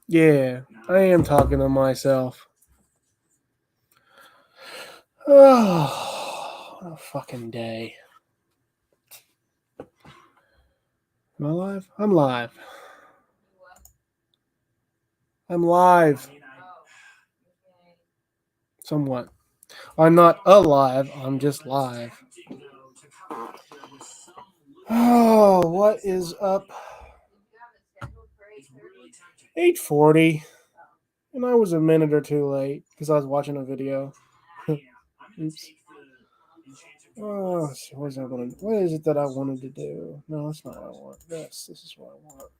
Yeah, I am talking to myself. Oh, what a fucking day. Am I live? I'm live. I'm live. Somewhat. I'm not alive, I'm just live. Oh, what is up? 8:40. And I was a minute or two late because I was watching a video. Oops. Oh, what is it that I wanted to do? No, that's not what I want. This is what I want.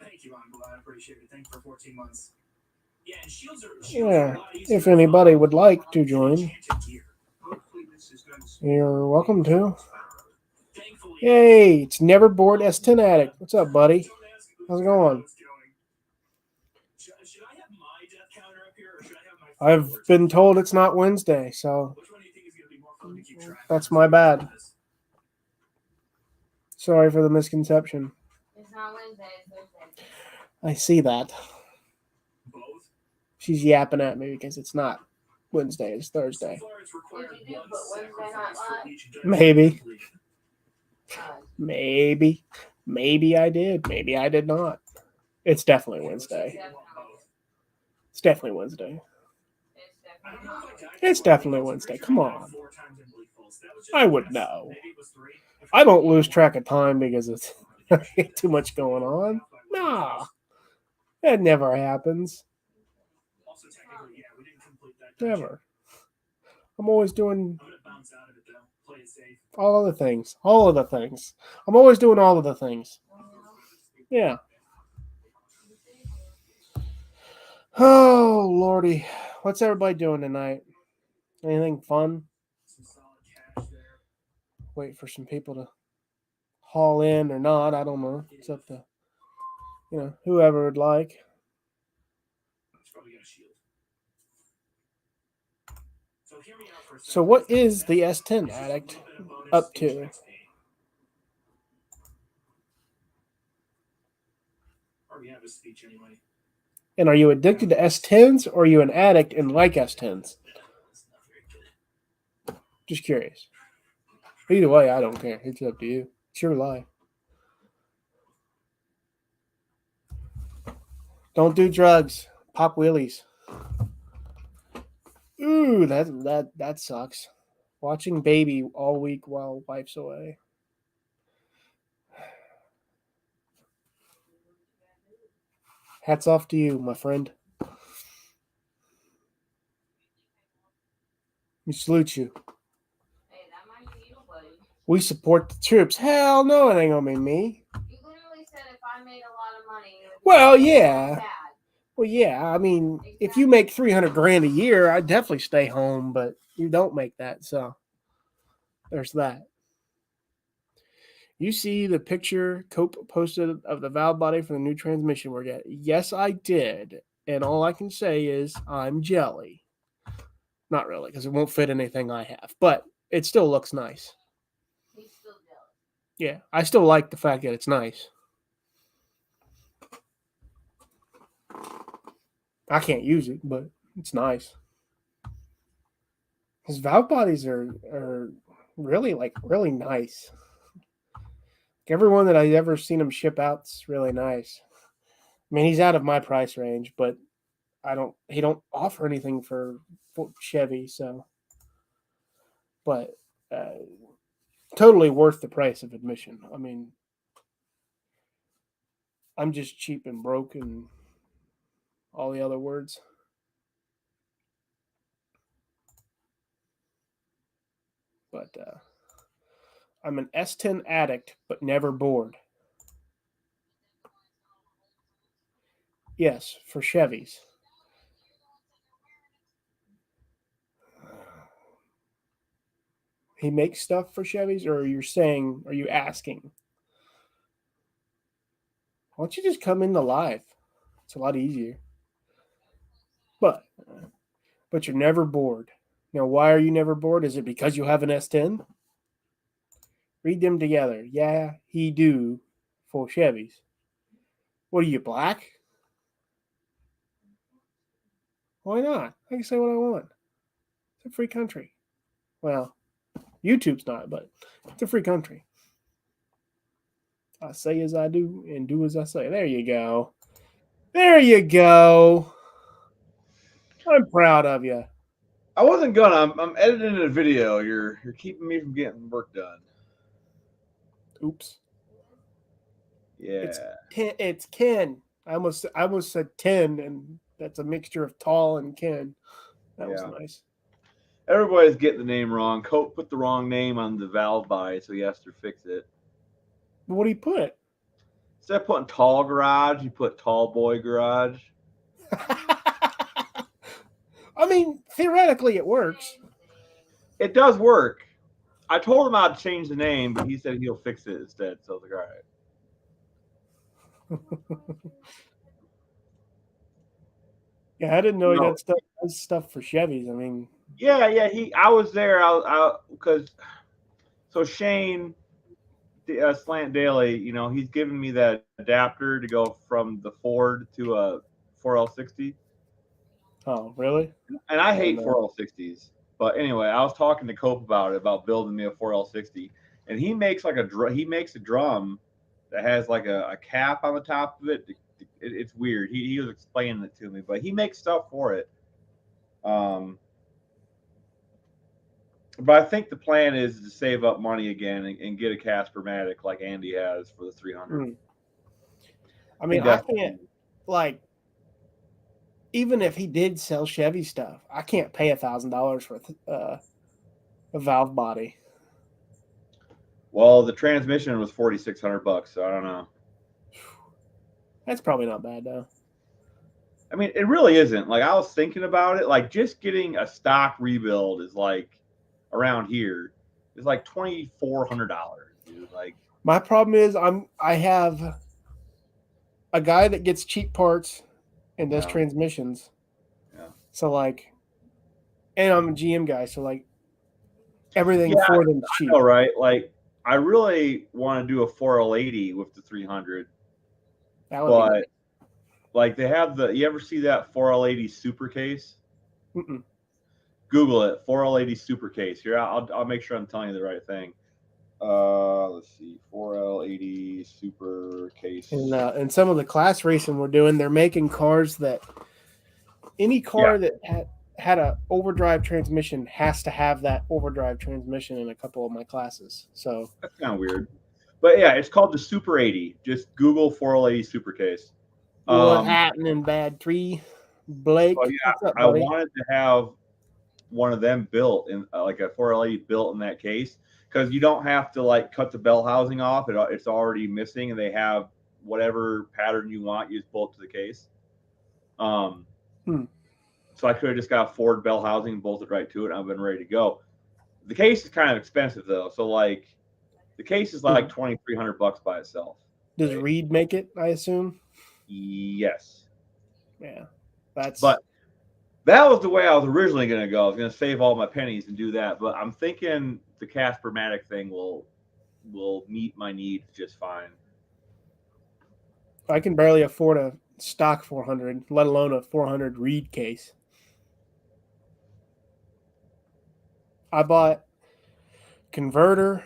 Thank you, Uncle. I appreciate it. Thank you for 14 months. Yeah, if anybody would like to join, you're welcome to. Hey, it's Never Bored S10 Addict. What's up, buddy? How's it going? I've been told it's not Wednesday, so that's my bad. Sorry for the misconception. It's not Wednesday, it's Thursday. I see that. She's yapping at me because it's not Wednesday, it's Thursday. Did you do put Wednesday not live? Maybe. Maybe I did. Maybe I did not. It's definitely Wednesday. It's definitely Wednesday. It's definitely Wednesday. Come on. I would know. I don't lose track of time because it's too much going on. Nah. That never happens. Never. I'm always doing all of the things. All of the things. I'm always doing all of the things. Yeah. Oh, Lordy. What's everybody doing tonight? Anything fun? Wait for some people to haul in or not. I don't know. It's up to, whoever would like. So what is the S10 Addict up to? And are you addicted to S10s or are you an addict and like S10s? Just curious. Either way, I don't care. It's up to you. It's your life. Don't do drugs. Pop wheelies. Ooh, that sucks. Watching baby all week while wife's away. Hats off to you, my friend. We salute you. Hey, that might be you, buddy. We support the troops. Hell no, it ain't gonna be me. You literally said if I made a lot of money, it would be Well, so yeah. bad. Well, yeah. I mean, if you make 300 grand a year, I'd definitely stay home. But you don't make that, so there's that. You see the picture Cope posted of the valve body for the new transmission we're getting? Yes, I did. And all I can say is I'm jelly. Not really, because it won't fit anything I have. But it still looks nice. He's still jealous. Yeah, I still like the fact that it's nice. I can't use it, but it's nice. His valve bodies are really nice. Everyone that I've ever seen him ship out's really nice. I mean, he's out of my price range, but he don't offer anything for Chevy, so but totally worth the price of admission. I mean, I'm just cheap and broke and all the other words. But I'm an S10 addict, but never bored. Yes, for Chevys. He makes stuff for Chevys, or are you asking? Why don't you just come into live? It's a lot easier. But you're never bored. Now, why are you never bored? Is it because you have an S10? Read them together. Yeah, he do for Chevys. What are you, black? Why not? I can say what I want. It's a free country. Well, YouTube's not, but it's a free country. I say as I do and do as I say. There you go. There you go. I'm proud of you. I wasn't gonna. I'm editing a video. You're keeping me from getting work done. Oops. It's Yeah. It's Ken. I almost said 10, and that's a mixture of tall and Ken. That was Yeah. nice. Everybody's getting the name wrong. Cope put the wrong name on the valve body, so he has to fix it. But what do you put? Instead of putting tall garage, you put tall boy garage. I mean, theoretically, it works. It does work. I told him I'd change the name, but he said he'll fix it instead. So I was like, all right. Yeah, I didn't know he No. does stuff for Chevys. I mean, Yeah. I was there. Because so Shane Slant Daily, he's giving me that adapter to go from the Ford to a 4L60. oh, really? And I I didn't hate know. 4L60s. But anyway, I was talking to Cope about it, about building me a 4L60, and he makes he makes a drum that has like a cap on the top of it. It's weird. He was explaining it to me, but he makes stuff for it. But I think the plan is to save up money again and get a Caspermatic like Andy has for the 300. Hmm. I I mean, think I that's can't, like, even if he did sell Chevy stuff, I can't pay $1,000 for a valve body. well, the transmission was $4,600, so I don't know. That's probably not bad though. I mean, it really isn't. Like I was thinking about it, like just getting a stock rebuild is like around here is like $2,400, dude. Like, My problem is I have a guy that gets cheap parts and does yeah, transmissions. yeah, So like, and I'm a GM guy, so like yeah. everything for them is I know, cheap. right? Like, I really want to do a 4L80 with the 300, That would be but nice. like they have the. You ever see that 4L80 super case? Mm-mm. Google it, 4L80 super case. Here, I'll make sure I'm telling you the right thing. Let's see, 4L80 super case. And some of the class racing we're doing, they're making cars that any Yeah, car that had a overdrive transmission has to have that overdrive transmission in a couple of my classes. So that's kind of weird. But yeah, it's called the Super 80. Just Google 4L80 Super Case. what Um, happened in Bad Tree? but Blake, yeah, what's up, I buddy? wanted to have one of them built in like a 4L80 built in that case because you don't have to like cut the bell housing off. It's already missing, and they have whatever pattern you want. You just bolt to the case. Um, Hmm. so I could have just got a Ford bell housing and bolted right to it. And I've been ready to go. The case is kind of expensive though, so like the case is like $2,300 by itself. Does Right? Reed make it? I assume. Yes, Yeah, that's but that was the way I was originally going to go. I was going to save all my pennies and do that, but I'm thinking the Caspermatic thing will meet my needs just fine. I can barely afford a stock 400, let alone a 400 Reed case. I bought converter,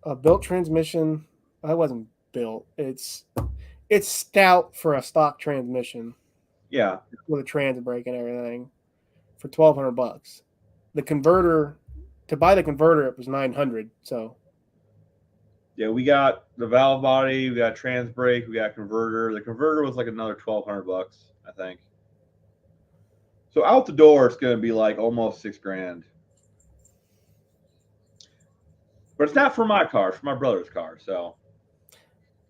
a built transmission. I wasn't built. It's stout for a stock transmission Yeah, with a trans brake and everything for $1,200. The converter to buy the converter it was 900. So yeah. We got the valve body, we got trans brake, we got converter. The converter was like another $1,200, I think. So out the door, it's going to be like almost $6,000. But it's not for my car; it's for my brother's car. So,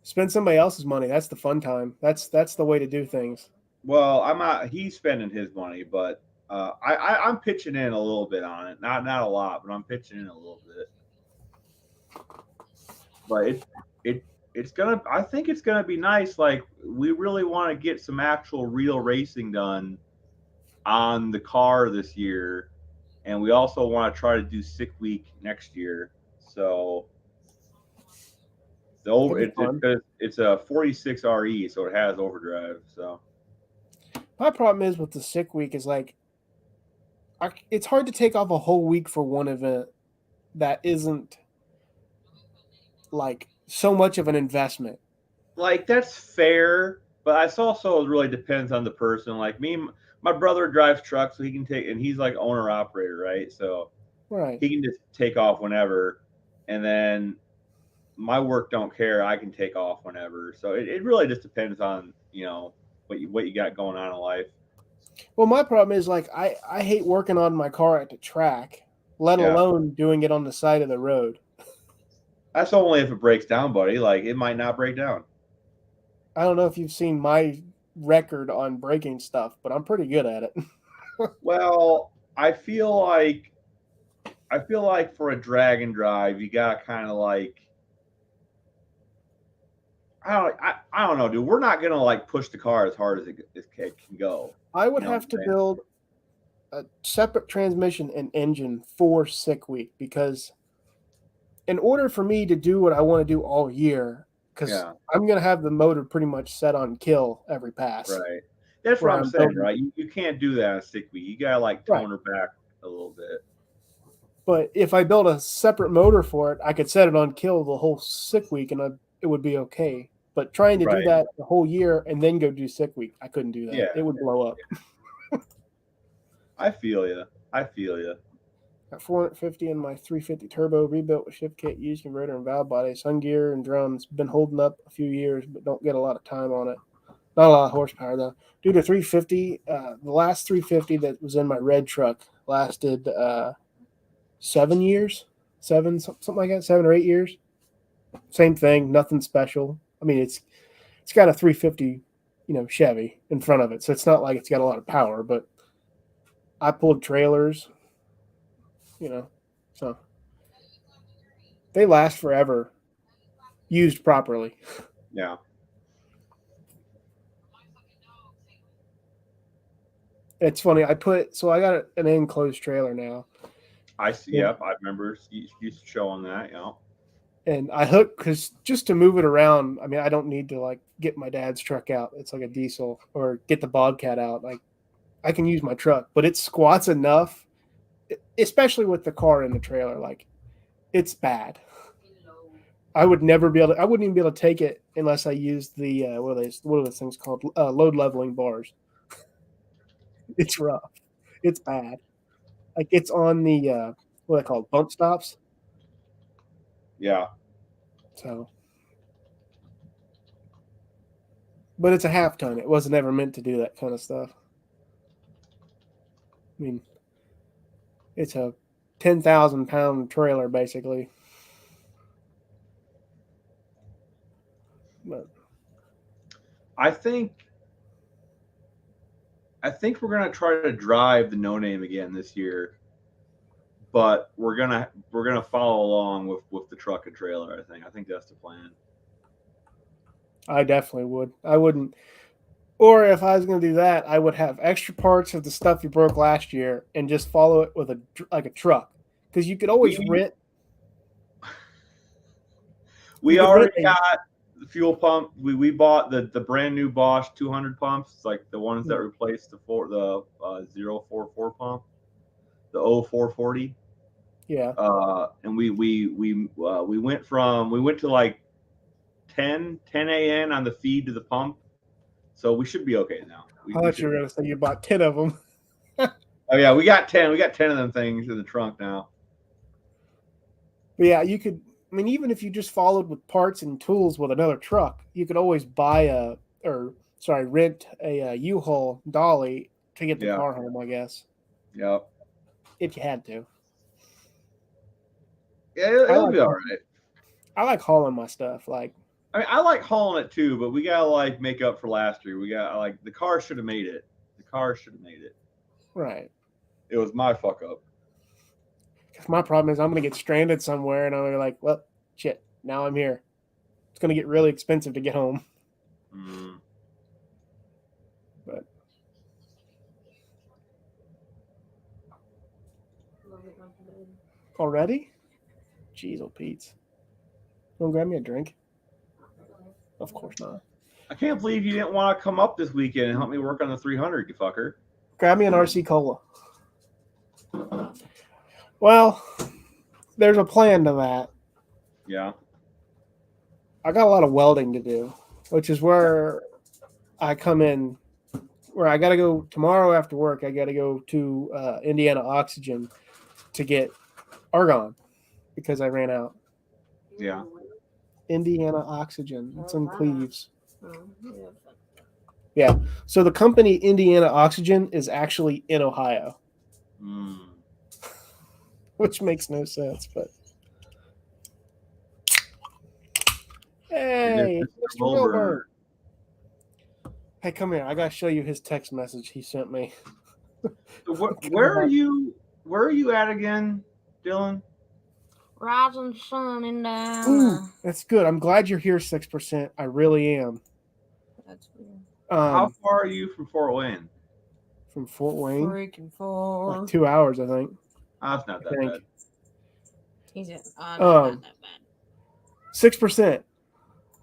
spend somebody else's money. That's the fun time. That's the way to do things. well, I'm not. He's spending his money, but I'm pitching in a little bit on it. Not a lot, but I'm pitching in a little bit. But it it's gonna. I think it's gonna be nice. Like we really want to get some actual real racing done on the car this year, and we also want to try to do Sick Week next year. So the over That'd be fun. it's a 46 RE, so it has overdrive. So My problem is with the sick week is like it's hard to take off a whole week for one event that isn't like so much of an investment. Like that's fair, but it also really depends on the person. Like me, my brother drives trucks, so he can take, and he's like owner operator, right? So Right. he can just take off whenever, and then my work don't care. I can take off whenever. So it really just depends on what you got going on in life. Well, my problem is like I hate working on my car at the track, let Yeah, alone doing it on the side of the road. that's only if it breaks down, buddy. Like it might not break down. I don't know if you've seen my record on breaking stuff, but I'm pretty good at it. Well, I feel like for a drag and drive, you gotta kind of like I don't know, dude. We're not gonna like push the car as hard as it can go. I would You know what have I'm to saying? build a separate transmission and engine for sick week because in order for me to do what I want to do all year, because Yeah, I'm gonna have the motor pretty much set on kill every pass right. That's what where I'm I'm saying, building. right? You can't do that on a sick week. You gotta like Right. tone her back a little bit. But if I build a separate motor for it, I could set it on kill the whole sick week and it would be okay. But trying to do Right. that the whole year and then go do sick week, I couldn't do that. Yeah. It would blow up. I feel you. I feel you. Got 450 in my 350 turbo rebuilt with shift kit, used converter, and valve body. Sun gear and drums. Been holding up a few years, but don't get a lot of time on it. Not a lot of horsepower though. Due to 350, the last 350 that was in my red truck lasted 7 years, something like that, 7 or 8 years. Same thing, nothing special. I mean, it's got a 350, Chevy in front of it, so it's not like it's got a lot of power. But I pulled trailers, so they last forever used properly. Yeah. It's funny. I got an enclosed trailer now, I see. and, Yep. I remember you showing that. You know. and I hook because just to move it around. I mean, I don't need to like get my dad's truck out. It's like a diesel or get the Bobcat out. Like I can use my truck, but it squats enough, especially with the car in the trailer. Like it's bad. I would never be able to. I wouldn't even be able to take it unless I used the what are those things called? Load leveling bars. It's rough. It's bad. Like it's on the what are they called, bump stops. Yeah. So, but it's a half ton. It wasn't ever meant to do that kind of stuff. I mean, it's a 10,000 pound trailer basically. But I think. I think we're gonna try to drive the no name again this year, but we're gonna follow along with the truck and trailer. I think that's the plan. I definitely would. I wouldn't. Or if I was going to do that, I would have extra parts of the stuff you broke last year and just follow it with a truck because you could always We rent. You we could rent already a got the fuel pump. We bought the brand new Bosch 200 pumps, like the ones that replaced the 044 pump, the 0440. yeah. And we went to like 10 AN on the feed to the pump, so we should be okay now. I We thought you should were be. going to say you bought 10 of them. Oh yeah, we got 10. We got 10 of them things in the trunk now. But yeah, you could. I mean, even if you just followed with parts and tools with another truck, you could always rent a U-Haul dolly to get the Yeah. car home. I guess Yep. if you had to. Yeah, I it'll like be all right. I like hauling my stuff. Like I mean, I like hauling it too, but we gotta like make up for last year. We got like the car should have made it. The car should have made it. right. It was my fuck up. Because my problem is I'm going to get stranded somewhere, and I'm like, well, shit. Now I'm here. It's going to get really expensive to get home. Mm. But already, jeez, oh Pete's. You want to grab me a drink? Of course not. I can't believe you didn't want to come up this weekend and help me work on the 300, you fucker. Grab me an RC Cola. Well, there's a plan to that. Yeah. I got a lot of welding to do, which is where I come in. Where I got to go tomorrow after work. I got to go to Indiana Oxygen to get argon because I ran out. Yeah. Indiana Oxygen. It's in Cleves. Oh, yeah. Yeah. So the company Indiana Oxygen is actually in Ohio, which makes no sense. But hey, it's Mr. Wilbur. Hey, come here. I gotta show you his text message he sent me. Where are you? Where are you at again, Dylan? Rising sun in Ooh, that's good. I'm glad you're here, 6%. I really am. That's weird. How far are you from Fort Wayne? From Fort Wayne? Freaking far. Like 2 hours, I think. That's not that bad. He's in. Not that bad. 6%.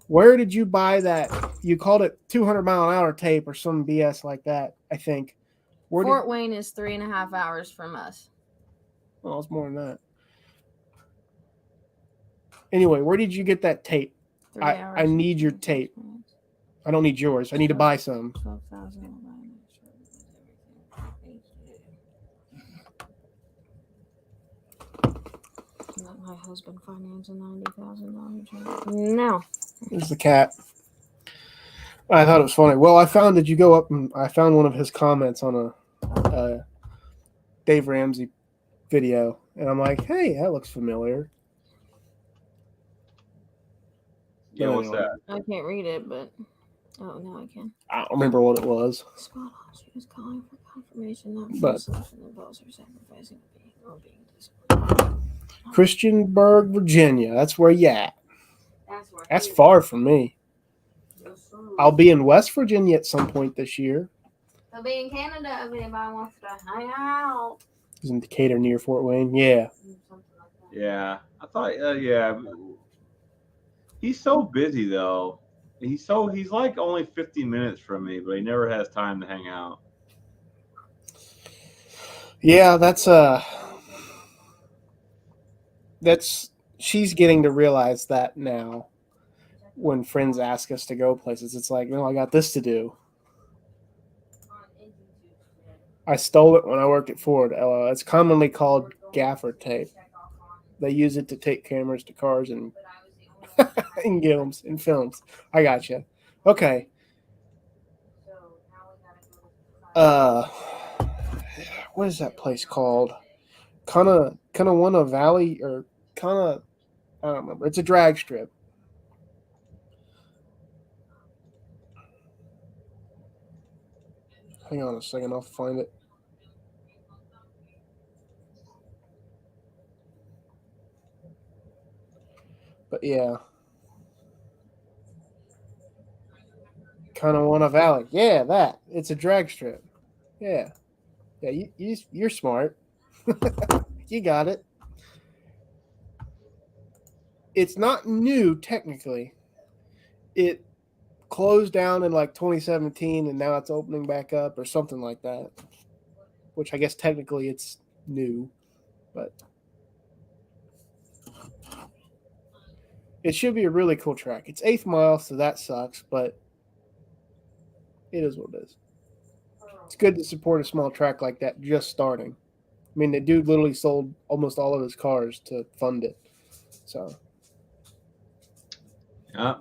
Where did you buy that? You called it 200-mile-an-hour tape or some BS like that, I think. Fort Wayne is 3.5 hours from us. Oh, it's more than that. Anyway, where did you get that tape? I need your tape. I don't need yours. I need to buy some. 12,000. Let my husband finance a $90,000 No. There's the cat. I thought it was funny. Well, I found that you go up and I found one of his comments on a Dave Ramsey video, and I'm like, hey, that looks familiar. Yeah, what's that? I can't read it, but no, I can. I don't remember what it was. Spot on. She was calling for confirmation that But the boss are sacrificing being disciplined. Christiansburg, Virginia. That's where you at. That's far from me. I'll be in West Virginia at some point this year. I'll be in Canada if anybody wants to hang out. Is in Decatur near Fort Wayne. Yeah. Yeah, I thought. Yeah, he's so busy though. He's like only 50 minutes from me, but he never has time to hang out. Yeah, she's getting to realize that now. When friends ask us to go places, it's like, no, I got this to do. I stole it when I worked at Ford. It's commonly called gaffer tape. They use it to take cameras to cars and and get them in films. I got you. Okay. What is that place called? Kanawha Valley or I don't remember. It's a drag strip. Hang on a second, I'll find it. But yeah. Kanawha Valley. Yeah, that. It's a drag strip. Yeah. Yeah, you're smart. You got it. It's not new, technically. It closed down in like 2017 and now it's opening back up or something like that. Which I guess technically it's new, but it should be a really cool track. It's 8th mile, so that sucks, but it is what it is. It's good to support a small track like that just starting. I mean, the dude literally sold almost all of his cars to fund it. So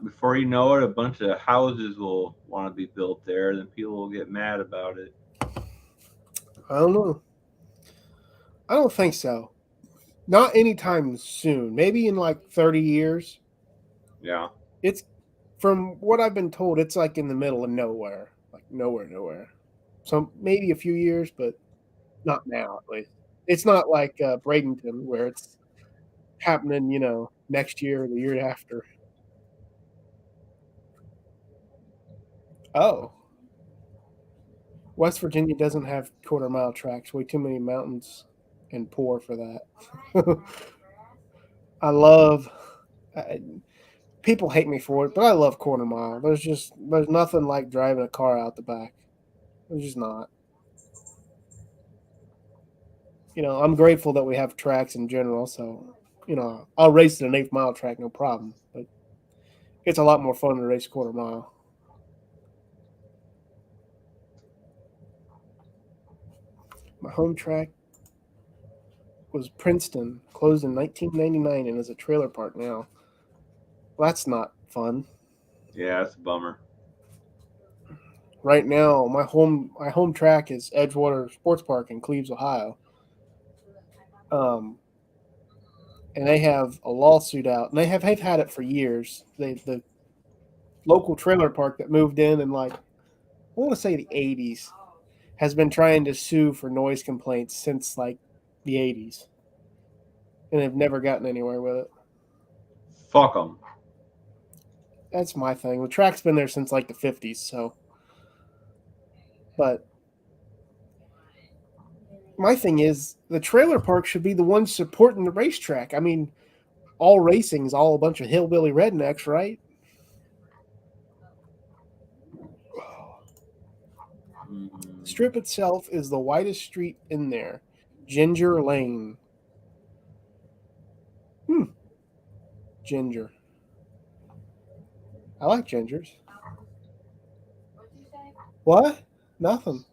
before you know it, a bunch of houses will want to be built there, then people will get mad about it. I don't know. I don't think so. Not anytime soon. Maybe in like 30 years. Yeah. It's, from what I've been told, it's like in the middle of nowhere. Like nowhere. So maybe a few years, but not now at least. It's not like Bradenton where it's happening, next year or the year after. Oh. West Virginia doesn't have quarter-mile tracks. Way too many mountains and poor for that. people hate me for it, but I love quarter mile. There's nothing like driving a car out the back. There's just not. I'm grateful that we have tracks in general. So, I'll race an 8 mile track, no problem. But it's a lot more fun to race quarter mile. My home track was Princeton, closed in 1999 and is a trailer park now. Well, that's not fun. Yeah, that's a bummer. Right now, my home track is Edgewater Sports Park in Cleves, Ohio. Um, and they have a lawsuit out, and they've had it for years. The local trailer park that moved in like I want to say the 80s has been trying to sue for noise complaints since like the 80s, and they've never gotten anywhere with it. Fuck them. That's my thing. The track's been there since like the 50s, so. But my thing is, the trailer park should be the one supporting the racetrack. I mean, all racing's all a bunch of hillbilly rednecks, right? The strip itself is the widest street in there. Ginger Lane. Ginger. I like gingers. What? Nothing.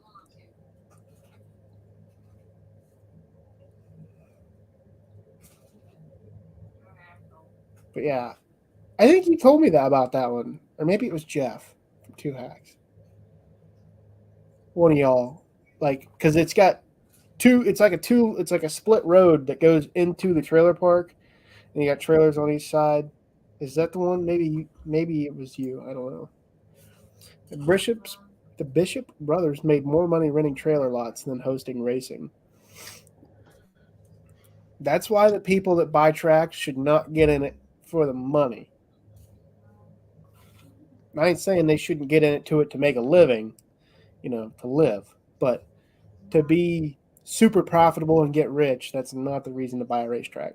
But yeah, I think you told me that about that one, or maybe it was Jeff from Two Hacks. One of y'all, like, because it's got two. It's like a split road that goes into the trailer park, and you got trailers on each side. Is that the one? Maybe it was you. I don't know. The Bishop brothers made more money renting trailer lots than hosting racing. That's why the people that buy tracks should not get in it for the money. I ain't saying they shouldn't get into it to make a living, to live, but to be super profitable and get rich, that's not the reason to buy a racetrack.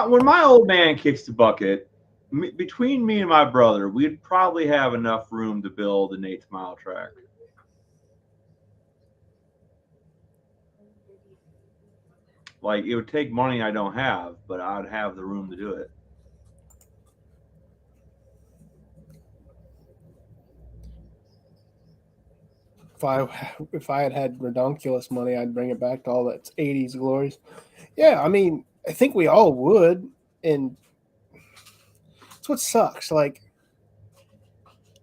When my old man kicks the bucket, between me and my brother, we'd probably have enough room to build an 8 mile track. Like, it would take money I don't have, but I'd have the room to do it. If I had redonkulous money, I'd bring it back to all that 80s glories. Yeah, I mean, I think we all would, and that's what sucks. Like,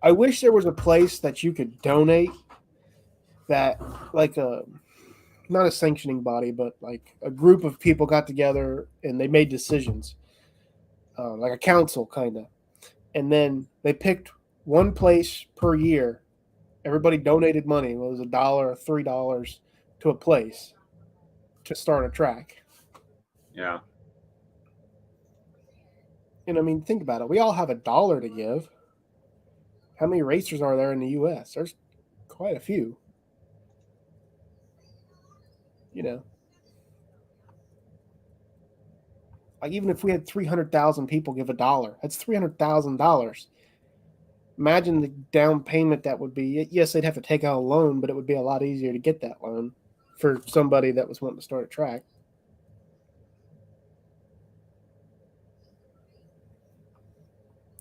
I wish there was a place that you could donate that, like a not a sanctioning body, but like a group of people got together and they made decisions, like a council kind of, and then they picked one place per year. Everybody donated money. It was $1 or $3 to a place to start a track. Yeah. And I mean, think about it. We all have $1 to give. How many racers are there in the U.S.? There's quite a few. You know, like even if we had 300,000 people give $1, that's $300,000. Imagine the down payment that would be. Yes, they'd have to take out a loan, but it would be a lot easier to get that loan for somebody that was wanting to start a track.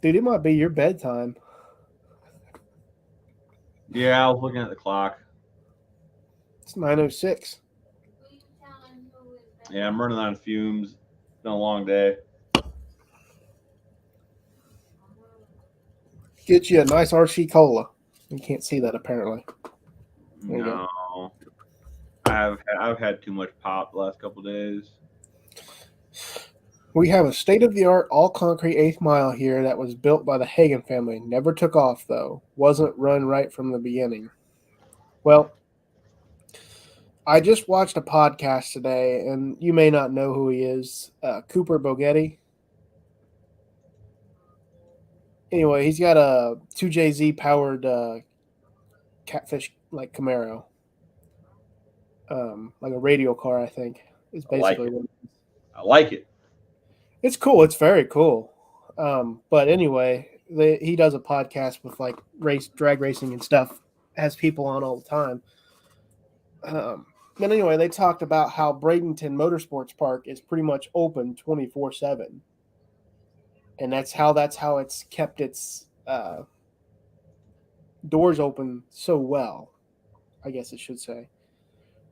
Dude, it might be your bedtime. Yeah, I was looking at the clock. It's 9:06. Yeah, I'm running out of fumes. It's been a long day. Get you a nice RC cola. You can't see that apparently. There you go. No. I've had too much pop the last couple of days. We have a state-of-the-art all-concrete 8 mile here that was built by the Hagen family. Never took off, though. Wasn't run right from the beginning. Well, I just watched a podcast today, and you may not know who he is. Cooper Bogetti. Anyway, he's got a 2JZ powered catfish like Camaro. like a radio car. I think is I like basically it. what it is. I like it. It's cool. It's very cool. But anyway, he does a podcast with like drag racing and stuff. Has people on all the time. Um, but anyway, they talked about how Bradenton Motorsports Park is pretty much open 24/7, and that's how it's kept its doors open so well. I guess it should say.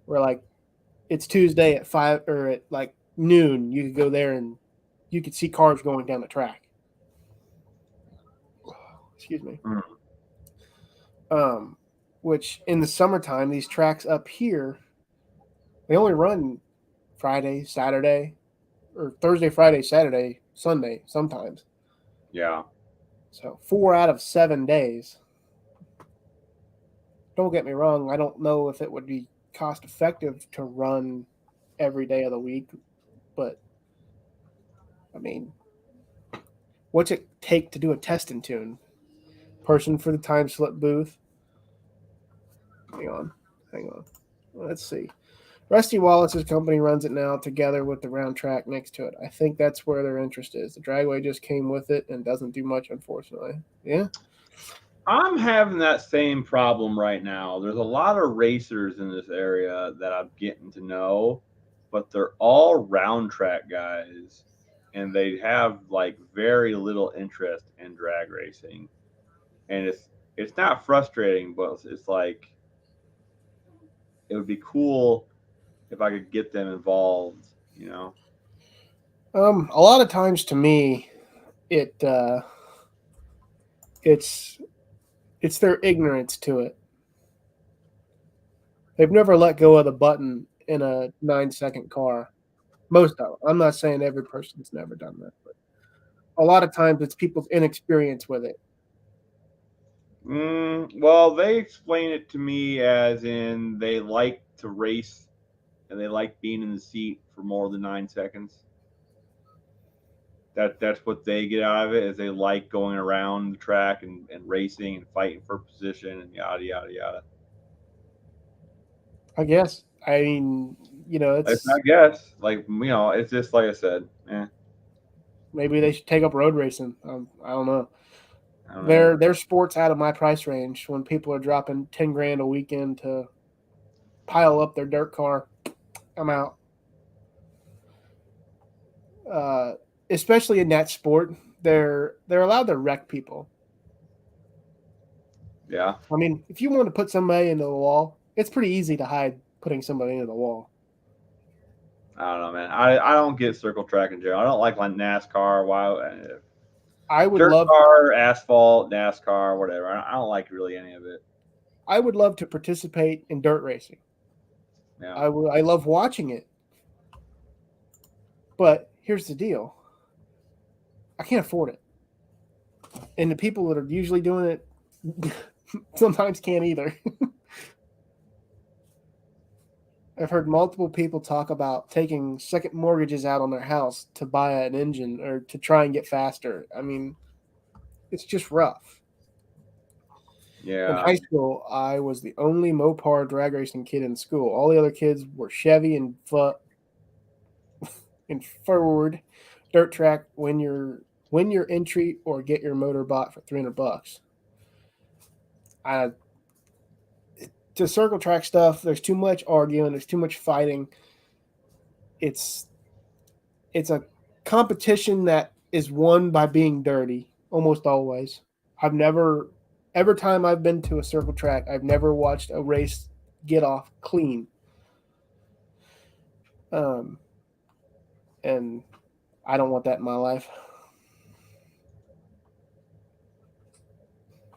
Where like it's Tuesday at 5 or at like noon, you could go there and you could see cars going down the track. Excuse me. Mm. Um, which in the summertime, these tracks up here, they only run Friday, Saturday, or Thursday, Friday, Saturday, Sunday sometimes. Yeah. So 4 out of 7 days. Don't get me wrong, I don't know if it would be cost effective to run every day of the week, but I mean, what's it take to do a test and tune? Person for the time slip booth. Hang on. Let's see. Rusty Wallace's company runs it now together with the round track next to it. I think that's where their interest is. The dragway just came with it and doesn't do much, unfortunately. Yeah. I'm having that same problem right now. There's a lot of racers in this area that I'm getting to know, but they're all round track guys, and they have like very little interest in drag racing. And it's not frustrating, but it's like it would be cool if I could get them involved, you know? A lot of times to me, it it's their ignorance to it. They've never let go of the button in a 9-second car. Most of them. I'm not saying every person's never done that, but a lot of times it's people's inexperience with it. Well, they explain it to me as in they like to race and they like being in the seat for more than 9 seconds. That's what they get out of it is they like going around the track and racing and fighting for position and yada yada yada. I guess. I mean, I guess it's just like I said. maybe they should take up road racing. I don't know. I don't know. They're sports out of my price range. When people are dropping 10 grand a weekend to pile up their dirt car, I'm out. Especially in that sport, they're allowed to wreck people. Yeah. I mean, if you want to put somebody into the wall, it's pretty easy to hide putting somebody into the wall. I don't know, man. I don't get circle track in general. I don't like NASCAR. Why? I would Dirt love car, asphalt, NASCAR, whatever. I don't like really any of it. I would love to participate in dirt racing. Yeah. I love watching it. But here's the deal. I can't afford it. And the people that are usually doing it sometimes can't either. I've heard multiple people talk about taking second mortgages out on their house to buy an engine or to try and get faster. I mean, it's just rough. In Yeah. high school, I was the only Mopar drag racing kid in school. All the other kids were Chevy and forward dirt track win your entry or get your motor bought for $300. To circle track stuff, there's too much arguing, there's too much fighting. It's a competition that is won by being dirty, almost always. Every time I've been to a circle track, I've never watched a race get off clean. And I don't want that in my life.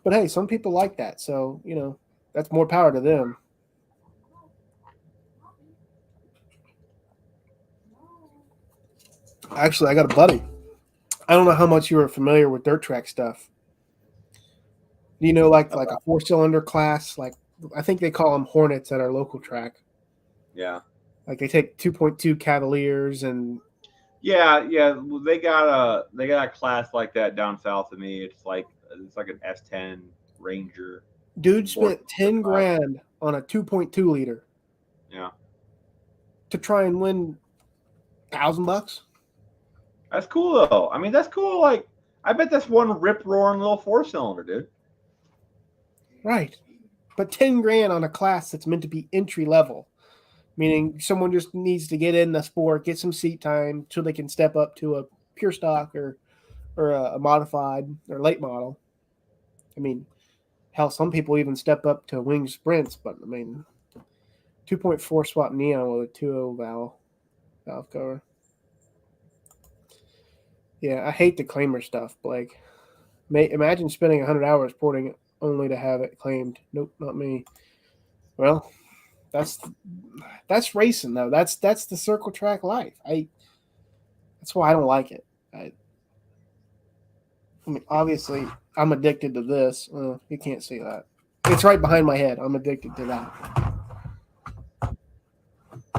But hey, some people like that, so that's more power to them. Actually, I got a buddy. I don't know how much you are familiar with dirt track stuff. Do you know like a 4-cylinder class? Like I think they call them Hornets at our local track. Yeah. Like they take 2.2 Cavaliers and Yeah. They got a class like that down south of me. It's like an S10 Ranger. dude spent 10 grand on a 2.2 liter. Yeah. to try and win $1,000. That's cool though. I mean, that's cool. Like, I bet that's one rip roaring little 4-cylinder, dude. Right. But 10 grand on a class that's meant to be entry level, meaning someone just needs to get in the sport, get some seat time so they can step up to a pure stock or a modified or late model. I mean, hell, some people even step up to wing sprints, but I mean, 2.4 swap neon with a 2.0 valve cover. Yeah, I hate the claimer stuff, Blake. Imagine spending 100 hours porting only to have it claimed. Nope, not me. Well, that's racing though. That's the circle track life. That's why I don't like it. I mean, obviously, I'm addicted to this. You can't see that. It's right behind my head. I'm addicted to that.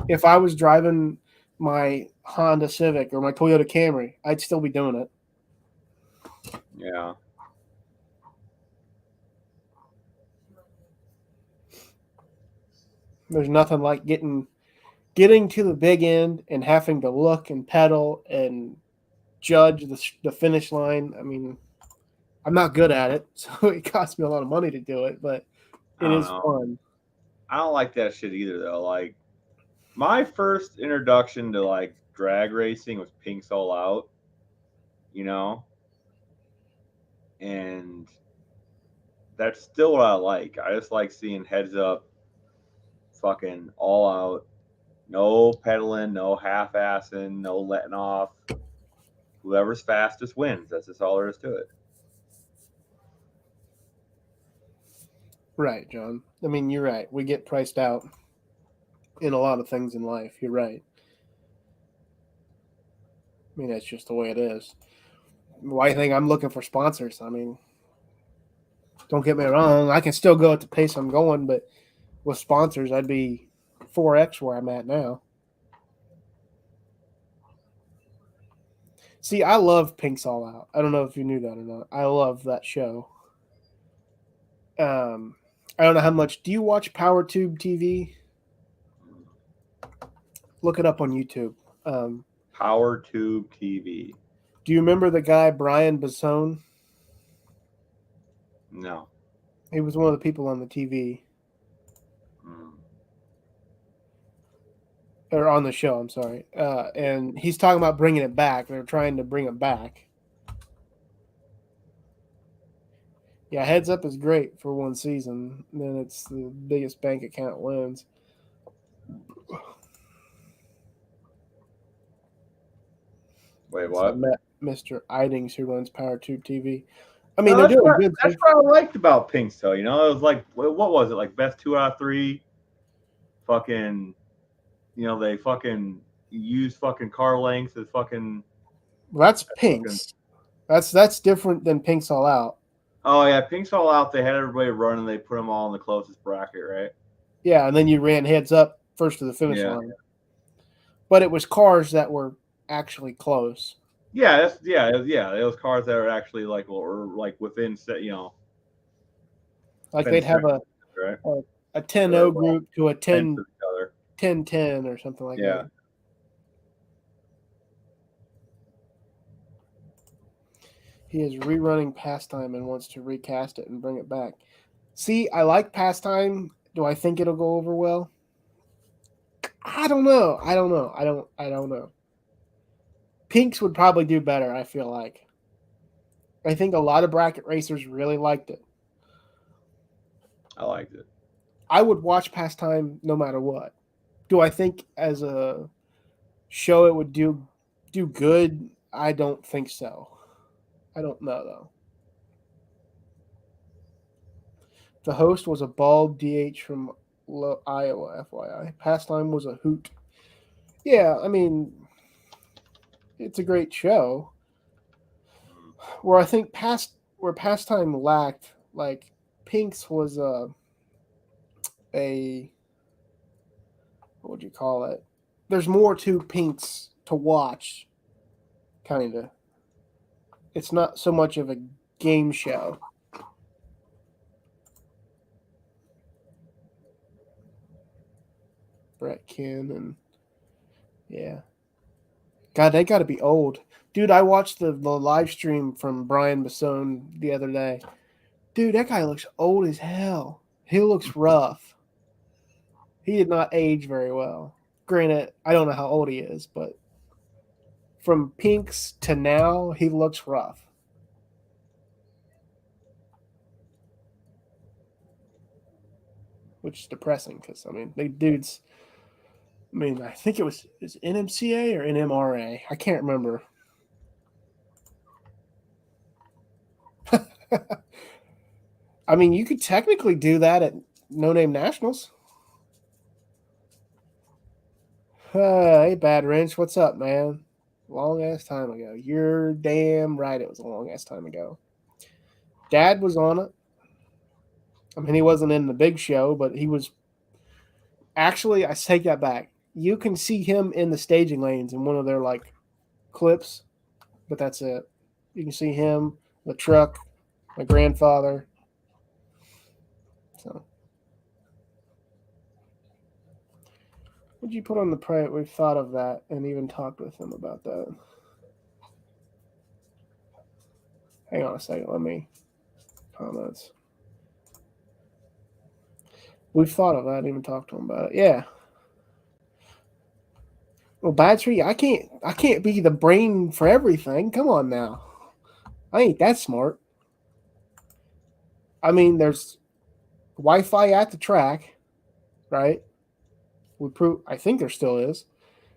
If I was driving my Honda Civic or my Toyota Camry, I'd still be doing it. Yeah. There's nothing like getting to the big end and having to look and pedal and judge the finish line. I mean, I'm not good at it, so it costs me a lot of money to do it, but I it don't is know. fun. I don't like that shit either though. Like, my first introduction to like drag racing was Pink's All Out, you know, and that's still what I like. I just like seeing heads up, fucking all out, no pedaling, no half assing, no letting off. Whoever's fastest wins. That's just all there is to it. Right, John. I mean, you're right. We get priced out in a lot of things in life. You're right. I mean, that's just the way it is. Why do you think I'm looking for sponsors? I mean, don't get me wrong. I can still go at the pace I'm going, but with sponsors, I'd be 4x where I'm at now. See, I love Pink's All Out. I don't know if you knew that or not. I love that show. I don't know how much. Do you watch PowerTube TV? Look it up on YouTube. Power Tube TV. Do you remember the guy Brian Bassone? No. He was one of the people on the TV or on the show. I'm sorry, and he's talking about bringing it back. They're trying to bring it back. Yeah, Heads Up is great for one season. Then it's the biggest bank account wins. Wait, So I what? met Mr. Idings who runs PowerTube TV. I No, mean, they're that's doing what, good. that's what I liked about Pink's though. You know, it was like, what was it? Like best 2 out of 3. Fucking, you know, they fucking use fucking car length as fucking. Well, that's Pink's. That's different than Pink's All Out. Oh yeah, Pink's All Out. They had everybody running. They put them all in the closest bracket, right? Yeah, and then you ran Heads Up first to the finish line. But it was cars that were actually close. Yeah, those cars that are actually like or like within set, you know. Like they'd have a 10-0 group to a 10-10 or something like that. He is rerunning Pastime and wants to recast it and bring it back. See, I like Pastime. Do I think it'll go over well? I don't know. I don't know. Pinks would probably do better, I feel like. I think a lot of bracket racers really liked it. I liked it. I would watch Pastime no matter what. Do I think as a show it would do good? I don't think so. I don't know though. The host was a bald DH from Iowa, FYI. Pastime was a hoot. Yeah, I mean, it's a great show. Where I think Pastime lacked, like Pink's was a what would you call it? There's more to Pink's to watch, kind of. It's not so much of a game show. Brett Ken and Yeah. God, they got to be old. Dude, I watched the live stream from Brian Basone the other day. Dude, that guy looks old as hell. He looks rough. He did not age very well. Granted, I don't know how old he is, but from pinks to now, he looks rough. Which is depressing because, I mean, the dude's. I mean, I think it was is NMCA or NMRA. I can't remember. I mean, you could technically do that at No Name Nationals. Hey, Bad Wrench, what's up, man? Long ass time ago. You're damn right. It was a long ass time ago. Dad was on it. I mean, he wasn't in the big show, but he was. Actually, I take that back. You can see him in the staging lanes in one of their like clips, but that's it. You can see him, the truck, my grandfather. So, what'd you put on the private? We've thought of that and even talked with him about that. Hang on a second. Let me comments. We've thought of that and even talked to him about it. Yeah. Well, battery, I can't be the brain for everything. Come on now. I ain't that smart. I mean, there's Wi-Fi at the track, right? I think there still is.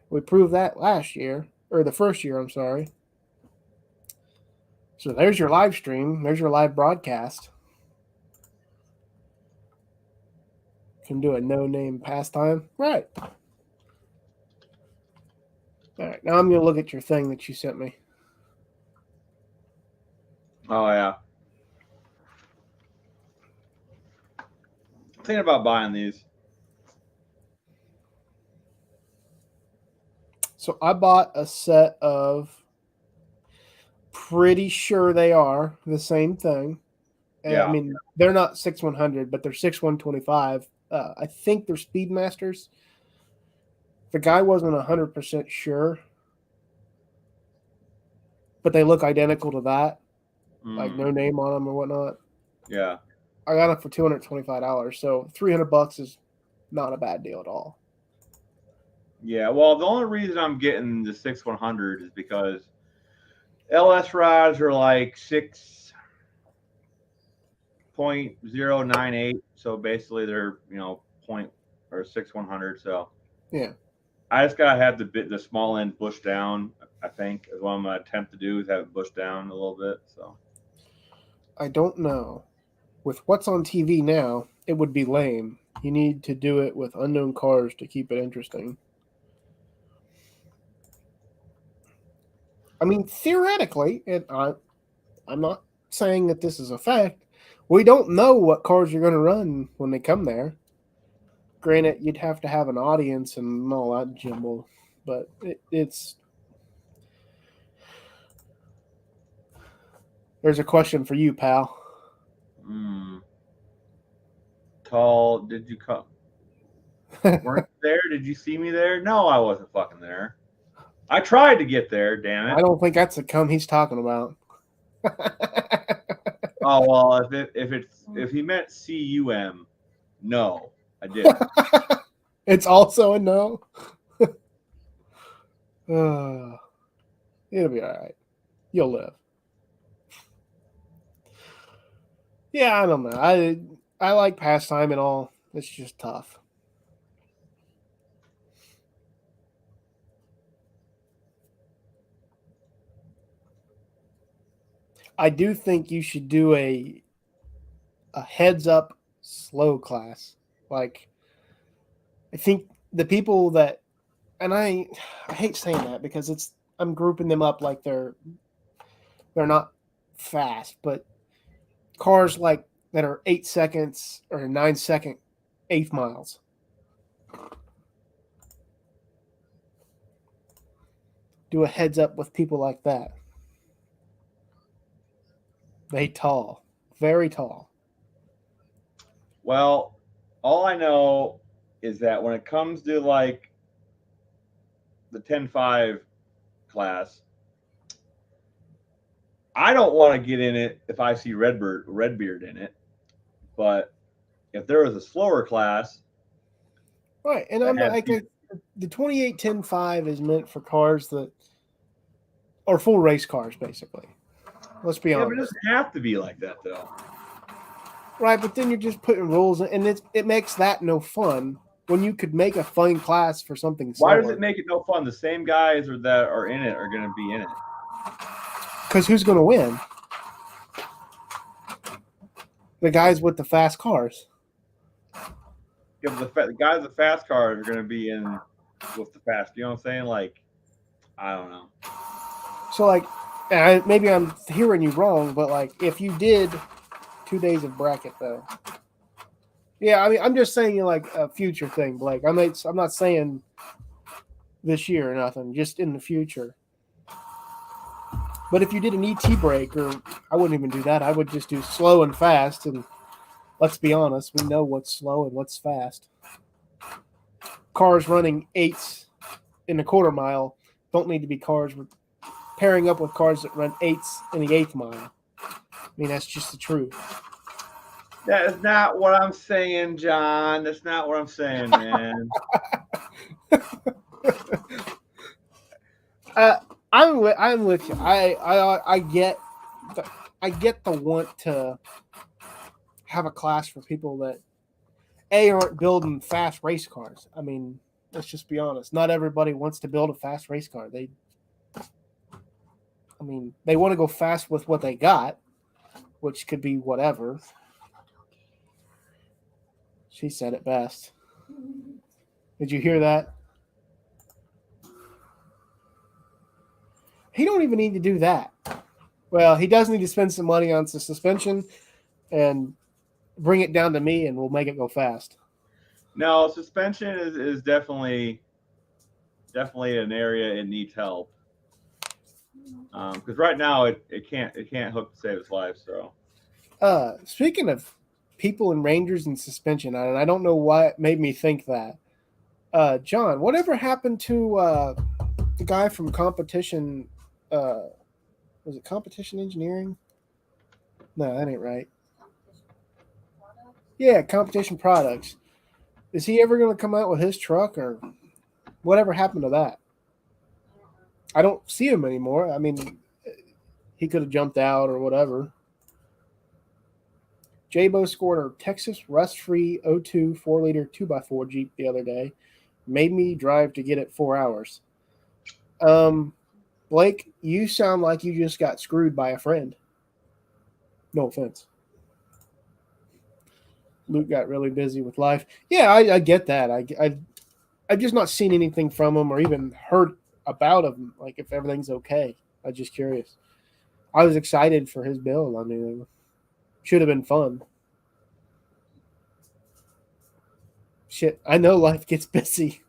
We proved that last year, or the first year, I'm sorry. So there's your live stream. There's your live broadcast. Can do a no-name pastime. Right. All right. Now I'm going to look at your thing that you sent me. Oh yeah. I'm thinking about buying these. So I bought a set of, pretty sure they are the same thing. Yeah. I mean, they're not 6100, but they're 6125. I think they're Speedmasters. The guy wasn't 100% sure, but they look identical to that, like no name on them or whatnot. Yeah. I got them for $225, so $300 is not a bad deal at all. Yeah. Well, the only reason I'm getting the 6100 is because LS rods are like 6.098, so basically they're point or 6100. So Yeah. I just gotta have the small end bush down. I think is what I'm gonna attempt to do is have it bush down a little bit. So I don't know. With what's on TV now, it would be lame. You need to do it with unknown cars to keep it interesting. I mean, theoretically, and I'm not saying that this is a fact. We don't know what cars are going to run when they come there. Granted, you'd have to have an audience and all that jumble, but it's. There's a question for you, pal. Tall, did you come? Weren't you there? Did you see me there? No, I wasn't fucking there. I tried to get there. Damn it! I don't think that's the cum he's talking about. Oh well, if he meant cum, no, I didn't. It's also a no. It'll be all right. You'll live. Yeah, I don't know. I like pastime and all. It's just tough. I do think you should do a heads up slow class. Like, I think the people that, and I hate saying that because I'm grouping them up like they're not fast, but cars like that are 8 seconds or 9 second eighth miles. Do a heads up with people like that. They tall, very tall. Well, all I know is that when it comes to like the 10.5 class. I don't want to get in it if I see Redbeard in it, but if there was a slower class, Right, and I'm like the 2810.5 is meant for cars that are full race cars, basically. Let's be yeah, but it honest. doesn't have to be like that though. Right, but then you're just putting rules, and it makes that no fun when you could make a fun class for something slower. Why does it make it no fun? The same guys that are in it are going to be in it. Because who's going to win? The guys with the fast cars. Yeah, but the guys with the fast cars are going to be in with the fast. You know what I'm saying? Like, I don't know. So, like, maybe I'm hearing you wrong, but like, if you did 2 days of bracket, though. Yeah, I mean, I'm just saying, like a future thing, Blake. I'm not saying this year or nothing, just in the future. But if you did an ET break, or I wouldn't even do that. I would just do slow and fast. And let's be honest, we know what's slow and what's fast. Cars running 8s in the quarter mile don't need to be cars pairing up with cars that run 8s in the 8th mile. I mean, that's just the truth. That is not what I'm saying, John. That's not what I'm saying, man. I'm with you. I get the want to have a class for people that aren't building fast race cars. I mean, let's just be honest. Not everybody wants to build a fast race car. They want to go fast with what they got, which could be whatever. She said it best. Did you hear that? He don't even need to do that. Well, he does need to spend some money on some suspension and bring it down to me, and we'll make it go fast. No, suspension is definitely an area it needs help. Because right now it can't hook to save its life. So, speaking of people and Rangers and suspension, and I don't know why it made me think that. John, whatever happened to the guy from Competition? Was it Competition Engineering? No, that ain't right. Yeah, Competition Products. Is he ever going to come out with his truck, or whatever happened to that? I don't see him anymore. I mean, he could have jumped out or whatever. Jabo scored a Texas rust-free 02 4-liter 2x4 Jeep the other day. Made me drive to get it 4 hours. Blake, you sound like you just got screwed by a friend. No offense. Luke got really busy with life. Yeah, I get that. I've just not seen anything from him or even heard about him, like if everything's okay. I'm just curious. I was excited for his build. I mean, it should have been fun. Shit, I know life gets busy.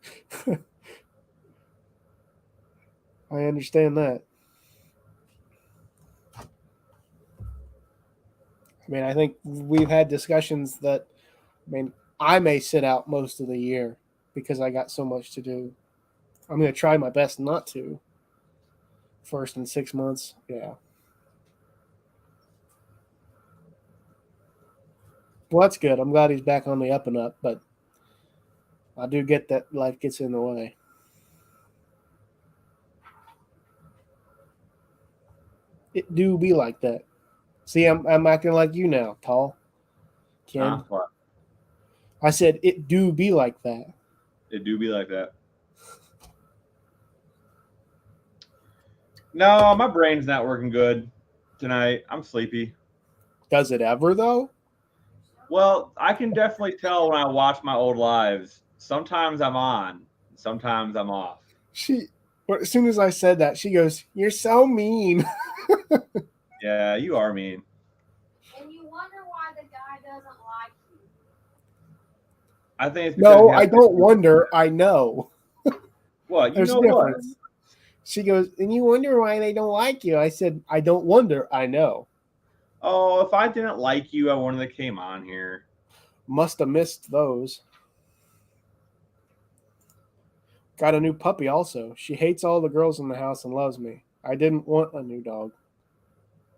I understand that. I mean, I think we've had discussions that, I may sit out most of the year because I got so much to do. I'm going to try my best not to. First in 6 months, yeah. Well, that's good. I'm glad he's back on the up and up, but I do get that life gets in the way. It do be like that. See, I'm acting like you now, Tall. Ken. What? I said it do be like that. It do be like that. No, my brain's not working good tonight. I'm sleepy. Does it ever though? Well, I can definitely tell when I watch my old lives. Sometimes I'm on, sometimes I'm off. As soon as I said that, she goes, "You're so mean." Yeah, you are mean. And you wonder why the guy doesn't like you. I think it's No, I don't wonder. I know. What? You There's know a difference. what? She goes, and you wonder why they don't like you. I said, I don't wonder. I know. Oh, if I didn't like you, I wouldn't have came on here. Must have missed those. Got a new puppy also. She hates all the girls in the house and loves me. I didn't want a new dog.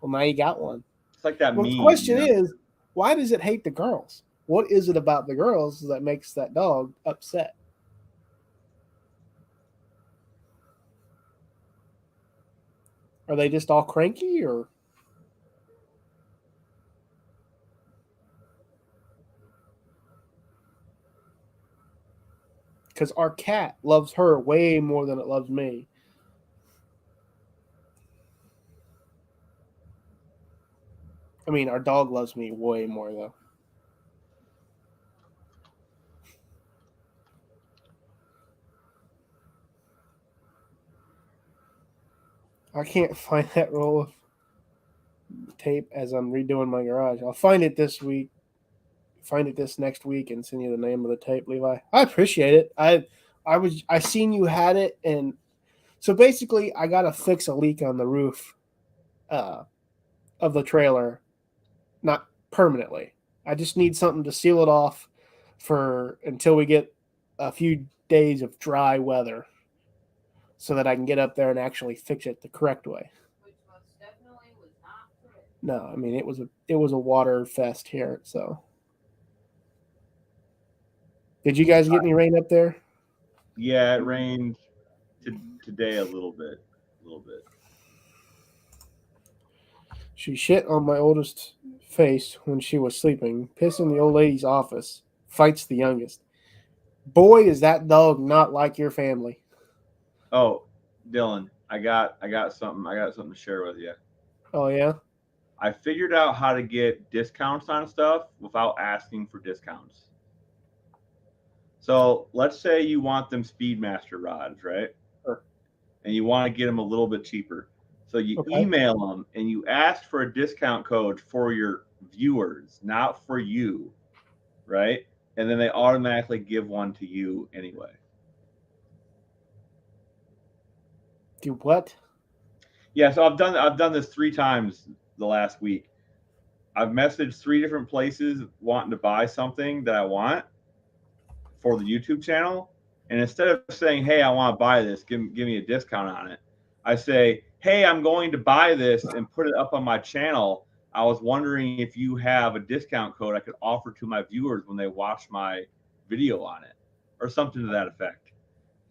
Well, now you got one. It's like that Well, the meme, question is, why does it hate the girls? What is it about the girls that makes that dog upset? Are they just all cranky, or because our cat loves her way more than it loves me? I mean, our dog loves me way more though. I can't find that roll of tape as I'm redoing my garage. I'll find it this week. Find it this next week and send you the name of the tape, Levi. I appreciate it. I seen you had it, and so basically I gotta fix a leak on the roof uh, of the trailer, not permanently. I just need something to seal it off for until we get a few days of dry weather, so that I can get up there and actually fix it the correct way. No, I mean it was a water fest here. So, did you guys get any rain up there? Yeah, it rained today a little bit, a little bit. She shit on my oldest face when she was sleeping, piss in the old lady's office, fights the youngest. Boy, is that dog not like your family. Oh, Dylan, I got something to share with you. Oh yeah? I figured out how to get discounts on stuff without asking for discounts. So let's say you want them Speedmaster rods, right? Sure. And you want to get them a little bit cheaper. So you Okay. email them and you ask for a discount code for your viewers, not for you, right? And then they automatically give one to you anyway. Do what? Yeah, so I've done this 3 times the last week. I've messaged 3 different places wanting to buy something that I want for the YouTube channel, and instead of saying, "Hey, I want to buy this, give me a discount on it," I say, "Hey, I'm going to buy this and put it up on my channel. I was wondering if you have a discount code I could offer to my viewers when they watch my video on it," or something to that effect.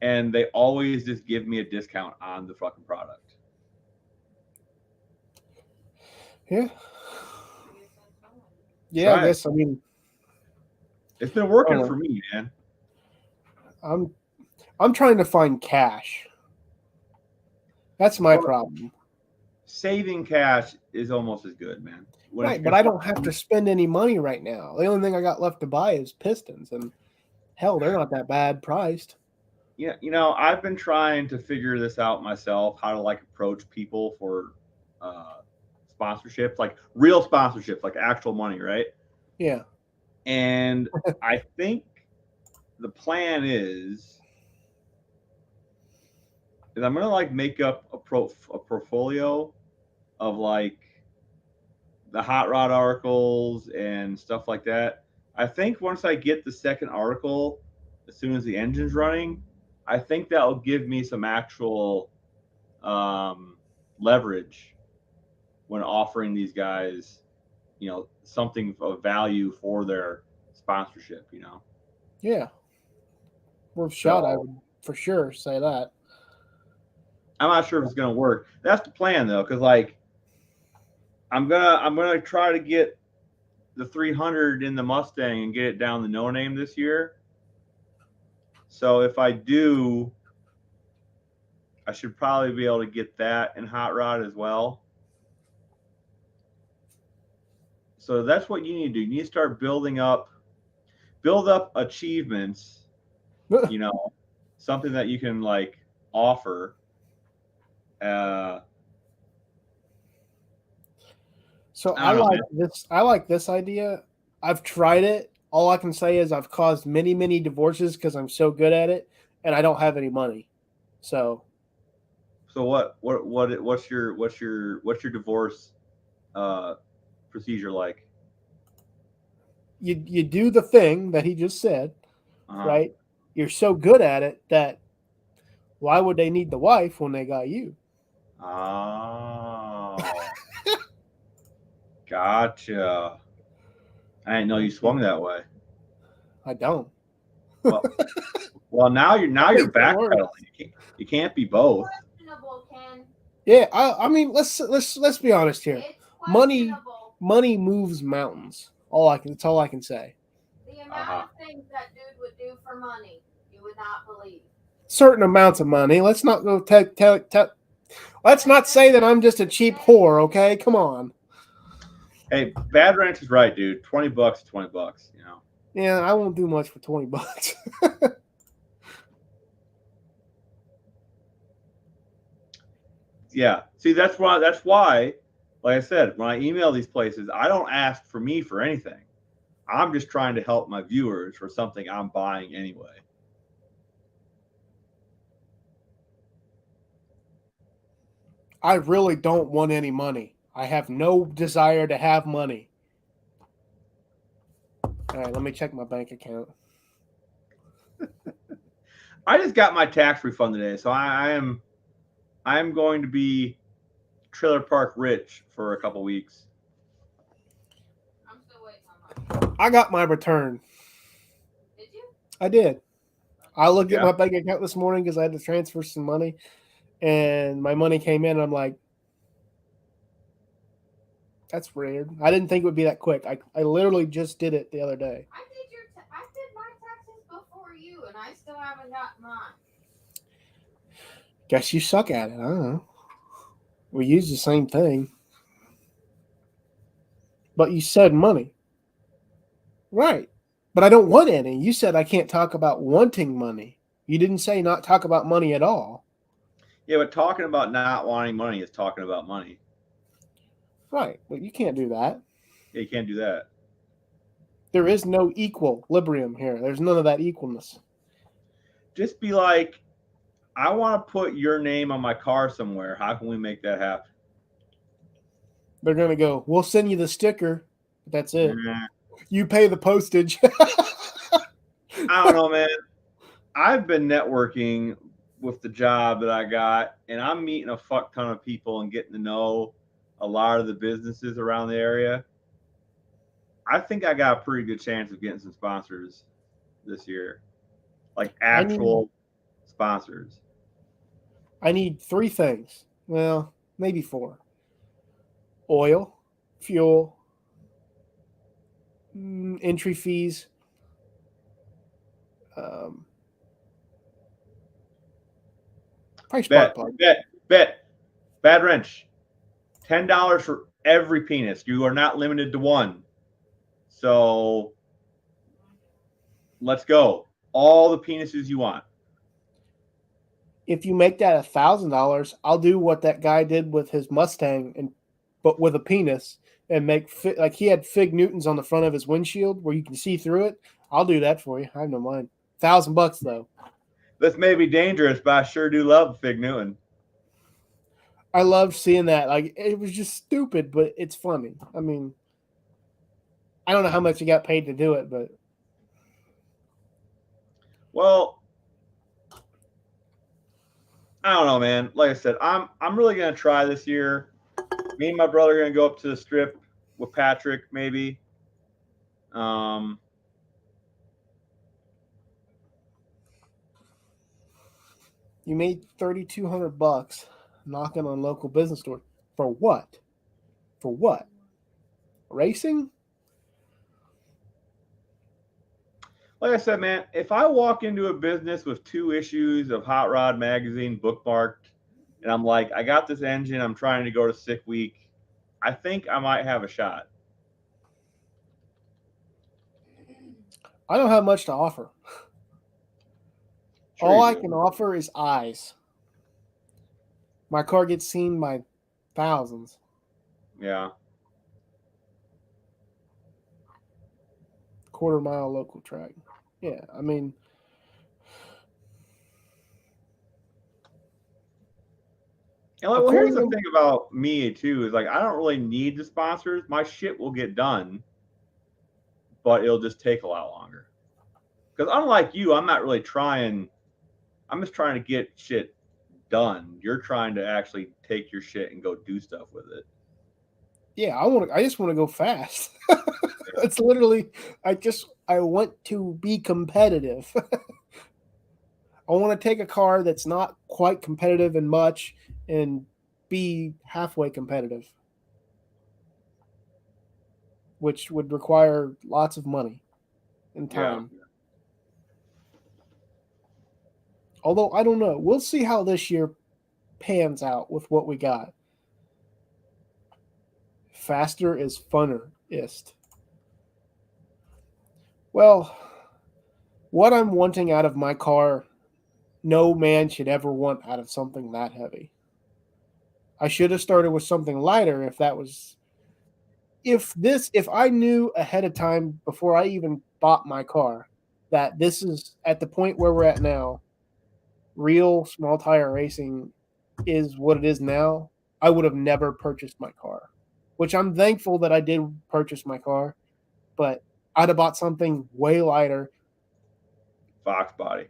And they always just give me a discount on the fucking product. Yeah. Yeah, I Try it. guess. I mean, It's been working oh, for me, man. I'm I'm trying to find cash. That's my Well, problem. saving cash is almost as good, man. When Right, but if I don't have to spend any money right now. The only thing I got left to buy is pistons, and hell, they're not that bad priced. Yeah, I've been trying to figure this out myself, how to like approach people for uh, sponsorships, like real sponsorships, like actual money, right? Yeah. And I think the plan is I'm gonna like make up a portfolio of like the hot rod articles and stuff like that. I think once I get the second article, as soon as the engine's running, I think that will give me some actual leverage when offering these guys, something of value for their sponsorship. Yeah. Worth shot, I So would for sure say that. I'm not sure if it's gonna work. That's the plan though, because like I'm gonna try to get the 300 in the Mustang and get it down the no name this year. So if I do, I should probably be able to get that in hot rod as well. So that's what you need to do. You need to start build up achievements, something that you can like offer. Uh, So I don't know, man. I like this idea. I've tried it. All I can say is I've caused many, many divorces because I'm so good at it, and I don't have any money. So So what's your divorce uh, procedure like? you do the thing that he just said, Uh-huh. right? You're so good at it that Why would they need the wife when they got you? Oh, gotcha. I didn't know you swung that way. I don't. Well, well, now you're Makes it worse. backpedaling. You can't be both. Yeah, I mean, let's be honest here. Money moves mountains. That's all I can say. The amount of things that dude would do for money, you would not believe. Certain amounts of money. Let's not go let's not say that I'm just a cheap whore, okay? Come on. Hey, Bad Ranch is right, dude. $20, $20. You know. Yeah, I won't do much for $20. Yeah. See, that's why. Like I said, when I email these places, I don't ask for me for anything. I'm just trying to help my viewers for something I'm buying anyway. I really don't want any money. I have no desire to have money. All right, let me check my bank account. I just got my tax refund today, so I am going to be trailer park rich for a couple weeks. I'm still waiting on mine. I got my return. Did you? I did. I looked Yeah. at my bank account this morning because I had to transfer some money, and my money came in. And I'm like, that's weird. I didn't think it would be that quick. I literally just did it the other day. I did my taxes before you, and I still haven't gotten mine. Guess you suck at it. I don't know. We use the same thing. But you said money. Right. But I don't want any. You said I can't talk about wanting money. You didn't say not talk about money at all. Yeah, but talking about not wanting money is talking about money. Right. But you can't do that. Yeah, you can't do that. There is no equilibrium here. There's none of that equalness. Just be like, I want to put your name on my car somewhere. How can we make that happen? They're going to go, we'll send you the sticker. But that's it. Nah. You pay the postage. I don't know, man. I've been networking with the job that I got, and I'm meeting a fuck ton of people and getting to know a lot of the businesses around the area. I think I got a pretty good chance of getting some sponsors this year, like actual sponsors. I need 3 things. Well, maybe 4. Oil, fuel, entry fees. Probably spark plug. Bet. Bad Wrench. $10 for every penis. You are not limited to one. So let's go. All the penises you want. If you make that $1,000, I'll do what that guy did with his Mustang, but with a penis, and make like he had Fig Newtons on the front of his windshield where you can see through it. I'll do that for you. I have no mind. $1,000 though. This may be dangerous, but I sure do love Fig Newton. I loved seeing that. Like, it was just stupid, but it's funny. I mean, I don't know how much he got paid to do it, but well, I don't know, man. Like I said, I'm really gonna try this year. Me and my brother are gonna go up to the strip with Patrick, maybe. you made $3,200 knocking on local business stores. For what? For what? Racing? Like I said, man, if I walk into a business with 2 issues of Hot Rod magazine bookmarked, and I'm like, I got this engine, I'm trying to go to Sick Week, I think I might have a shot. I don't have much to offer. Sure All you I do. can offer is eyes. My car gets seen by thousands. Yeah. Quarter-mile local track. Yeah, I mean, And like, well, here's the according to thing about me too, is like I don't really need the sponsors. My shit will get done, but it'll just take a lot longer. Because unlike you, I'm not really trying I'm just trying to get shit done. You're trying to actually take your shit and go do stuff with it. Yeah, I just want to go fast. It's literally I want to be competitive. I want to take a car that's not quite competitive in much and be halfway competitive, which would require lots of money and Yeah. time. Although I don't know. We'll see how this year pans out with what we got. Faster is funner ist. Well, what I'm wanting out of my car, no man should ever want out of something that heavy. I should have started with something lighter if I knew ahead of time before I even bought my car that this is at the point where we're at now, real small tire racing is what it is now, I would have never purchased my car. Which I'm thankful that I did purchase my car, but I'd have bought something way lighter. Fox body.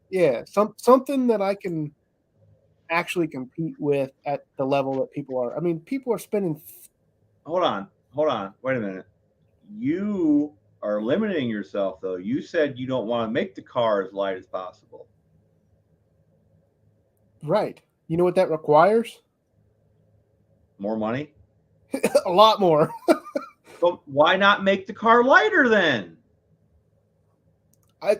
Yeah, something that I can actually compete with at the level that people are. I mean, people are spending. Hold on. Wait a minute. You are limiting yourself, though. You said you don't want to make the car as light as possible. Right. You know what that requires? More money? A lot more. But why not make the car lighter then? I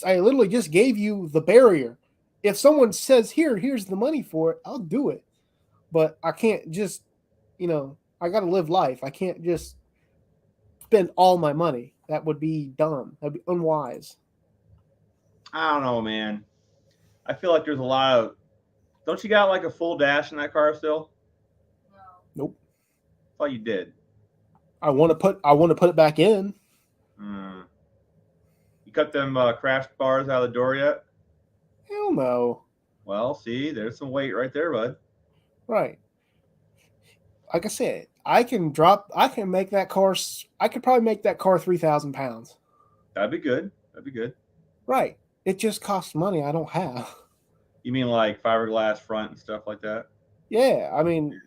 literally just gave you the barrier. If someone says here's the money for it, I'll do it. But I can't just, I got to live life. I can't just spend all my money. That would be dumb. That'd be unwise. I don't know, man. I feel like there's a lot of. Don't you got like a full dash in that car still? Nope. I thought you did. I want to put it back in. You cut them crash bars out of the door yet? Hell no. Well, see, there's some weight right there, bud. Right. Like I said, I can make that car. I could probably make that car 3,000 pounds. That'd be good. Right. It just costs money I don't have. You mean like fiberglass front and stuff like that? Yeah, I mean,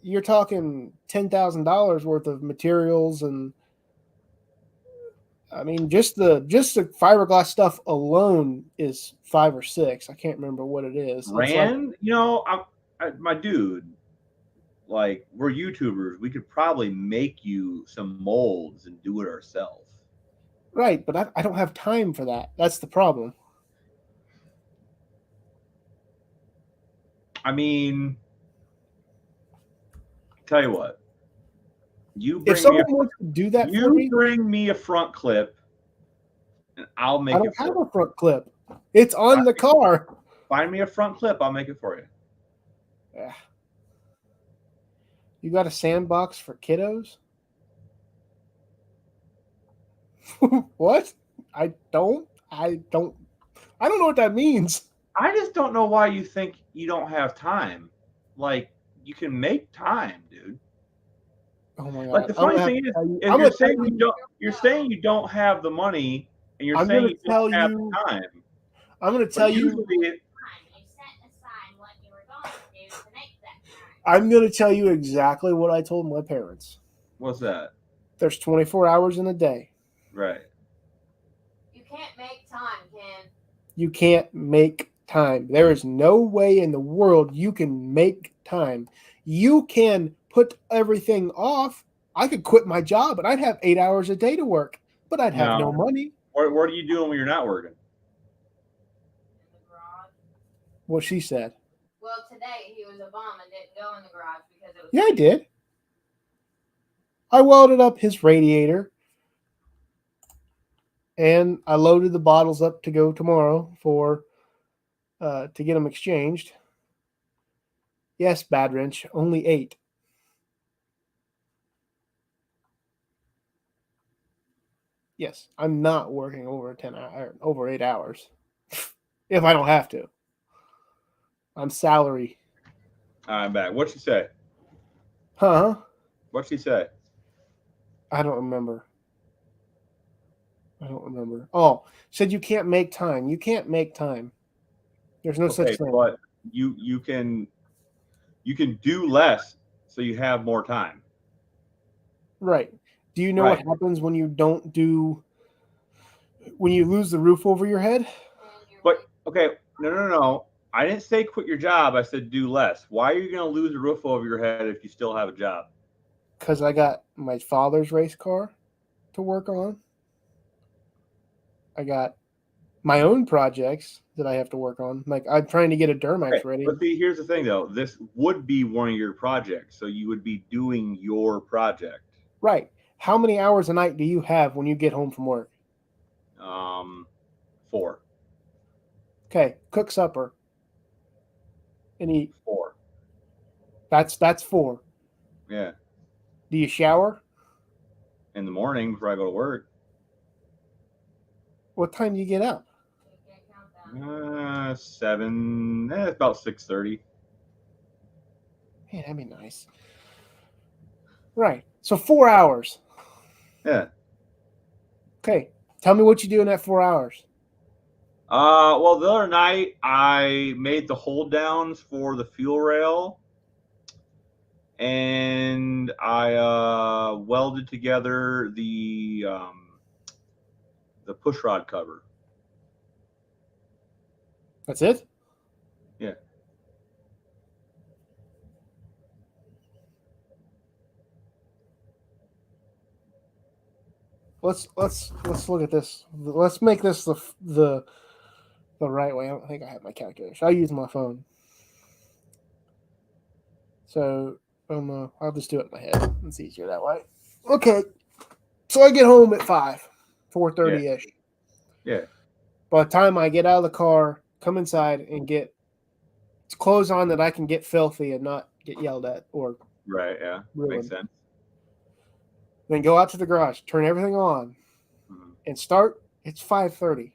you're talking $10,000 worth of materials, and I mean just the fiberglass stuff alone is 5 or 6. I can't remember what it is. Rand, my dude. Like, we're YouTubers. We could probably make you some molds and do it ourselves. Right, but I don't have time for that. That's the problem. I mean, tell you what. If someone wants to do that for me, bring me a front clip, and I'll make it. I don't have a front clip. It's on the car. Find me a front clip. I'll make it for you. Yeah. You got a sandbox for kiddos? What? I don't know what that means. I just don't know why you think you don't have time. Like, you can make time, dude. Oh my god! Like, the funny thing is you're saying you don't have the money, and you're saying you don't have the time. I'm going to tell you. I'm going to tell you exactly what I told my parents. What's that? There's 24 hours in a day. Right. You can't make time, Ken. You can't make time. There is no way in the world you can make time. You can put everything off. I could quit my job and I'd have 8 hours a day to work, but I'd have no money. What are you doing when you're not working? In the garage. What she said. Well, today he was a bum and didn't go in the garage because it was. Yeah, I did. I welded up his radiator. And I loaded the bottles up to go tomorrow to get them exchanged. Yes, Bad Wrench, only 8. Yes, I'm not working over 8 hours if I don't have to. I'm salary. I'm back. What'd she say? Huh? What'd she say? I don't remember. Oh, said you can't make time. You can't make time. There's no such thing. But you can do less, so you have more time. Right. Do you know what happens when you lose the roof over your head? But no. I didn't say quit your job. I said do less. Why are you going to lose a roof over your head if you still have a job? Because I got my father's race car to work on. I got my own projects that I have to work on. Like I'm trying to get a Duramax ready. But see, here's the thing, though. This would be one of your projects, so you would be doing your project. Right. How many hours a night do you have when you get home from work? 4. Okay, cook supper and eat. 4. That's 4. Yeah. Do you shower? In the morning before I go to work. What time do you get up? 7. It's about 6:30. Man, that'd be nice. Right. So 4 hours. Yeah. Okay. Tell me what you do in that 4 hours. Well, the other night I made the hold downs for the fuel rail, and I welded together the push rod cover. That's it? Yeah. Let's look at this. Let's make this the right way. I don't think I have my calculator. I'll use my phone. So I'll just do it in my head. It's easier that way. Okay. So I get home at 4:30-ish. Yeah. By the time I get out of the car, come inside and get clothes on that I can get filthy and not get yelled at or Right. Yeah. ruined. Makes sense. Then go out to the garage, turn everything on, and start. It's 5:30.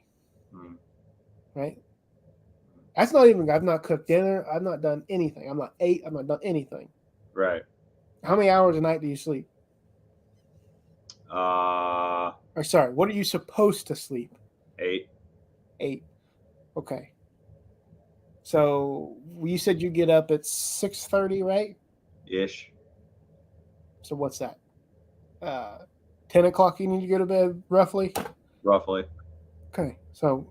Right? That's not even. I've not cooked dinner. I've not done anything. I'm not ate. I've not done anything. Right. How many hours a night do you sleep? Or sorry, what are you supposed to sleep? 8. 8. Okay. So you said you get up at 6:30, right? Ish. So what's that? 10 o'clock you need to go to bed, roughly? Roughly. Okay. So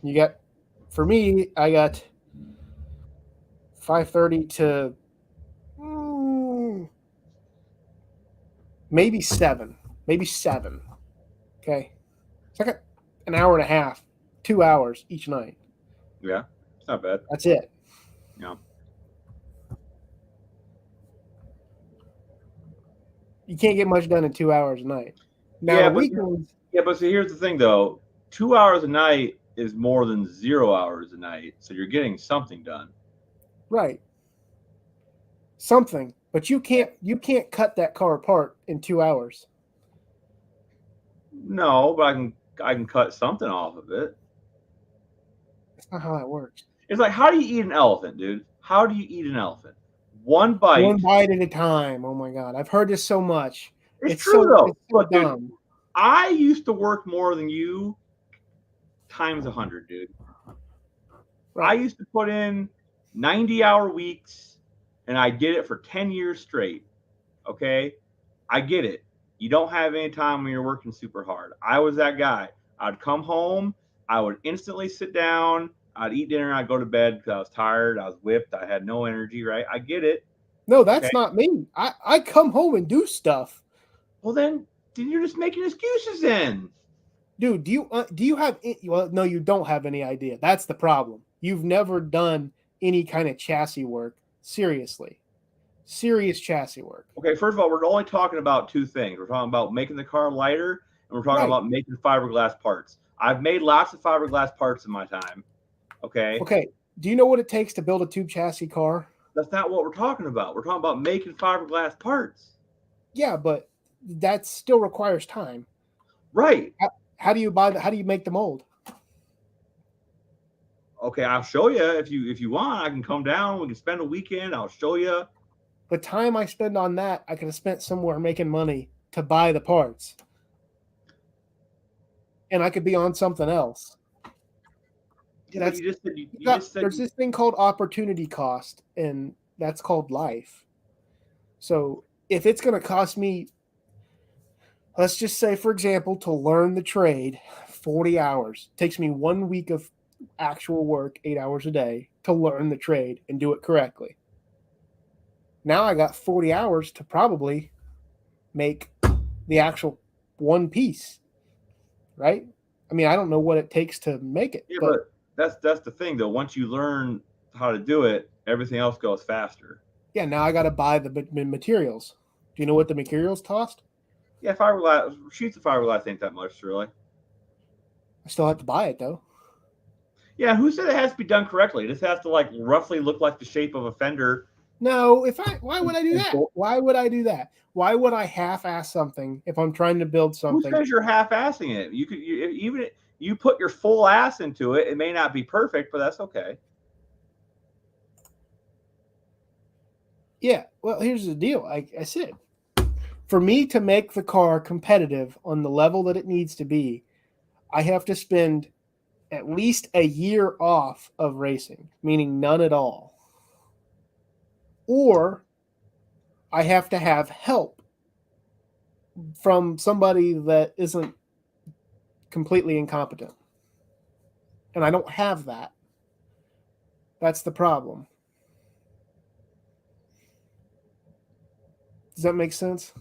you got, for me, I got 5:30 to maybe 7. Maybe 7. Okay. It's like an hour and a half, 2 hours each night. Yeah. It's not bad. That's it. Yeah. You can't get much done in 2 hours a night. Now, Yeah, weekends. but see, here's the thing, though. 2 hours a night is more than 0 hours a night, so you're getting something done. Right. Something, but you can't cut that car apart in 2 hours. No, but I can cut something off of it. That's not how that works. It's like, how do you eat an elephant, dude? How do you eat an elephant? One bite at a time. Oh my God, I've heard this so much. It's true, though. It's so But, dumb. dude, I used to work more than you times 100, dude. Right. I used to put in 90-hour weeks, and I did it for 10 years straight. Okay? I get it. You don't have any time when you're working super hard. I was that guy. I'd come home. I would instantly sit down. I'd eat dinner. I'd go to bed because I was tired. I was whipped. I had no energy, right? I get it. No, that's not me. I come home and do stuff. Well, then you're just making excuses then. Dude, do you have – well, no, you don't have any idea. That's the problem. You've never done any kind of chassis work. Seriously. Serious chassis work. Okay, first of all, we're only talking about 2 things. We're talking about making the car lighter, and we're talking about making fiberglass parts. I've made lots of fiberglass parts in my time. Okay? Okay. Do you know what it takes to build a tube chassis car? That's not what we're talking about. We're talking about making fiberglass parts. Yeah, but that still requires time. Right. How do you make the mold? Okay, I'll show you if you want. I can come down. We can spend a weekend. I'll show you. The time I spend on that, I could have spent somewhere making money to buy the parts. And I could be on something else. Yeah, but That's you just said there's this thing called opportunity cost, and that's called life. So if it's going to cost me, let's just say, for example, to learn the trade, 40 hours, takes me 1 week of actual work, 8 hours a day, to learn the trade and do it correctly. Now I got 40 hours to probably make the actual one piece, right? I mean, I don't know what it takes to make it, yeah, but that's the thing though. Once you learn how to do it, everything else goes faster. yeah, now I got to buy the materials. Do you know what the materials cost? Yeah, fiberglass sheets of fiberglass ain't that much, really. I still have to buy it though. Yeah, who said it has to be done correctly? It just has to like roughly look like the shape of a fender. No, why would I do that? Why would I do that? Why would I half-ass something if I'm trying to build Who something? says you're half-assing it? Even if you put your full ass into it. It may not be perfect, but that's okay. Yeah, well, here's the deal. Like I said, for me to make the car competitive on the level that it needs to be, I have to spend at least a year off of racing, meaning none at all. Or I have to have help from somebody that isn't completely incompetent. And I don't have that. That's the problem. Does that make sense?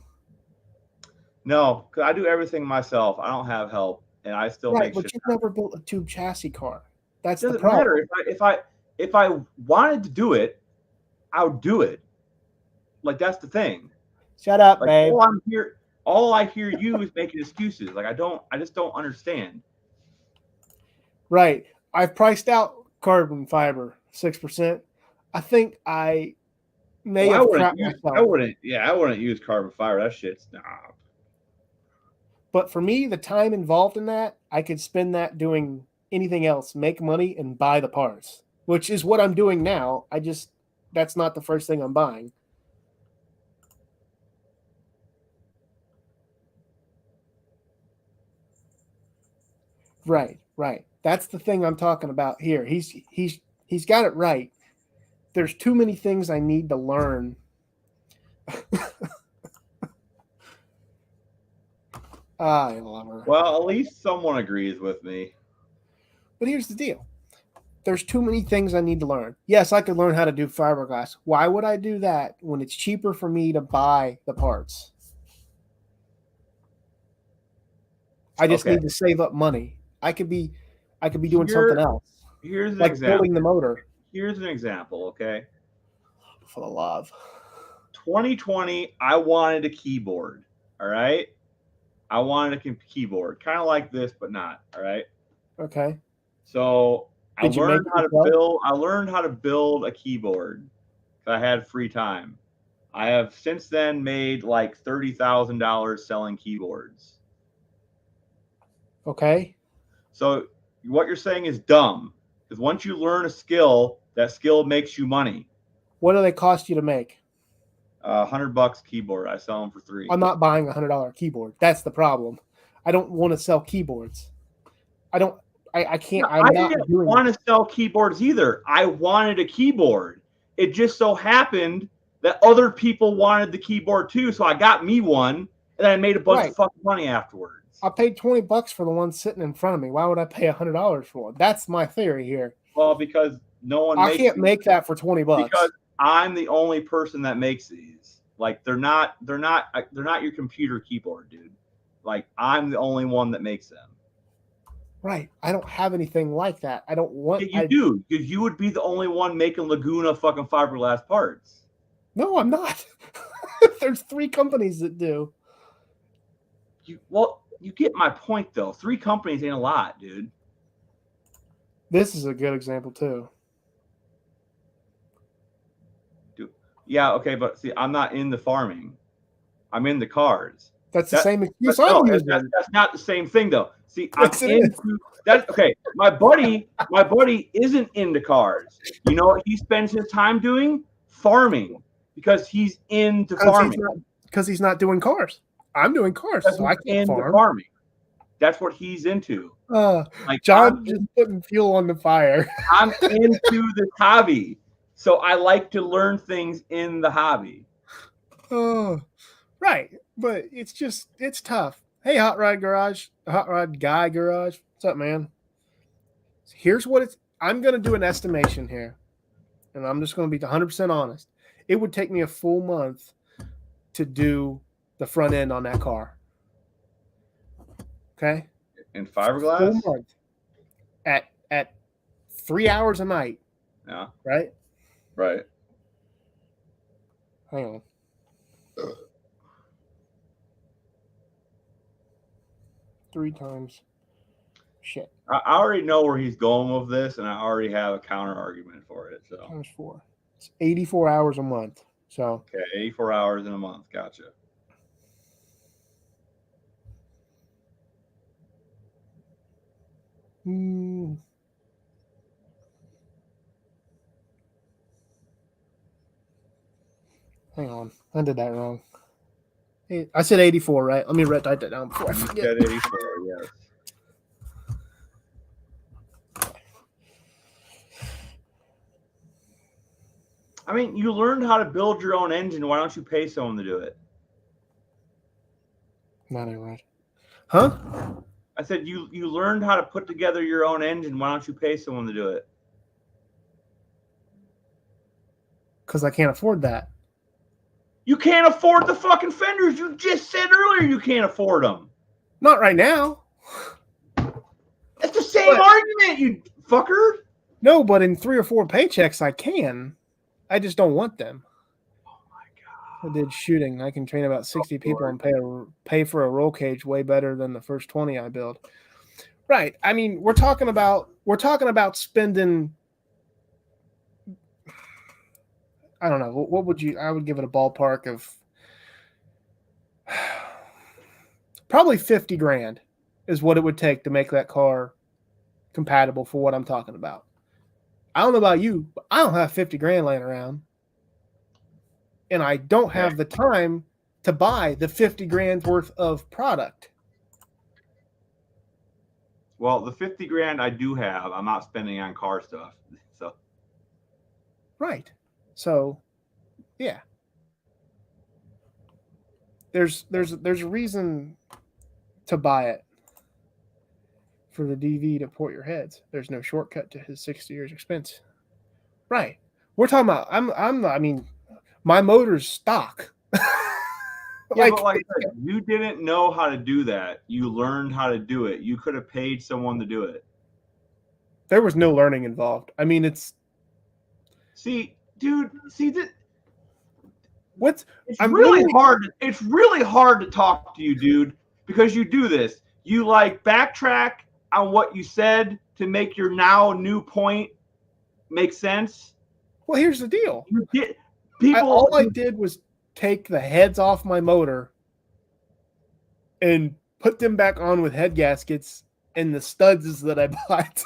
No, because I do everything myself. I don't have help, and I still Right, make but shit you've happen. never built a tube chassis car. That's It the doesn't problem. matter if I wanted to do it, I would do it. Like that's the thing. Shut up, Like babe. all I hear you is making excuses. Like I just don't understand. Right. I've priced out carbon fiber 6%. I think I may Well, have crapped myself. I wouldn't use carbon fiber. That shit's nah. But for me, the time involved in that, I could spend that doing anything else, make money and buy the parts, which is what I'm doing now. That's not the first thing I'm buying. Right, right. That's the thing I'm talking about here. He's got it right. There's too many things I need to learn. I love her. Well, at least someone agrees with me. But here's the deal. There's too many things I need to learn. Yes, I could learn how to do fiberglass. Why would I do that when it's cheaper for me to buy the parts? I just Okay. need to save up money. I could be doing something else, Here's an like example. building the motor. Here's an example, okay? For the love. 2020, I wanted a keyboard, all right? I wanted a keyboard, kind of like this, but not, all right? Okay. So Did you make it yourself? I learned how to build a keyboard because I had free time. I have since then made like $30,000 selling keyboards. Okay. So what you're saying is dumb because once you learn a skill, that skill makes you money. What do they cost you to make? $100 keyboard. I sell them for $3. I'm not buying $100 keyboard. That's the problem. I don't want to sell keyboards. I can't. No, I'm I not didn't doing want to sell keyboards either. I wanted a keyboard. It just so happened that other people wanted the keyboard too, so I got me one, and then I made a bunch of fucking money afterwards. I paid $20 for the one sitting in front of me. Why would I pay $100 for one? That's my theory here. Well, because no one. I can't make that for $20. Because I'm the only person that makes these. Like they're not your computer keyboard, dude. Like I'm the only one that makes them. Right. I don't have anything like that. I don't want. Yeah, you do, because you would be the only one making Laguna fucking fiberglass parts. No, I'm not. There's 3 companies that do. You get my point though. 3 companies ain't a lot, dude. This is a good example too. Dude. Yeah, okay, but see, I'm not in the farming. I'm in the cars. That's the same excuse I'm using. That's not the same thing though. See, I'm into that. Okay, my buddy isn't into cars. You know what he spends his time doing? Farming, because he's into farming. Because he's not doing cars. I'm doing cars, so I can't farm. Farming. That's what he's into. Like John just putting fuel on the fire. I'm into this hobby, so I like to learn things in the hobby. Oh, right. But it's tough. Hey, Hot Rod Guy Garage. What's up, man? Here's what I'm going to do an estimation here, and I'm just going to be 100% honest. It would take me a full month to do the front end on that car. Okay? In fiberglass? Full month. At 3 hours a night. Yeah. Right? Right. Hang on. Three times. Shit. I already know where he's going with this, and I already have a counter argument for it. So Times 4. It's 84 hours a month. So okay, 84 hours in a month. Gotcha. hang on. I did that wrong. I said 84, right? Let me write that down before I You forget. said 84, yes. I mean, you learned how to build your own engine. Why don't you pay someone to do it? Not right. Huh? I said you learned how to put together your own engine. Why don't you pay someone to do it? Because I can't afford that. You can't afford the fucking fenders. You just said earlier you can't afford them. Not right now. It's the same argument, you fucker. No, but in 3 or 4 paychecks, I can. I just don't want them. Oh my God! I did shooting. I can train about 60 people and pay for a roll cage way better than the first 20 I build. Right. I mean, we're talking about spending. I don't know. What would you? I would give it a ballpark of probably 50 grand is what it would take to make that car compatible for what I'm talking about. I don't know about you, but I don't have 50 grand laying around. And I don't have the time to buy the 50 grand worth of product. Well, the 50 grand I do have, I'm not spending on car stuff. So right. So yeah. There's a reason to buy it. For the DV to port your heads. There's no shortcut to his 60 years expense. Right. We're talking about I mean, my motor's stock. yeah, but like I said, you didn't know how to do that. You learned how to do it. You could have paid someone to do it. There was no learning involved. I mean, it's that what's it's really hard. It's really hard to talk to you, dude, because you do this. You like backtrack on what you said to make your now new point make sense. Well, here's the deal. All I did was take the heads off my motor and put them back on with head gaskets and the studs that I bought.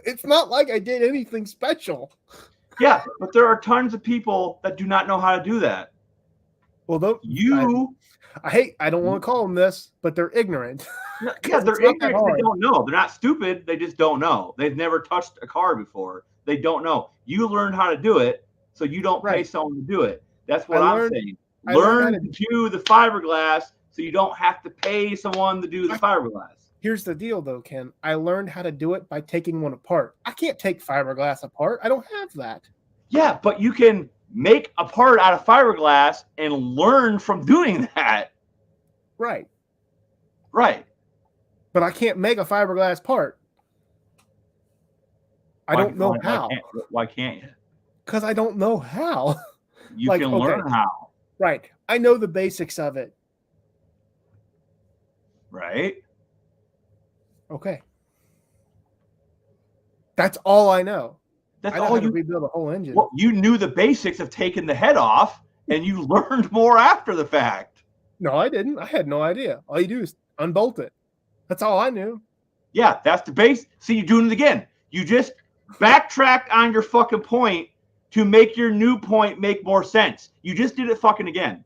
It's not like I did anything special. Yeah, but there are tons of people that do not know how to do that. Well, I don't want to call them this, but they're ignorant. Yeah, they're ignorant. They don't know. They're not stupid. They just don't know. They've never touched a car before. They don't know. You learned how to do it, so you don't pay someone to do it. That's what I'm saying. Learn to do the fiberglass so you don't have to pay someone to do the fiberglass. Here's the deal, though, Ken. I learned how to do it by taking one apart. I can't take fiberglass apart. I don't have that. Yeah, but you can make a part out of fiberglass and learn from doing that. Right. Right. But I can't make a fiberglass part. I don't know how. Why can't you? Because I don't know how. You can learn how. Right. I know the basics of it. Right. Okay. That's all I know. That's all you rebuild a whole engine. Well, you knew the basics of taking the head off, and you learned more after the fact. No, I didn't. I had no idea. All you do is unbolt it. That's all I knew. Yeah, that's the base. See, you're doing it again. You just backtracked on your fucking point to make your new point make more sense. You just did it fucking again.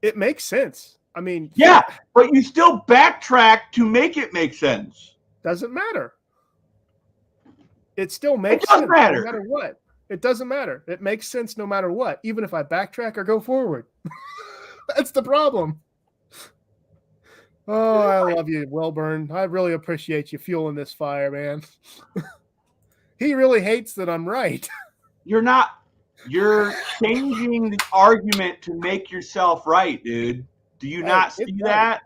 It makes sense. I mean, Yeah, but you still backtrack to make it make sense. Doesn't matter. It still makes does sense matter. no matter what. It doesn't matter. It makes sense no matter what, even if I backtrack or go forward. That's the problem. Oh, I love you, Wilburn. I really appreciate you fueling this fire, man. He really hates that I'm right. You're not. You're changing the argument to make yourself right, dude. Do you not see that?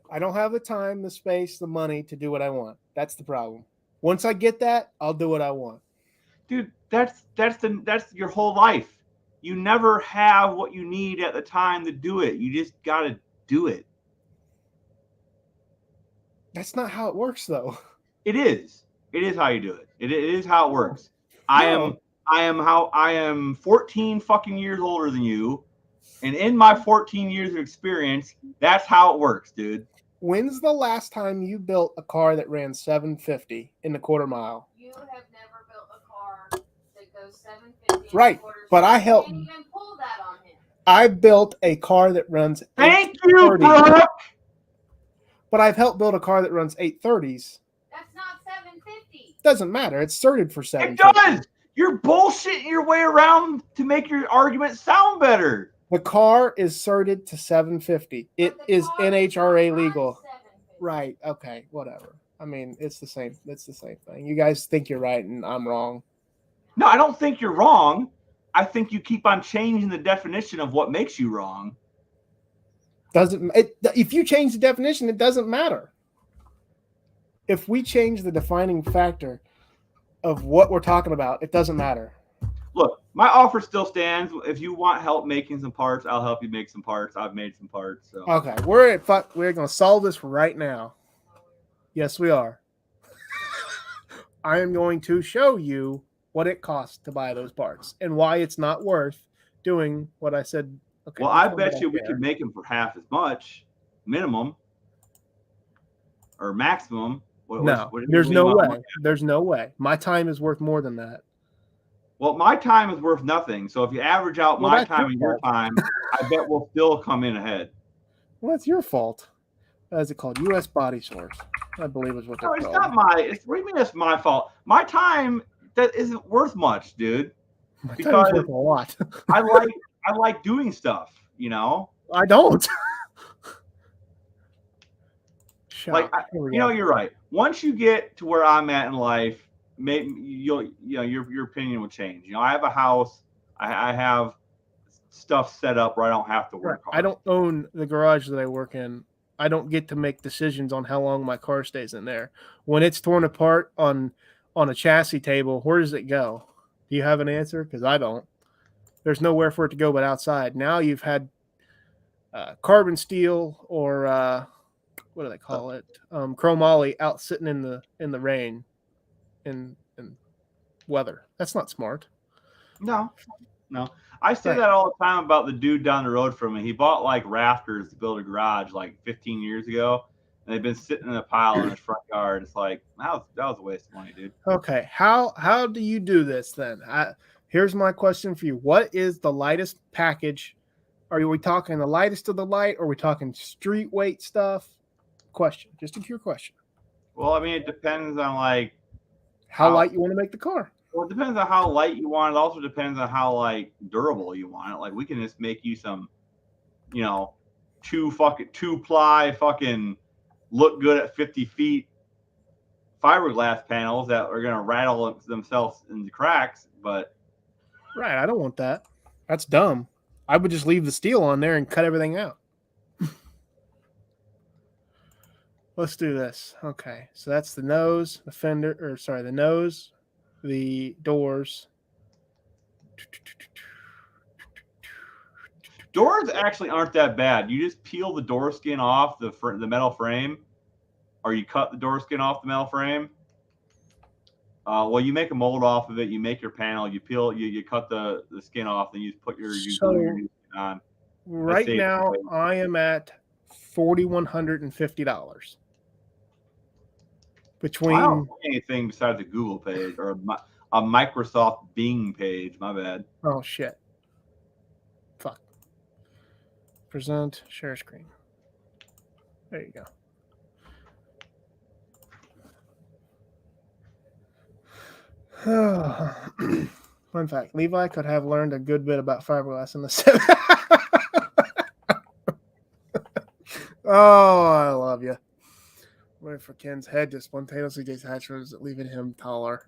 I don't have the time, the space, the money to do what I want. That's the problem. Once I get that, I'll do what I want. Dude, that's your whole life. You never have what you need at the time to do it. You just got to do it. That's not how it works, though. It is. It is how you do it. It is how it works. I am 14 fucking years older than you, and in my 14 years of experience, that's how it works, dude. When's the last time you built a car that ran 750 in the quarter mile? You have never built a car that goes 750. Right, but I helped. Can't even pull that on him. I built a car that runs. Thank you, Brooke. But I've helped build a car that runs 830s. That's not 750. Doesn't matter. It's certed for 750. It does. You're bullshitting your way around to make your argument sound better. The car is certed to 750. It is NHRA legal. Right. Okay. Whatever. I mean, it's the same. It's the same thing. You guys think you're right and I'm wrong. No, I don't think you're wrong. I think you keep on changing the definition of what makes you wrong. If you change the definition, it doesn't matter. If we change the defining factor of what we're talking about, it doesn't matter. Look, my offer still stands. If you want help making some parts, I'll help you make some parts. I've made some parts. So. Okay, we're going to solve this right now. Yes, we are. I am going to show you what it costs to buy those parts and why it's not worth doing what I said. Okay, well, I bet you we could make them for half as much, minimum or maximum. There's no way. There's no way. My time is worth more than that. Well, my time is worth nothing. So if you average out my time and your time, I bet we'll still come in ahead. Well, that's your fault. What is it called? U.S. Body Source, I believe is what they're called. No, it's not what do you mean it's my fault? My time that isn't worth much, dude. My time is worth a lot. I like doing stuff, you know? I don't. You're right. Once you get to where I'm at in life, maybe your opinion will change. You know, I have a house. I have stuff set up where I don't have to work hard. I don't own the garage that I work in. I don't get to make decisions on how long my car stays in there. When it's torn apart on a chassis table, where does it go? Do you have an answer? Because I don't. There's nowhere for it to go but outside. Now you've had carbon steel or what do they call it? Chromoly out sitting in the rain in weather. That's not smart. No. I say that all the time about the dude down the road from me. He bought like rafters to build a garage like 15 years ago, and they've been sitting in a pile in his front yard. It's like that was a waste of money, dude. Okay, how do you do this then? Here's my question for you: what is the lightest package? Are we talking the lightest of the light, or are we talking street weight stuff? Question, just a pure question. Well, I mean, it depends on like how light you want to make the car. Well, it depends on how light you want. It also depends on how like durable you want it. Like we can just make you some, you know, two ply fucking look good at 50 feet fiberglass panels that are gonna rattle themselves into cracks. But right, I don't want that. That's dumb. I would just leave the steel on there and cut everything out. Let's do this. Okay, so that's the nose, the nose, the doors. Doors actually aren't that bad. You just peel the door skin off the metal frame, or you cut the door skin off the metal frame. Well, you make a mold off of it. You make your panel. You peel. You cut the skin off, and you put your new skin on. Right now, I am at $4,150. Between I don't see anything besides a Google page or a Microsoft Bing page. My bad. Oh shit! Fuck. Present, share screen. There you go. Fun fact: Levi could have learned a good bit about fiberglass in the 70s. Oh, I love you. Wait for Ken's head to spontaneously detach, leaving him taller.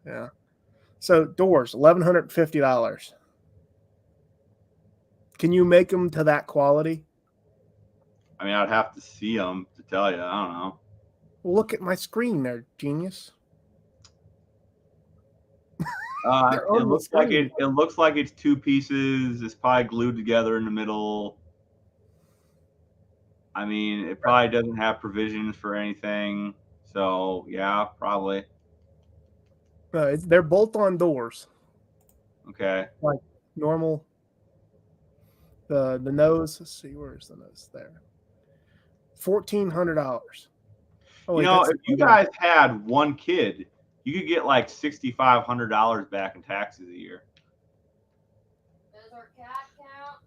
Yeah. So doors, $1,150. Can you make them to that quality? I mean, I'd have to see them to tell you. I don't know. Look at my screen there, genius. It looks like it. It looks like it's two pieces. It's probably glued together in the middle. I mean, it probably doesn't have provisions for anything. So yeah, probably. They're bolt-on doors. Okay. Like normal. The nose. Let's see, where's the nose there? $1,400. Oh, if you guys had one kid, you could get like $6,500 back in taxes a year. Does our cat count?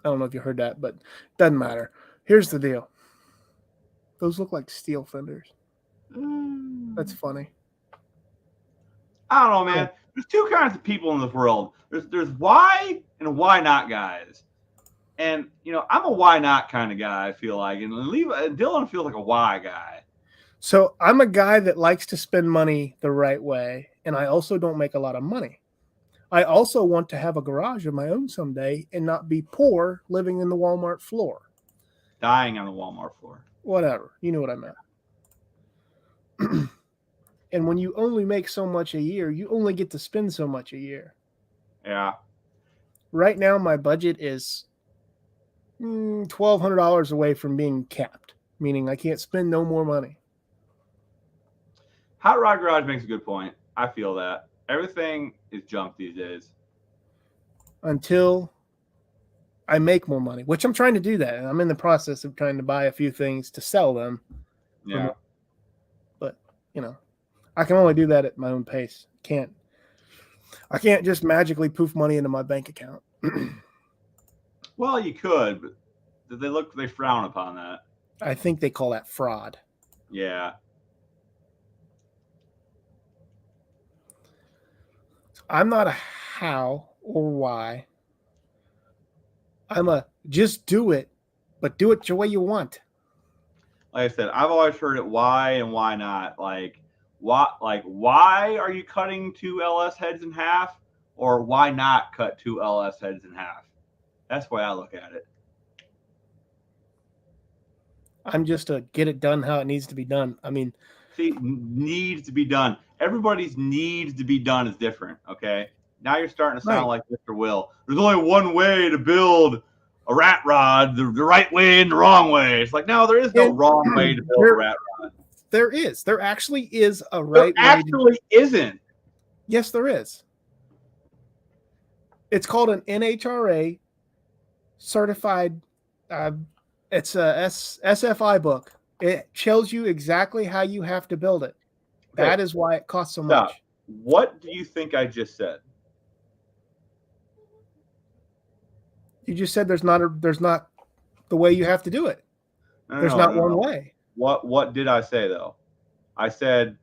I don't know if you heard that, but doesn't matter. Here's the deal. Those look like steel fenders. That's funny. I don't know, man. There's two kinds of people in this world. There's why and why not guys. And I'm a why not kind of guy, I feel like. And Dylan feels like a why guy. So I'm a guy that likes to spend money the right way, and I also don't make a lot of money. I also want to have a garage of my own someday and not be poor living in the Walmart floor. Dying on the Walmart floor. Whatever. You know what I meant. And when you only make so much a year, you only get to spend so much a year. Yeah. Right now, my budget is $1,200 away from being capped, meaning I can't spend no more money. Hot Rod Garage makes a good point. I feel that. Everything is junk these days. Until I make more money, which I'm trying to do that. And I'm in the process of trying to buy a few things to sell them. Yeah. But, I can only do that at my own pace. I can't just magically poof money into my bank account. Well, you could, but they frown upon that. I think they call that fraud. Yeah. I'm not a how or why. I'm a just do it, but do it the way you want. Like I said, I've always heard it why and why not. Why are you cutting two LS heads in half, or why not cut two LS heads in half? That's the way I look at it. I'm just a get it done how it needs to be done. I mean, see, needs to be done. Everybody's needs to be done is different. Okay, now you're starting to sound like Mr. Will. There's only one way to build a rat rod, the right way and the wrong way. It's like, no, there is no wrong way to build a rat rod. There is. There actually is a right way. There actually isn't. Yes, there is. It's called an NHRA certified. It's a SFI book. It tells you exactly how you have to build it. Okay. That is why it costs so much. What do you think I just said? You just said there's not the way you have to do it. There's not one way. What did I say though? I said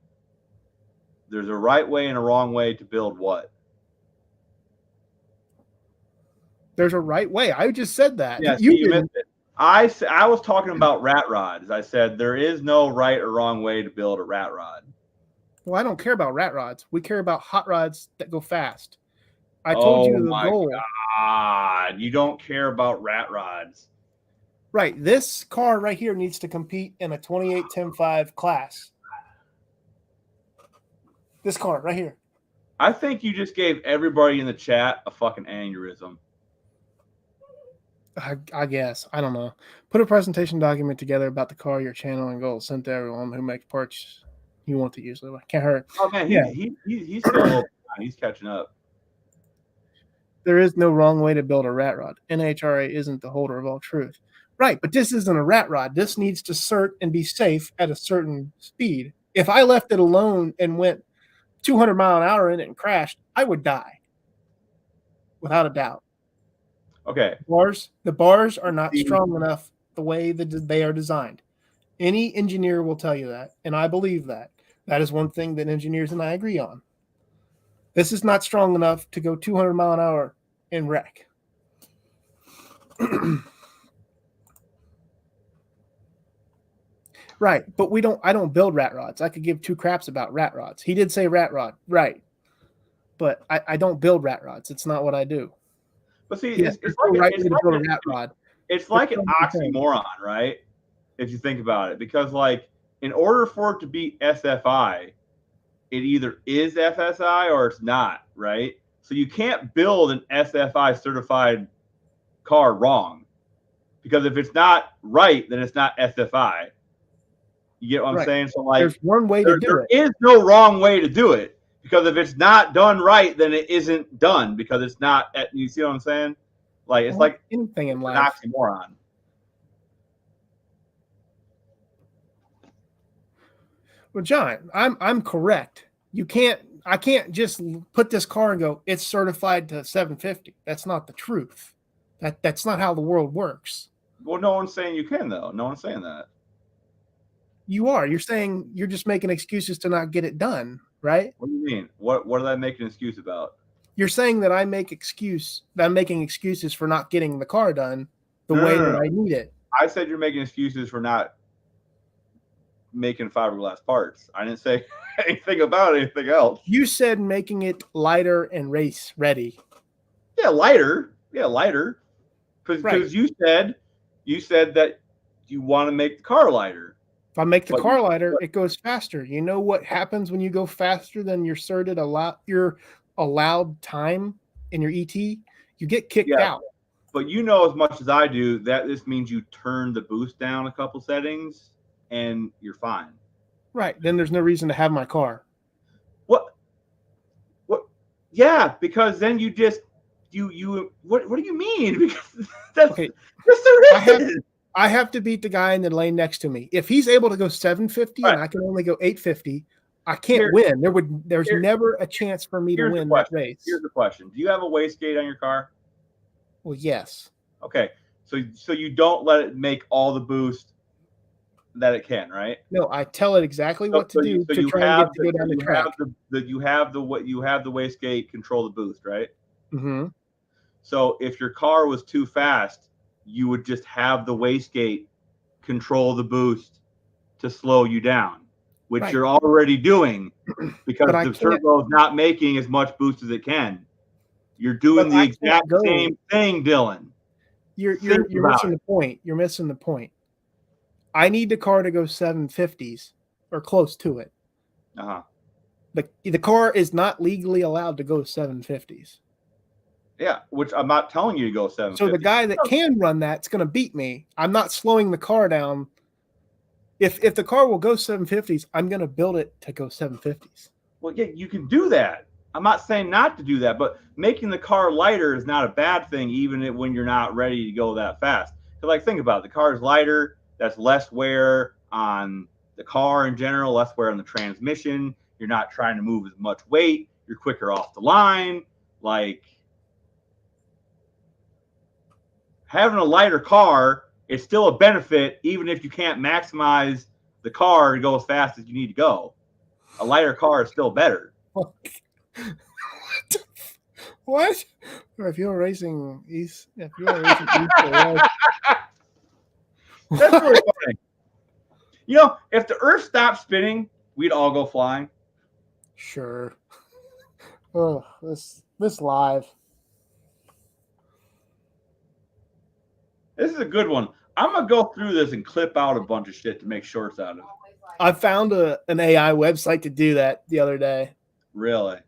there's a right way and a wrong way to build what? There's a right way. I just said that. Yeah, you missed it. I was talking about rat rods. I said there is no right or wrong way to build a rat rod. Well, I don't care about rat rods. We care about hot rods that go fast. I told you the goal. God, you don't care about rat rods. Right. This car right here needs to compete in a 28-10-5 class. This car right here. I think you just gave everybody in the chat a fucking aneurysm. I guess. I don't know. Put a presentation document together about the car, your channel, and goals sent to everyone who makes parts you want to use. Can't hurt. Oh, man. He's still a little behind. He's catching up. There is no wrong way to build a rat rod. NHRA isn't the holder of all truth. Right, but this isn't a rat rod. This needs to cert and be safe at a certain speed. If I left it alone and went 200 mile an hour in it and crashed, I would die. Without a doubt. Okay. The bars are not See- strong enough the way that they are designed. Any engineer will tell you that, and I believe that. That is one thing that engineers and I agree on. This is not strong enough to go 200 mile an hour and wreck. Right, but I don't build rat rods. I could give two craps about rat rods. He did say rat rod, right? But I don't build rat rods. It's not what I do. But see, Yes, it's no like right way to build a rat rod. it's like an oxymoron, right? If you think about it, because like in order for it to be SFI, it either is FSI or it's not, right? So you can't build an SFI certified car wrong, because if it's not right, then it's not SFI. You get what I'm saying? So like, there's one way to do it. There is no wrong way to do it, because if it's not done right, then it isn't done, because it's not. You see what I'm saying? Like it's like anything in an life. oxymoron. Well, John, I'm correct. I can't just put this car and go, it's certified to 750. That's not the truth. That's not how the world works. Well, no one's saying you can, though. No one's saying that. You are. You're saying you're just making excuses to not get it done, right? What do you mean? What did I make an excuse about? You're saying that I'm making excuses for not getting the car done the way that I need it. I said you're making excuses for not making fiberglass parts. I didn't say anything about anything else. You said making it lighter and race ready. Yeah, lighter. Yeah, lighter. Because you said that you want to make the car lighter. If I make the car lighter, it goes faster. You know what happens when you go faster than your allowed time in your ET? You get kicked out. But you know as much as I do that this means you turn the boost down a couple settings and you're fine. Right. Then there's no reason to have my car. What? Yeah, because then you just what do you mean? Because that's okay. Yes, there is. I have to beat the guy in the lane next to me. If he's able to go 750 and I can only go 850, I can't win. There's never a chance for me to win that race. Here's the question: do you have a wastegate on your car? Well, yes. Okay, so you don't let it make all the boost that it can, right? No, I tell it exactly what to do to try and get to go down the track. You have the wastegate control the boost, right? Mm-hmm. So if your car was too fast, you would just have the wastegate control the boost to slow you down, which you're already doing because the turbo is not making as much boost as it can. You're doing the exact same thing, Dylan. You're missing the point. You're missing the point. I need the car to go 750s or close to it. Uh-huh. The car is not legally allowed to go 750s. Yeah, which I'm not telling you to go 750. So the guy that can run that's going to beat me. I'm not slowing the car down. If the car will go 750s, I'm going to build it to go 750s. Well, yeah, you can do that. I'm not saying not to do that, but making the car lighter is not a bad thing, even when you're not ready to go that fast. So, like, think about it. The car is lighter. That's less wear on the car in general, less wear on the transmission. You're not trying to move as much weight. You're quicker off the line. Like, having a lighter car is still a benefit, even if you can't maximize the car to go as fast as you need to go. A lighter car is still better. What? If you're racing east, That's really funny. You know, if the Earth stopped spinning, we'd all go flying. Sure. Oh, this live. This is a good one. I'm gonna go through this and clip out a bunch of shit to make shorts out of it. I found an AI website to do that the other day. Really?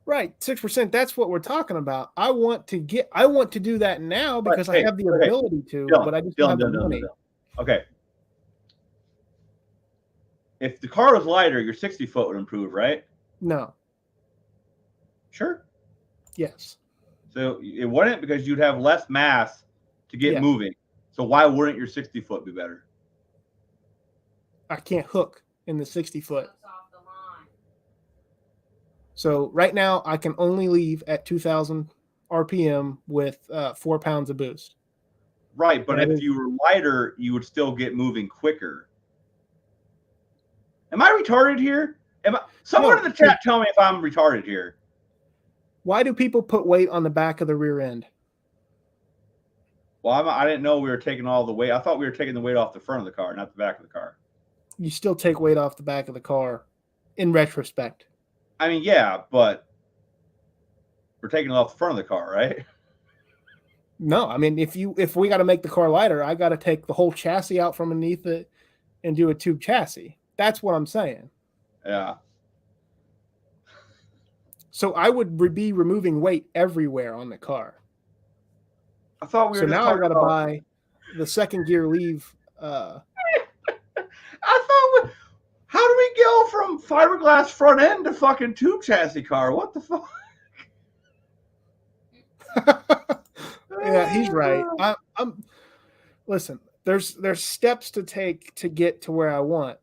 Right, 6%. That's what we're talking about. I want to do that now because I have the ability to, but I just don't have the money. Okay. If the car was lighter, your 60-foot would improve, right? No. Sure. Yes. So it wouldn't, because you'd have less mass to get moving. So why wouldn't your 60-foot be better? I can't hook in the 60-foot. So right now I can only leave at 2,000 RPM with 4 pounds of boost. Right, but That if is- you were lighter, you would still get moving quicker. Am I retarded here? Someone No, in the chat tell me if I'm retarded here. Why do people put weight on the back of the rear end? Well, I didn't know we were taking all the weight. I thought we were taking the weight off the front of the car, not the back of the car. You still take weight off the back of the car in retrospect. I mean, yeah, but we're taking it off the front of the car, right? No, I mean if we got to make the car lighter, I got to take the whole chassis out from underneath it and do a tube chassis. That's what I'm saying. Yeah. So I would be removing weight everywhere on the car. I thought we were So just now I talking got to about. buy the second gear leave. I thought. How do we go from fiberglass front end to fucking tube chassis car? What the fuck? Yeah, he's right. I'm listen. There's steps to take to get to where I want,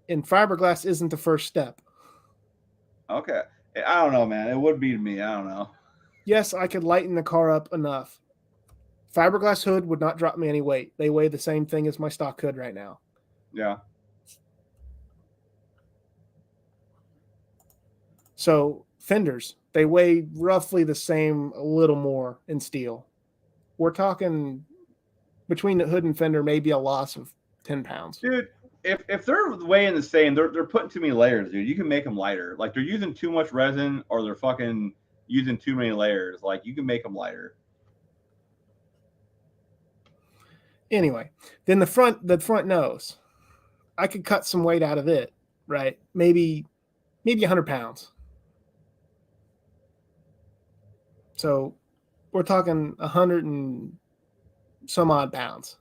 and fiberglass isn't the first step. Okay. I don't know, man. It would be to me. I don't know. Yes, I could lighten the car up enough. Fiberglass hood would not drop me any weight. They weigh the same thing as my stock hood right now. Yeah. So fenders, they weigh roughly the same, a little more in steel. We're talking between the hood and fender, maybe a loss of 10 pounds. Dude, if they're weighing the same, they're putting too many layers, dude. You can make them lighter. Like they're using too much resin or they're fucking using too many layers. Like you can make them lighter. Anyway, then the front nose, I could cut some weight out of it, right? Maybe 100 pounds. So we're talking 100 and some odd pounds.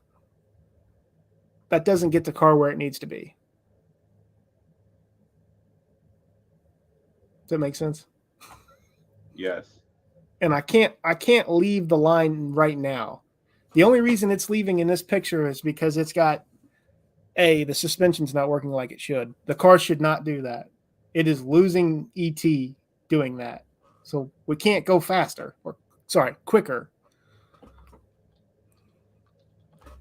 That doesn't get the car where it needs to be. Does that make sense? Yes. And I can't leave the line right now. The only reason it's leaving in this picture is because it's got the suspension's not working like it should. The car should not do that. It is losing ET doing that. So we can't go faster quicker.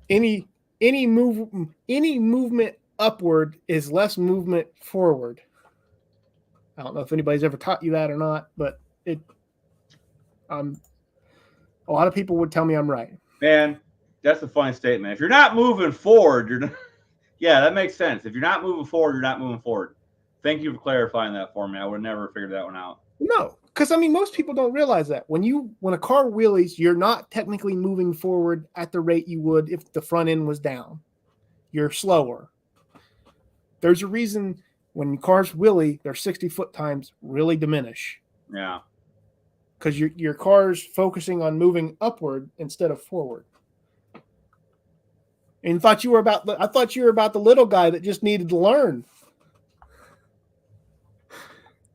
Any movement upward is less movement forward. I don't know if anybody's ever taught you that or not, but a lot of people would tell me I'm right. Man, that's a funny statement. If you're not moving forward, you're not. Yeah, that makes sense. If you're not moving forward, you're not moving forward. Thank you for clarifying that for me. I would have never figured that one out. No, because I mean, most people don't realize that when a car wheelies, you're not technically moving forward at the rate you would if the front end was down. You're slower. There's a reason when cars wheelie, their 60-foot times really diminish. Yeah. Because your car's focusing on moving upward instead of forward. And I thought you were about the little guy that just needed to learn.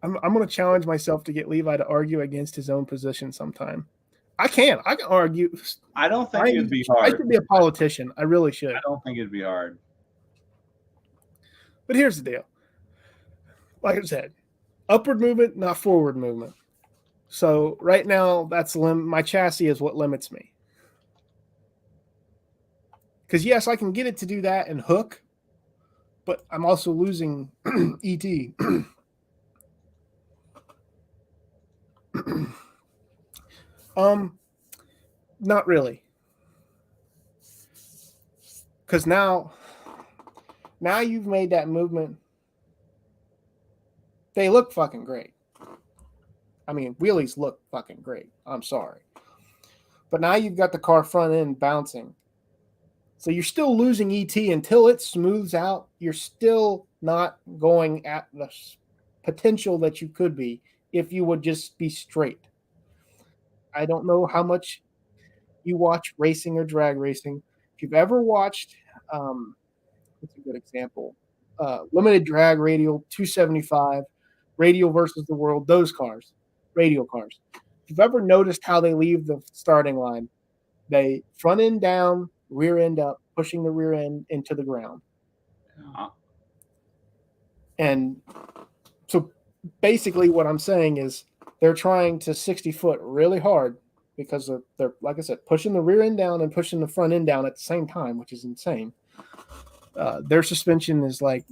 I'm going to challenge myself to get Levi to argue against his own position sometime. I can argue. I don't think it'd be hard. I should be a politician. I really should. I don't think it'd be hard. But here's the deal. Like I said, upward movement, not forward movement. So right now, that's my chassis is what limits me. Because yes, I can get it to do that and hook, but I'm also losing ET. Not really. Because now you've made that movement. They look fucking great. I mean, wheelies look fucking great. I'm sorry. But now you've got the car front end bouncing. So you're still losing ET until it smooths out. You're still not going at the potential that you could be if you would just be straight. I don't know how much you watch racing or drag racing. If you've ever watched, what's a good example? Limited Drag Radial 275, Radial versus the World, those cars, radial cars. If you've ever noticed how they leave the starting line, they front end down, rear end up, pushing the rear end into the ground. Uh-huh. And so basically what I'm saying is they're trying to 60 foot really hard because they're like I said, pushing the rear end down and pushing the front end down at the same time, which is insane. Their suspension is like,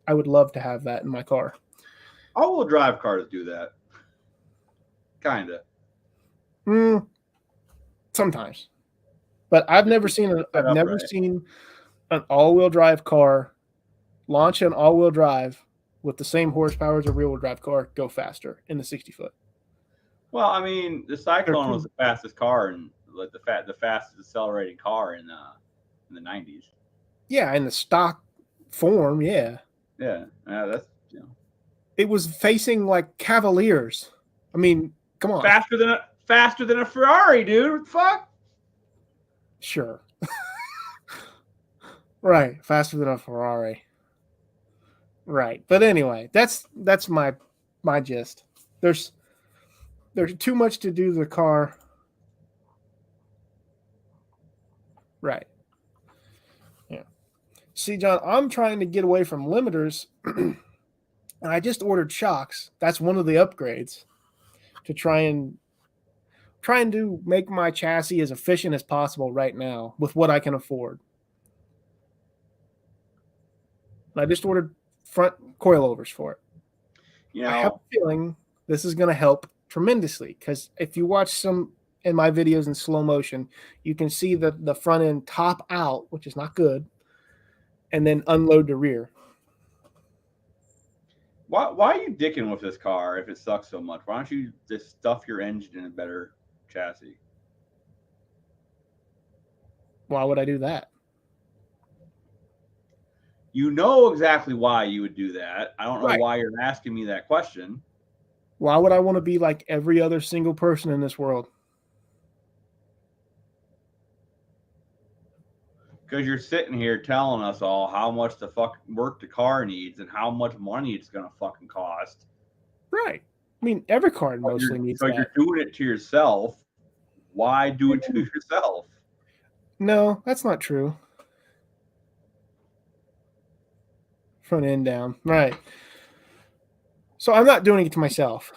I would love to have that in my car. All-wheel drive cars do that, kind of. Sometimes, but I've never seen an all-wheel drive car launch an all-wheel drive with the same horsepower as a rear-wheel drive car go faster in the 60 foot. Well, I mean, the Cyclone was the fastest car and like the fastest accelerating car in the 90s. Yeah, in the stock form, yeah. Yeah, that's It was facing like Cavaliers. I mean, come on. Faster than a Ferrari, dude. What the fuck? Sure. Right, faster than a Ferrari. Right, but anyway, that's my gist. There's too much to do to the car. Right. Yeah. See, John, I'm trying to get away from limiters, and I just ordered shocks. That's one of the upgrades to try and to make my chassis as efficient as possible right now with what I can afford. I just ordered front coilovers for it. I have a feeling this is going to help tremendously because if you watch some in my videos in slow motion, you can see the front end top out, which is not good, and then unload the rear. Why are you dicking with this car if it sucks so much? Why don't you just stuff your engine in a better chassis? Why would I do that? You know exactly why you would do that. I don't know why you're asking me that question. Why would I want to be like every other single person in this world? Because you're sitting here telling us all how much the fuck work the car needs and how much money it's going to fucking cost. Right. I mean, every car mostly needs that. So you're doing it to yourself. Why do it to yourself? No, that's not true. Front end down. Right. So I'm not doing it to myself.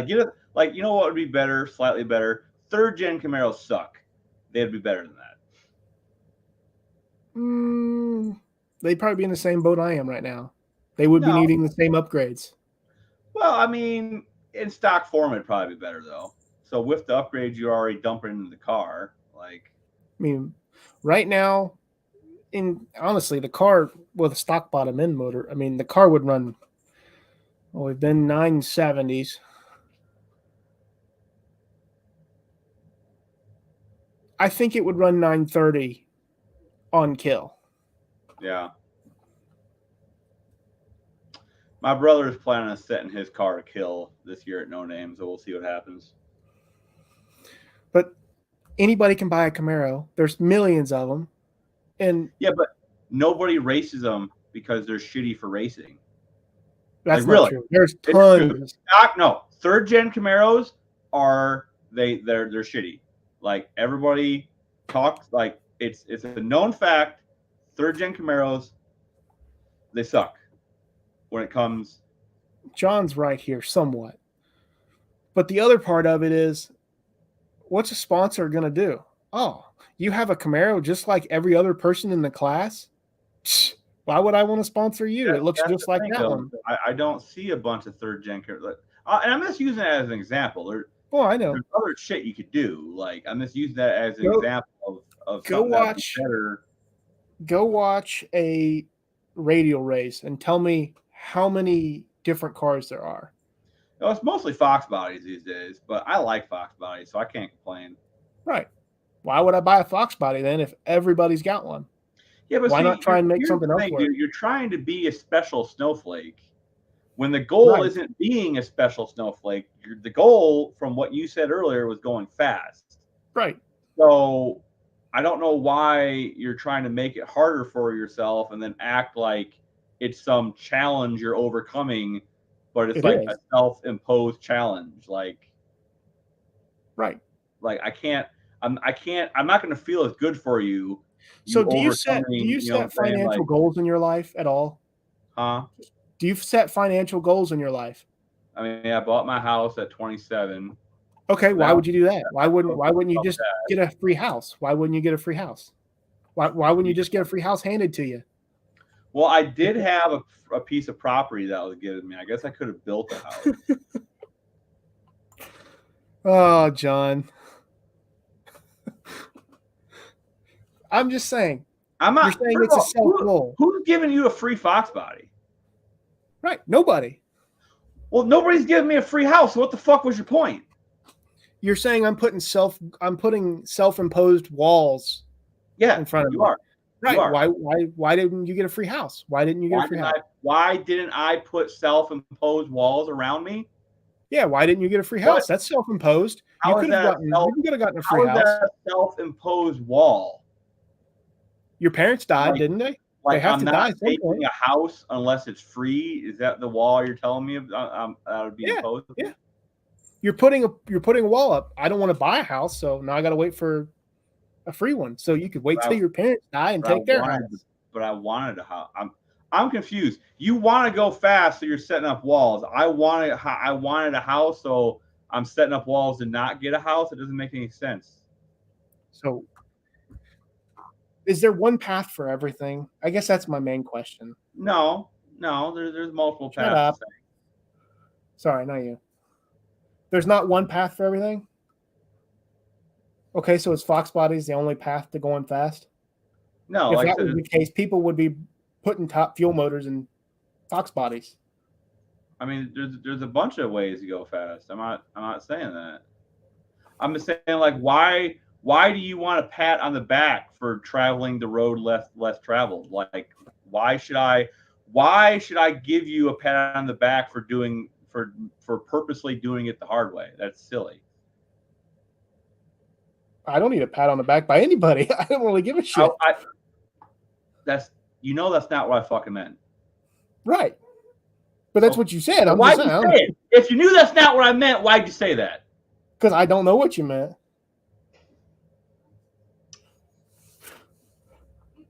You know what would be better, slightly better? Third gen Camaros suck. They'd be better than that. They'd probably be in the same boat I am right now. They would be needing the same upgrades. Well, I mean, in stock form, it'd probably be better though. So with the upgrades you're already dumping into the car, I mean, right now, honestly, the car with a stock bottom end motor, I mean, the car would run. Well, we've been 970s. I think it would run 930 on kill. Yeah. My brother is planning on setting his car to kill this year at No Name, so we'll see what happens. But anybody can buy a Camaro. There's millions of them. And yeah, but nobody races them because they're shitty for racing. That's not true. There's tons. No, third gen Camaros they're shitty. Like everybody talks like it's a known fact. Third gen Camaros, they suck when it comes. John's right here somewhat. But the other part of it is, what's a sponsor going to do? Oh, you have a Camaro just like every other person in the class? Why would I want to sponsor you? It looks just like that one. I don't see a bunch of third gen Camaros. And I'm just using it as an example. I know. There's other shit you could do. Like I'm just using that as an example of something that better. Go watch a radial race and tell me how many different cars there are. No, it's mostly Fox bodies these days, but I like Fox bodies, so I can't complain. Right. Why would I buy a Fox body then if everybody's got one? Yeah, but why not try and make something else work? You're trying to be a special snowflake when the goal isn't being a special snowflake. The goal, from what you said earlier, was going fast. Right. So I don't know why you're trying to make it harder for yourself and then act like it's some challenge you're overcoming, but it's like a self-imposed challenge. Like, right. Like I'm not going to feel as good for you. So do you set financial goals in your life at all? Huh? Do you set financial goals in your life? I mean, I bought my house at 27. Okay, So why would you do that? Why don't wouldn't you fuck just that. get a free house? Why wouldn't you get a free house? Why wouldn't you just get a free house handed to you? Well, I did have a piece of property that was given me. I guess I could have built a house. Oh, John. I'm just saying. I'm You're not. saying First it's of a all, self-goal. who's giving you a free Fox body? Right. Nobody. Well, nobody's giving me a free house. So what the fuck was your point? You're saying I'm putting self-imposed walls Yeah, in front of you me. are. Right. You are. Why didn't you get a free house? Why didn't you get a free house? Why didn't I put self-imposed walls around me? Yeah, why didn't you get a free What? house? That's self-imposed. You How is could have that gotten a How free is house. that a self-imposed wall? Your parents died, Like- didn't they? Like have I'm to die not at some taking point. a house unless it's free. Is that the wall you're telling me that would be Yeah, imposed? yeah. You're putting a wall up. I don't want to buy a house, so now I got to wait for a free one. So you could wait till your parents die and take their house. But I wanted a house. I'm confused. You want to go fast, so you're setting up walls. I wanted a house, so I'm setting up walls to not get a house. It doesn't make any sense. So is there one path for everything? I guess that's my main question. No, there's multiple Shut paths. up. Sorry, not you. There's not one path for everything? Okay, so is Fox bodies the only path to going fast? No, If like I that said, was the case, people would be putting top fuel motors in Fox bodies. I mean, there's a bunch of ways to go fast. I'm not saying that. I'm just saying, like, why do you want a pat on the back for traveling the road less traveled? Like, why should I give you a pat on the back for purposely doing it the hard way? That's silly. I don't need a pat on the back by anybody. I don't really give a shit. That's not what I fucking meant. Right. But that's what you said. Why'd you say it? If you knew that's not what I meant, why'd you say that? Because I don't know what you meant.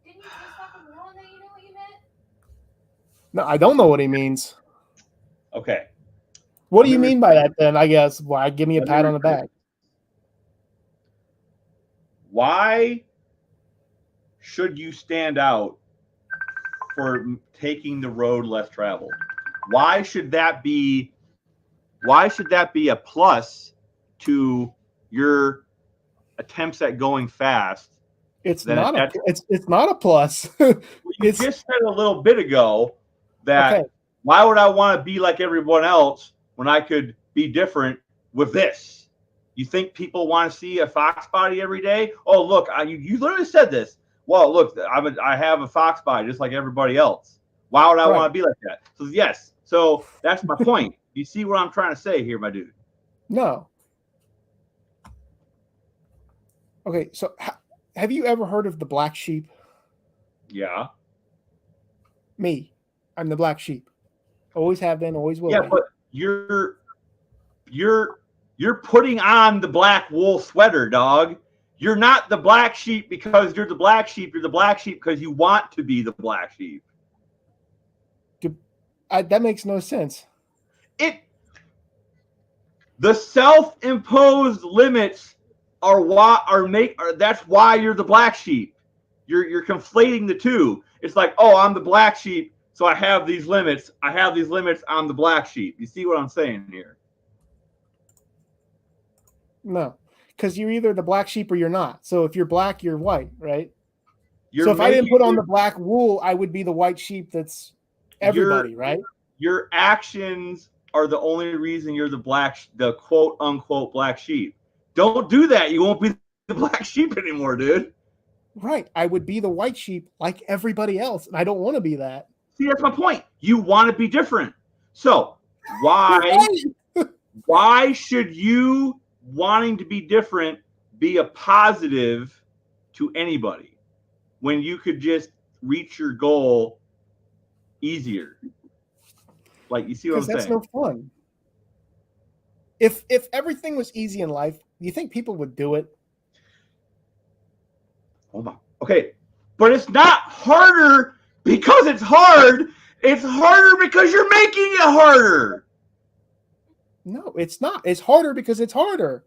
Didn't you just fucking know that you know what you meant? No, I don't know what he means. Okay. What do you mean by that then, I guess? Why give me a pat on the back? Why should you stand out for taking the road less traveled? Why should that be a plus to your attempts at going fast? It's not a plus. You just said a little bit ago that why would I want to be like everyone else when I could be different with this? You think people want to see a Fox body every day? Oh, look, you literally said this. Well, look, I have a Fox body just like everybody else. Why would I want to be like that? So yes. So that's my point. You see what I'm trying to say here, my dude? No. Okay, so have you ever heard of the black sheep? Yeah. Me. I'm the black sheep. Always have been, always will be. Yeah, but you're putting on the black wool sweater, dog. You're not the black sheep because you're the black sheep. You're the black sheep because you want to be the black sheep. That makes no sense. The self-imposed limits that's why you're the black sheep. You're conflating the two. It's like, oh, I'm the black sheep, so I have these limits. I'm the black sheep. You see what I'm saying here? No, because you're either the black sheep or you're not. So if you're black, you're white, right? So if I didn't put on the black wool, I would be the white sheep that's everybody, right? Your actions are the only reason you're the quote unquote black sheep. Don't do that. You won't be the black sheep anymore, dude. Right. I would be the white sheep like everybody else, and I don't want to be that. See, that's my point. You want to be different. So why should you wanting to be different be a positive to anybody when you could just reach your goal easier? Like, you see what I'm saying? That's no fun. If everything was easy in life, do you think people would do it? Hold on. Okay. But it's not harder because it's hard. It's harder because you're making it harder. No, it's not. It's harder because it's harder.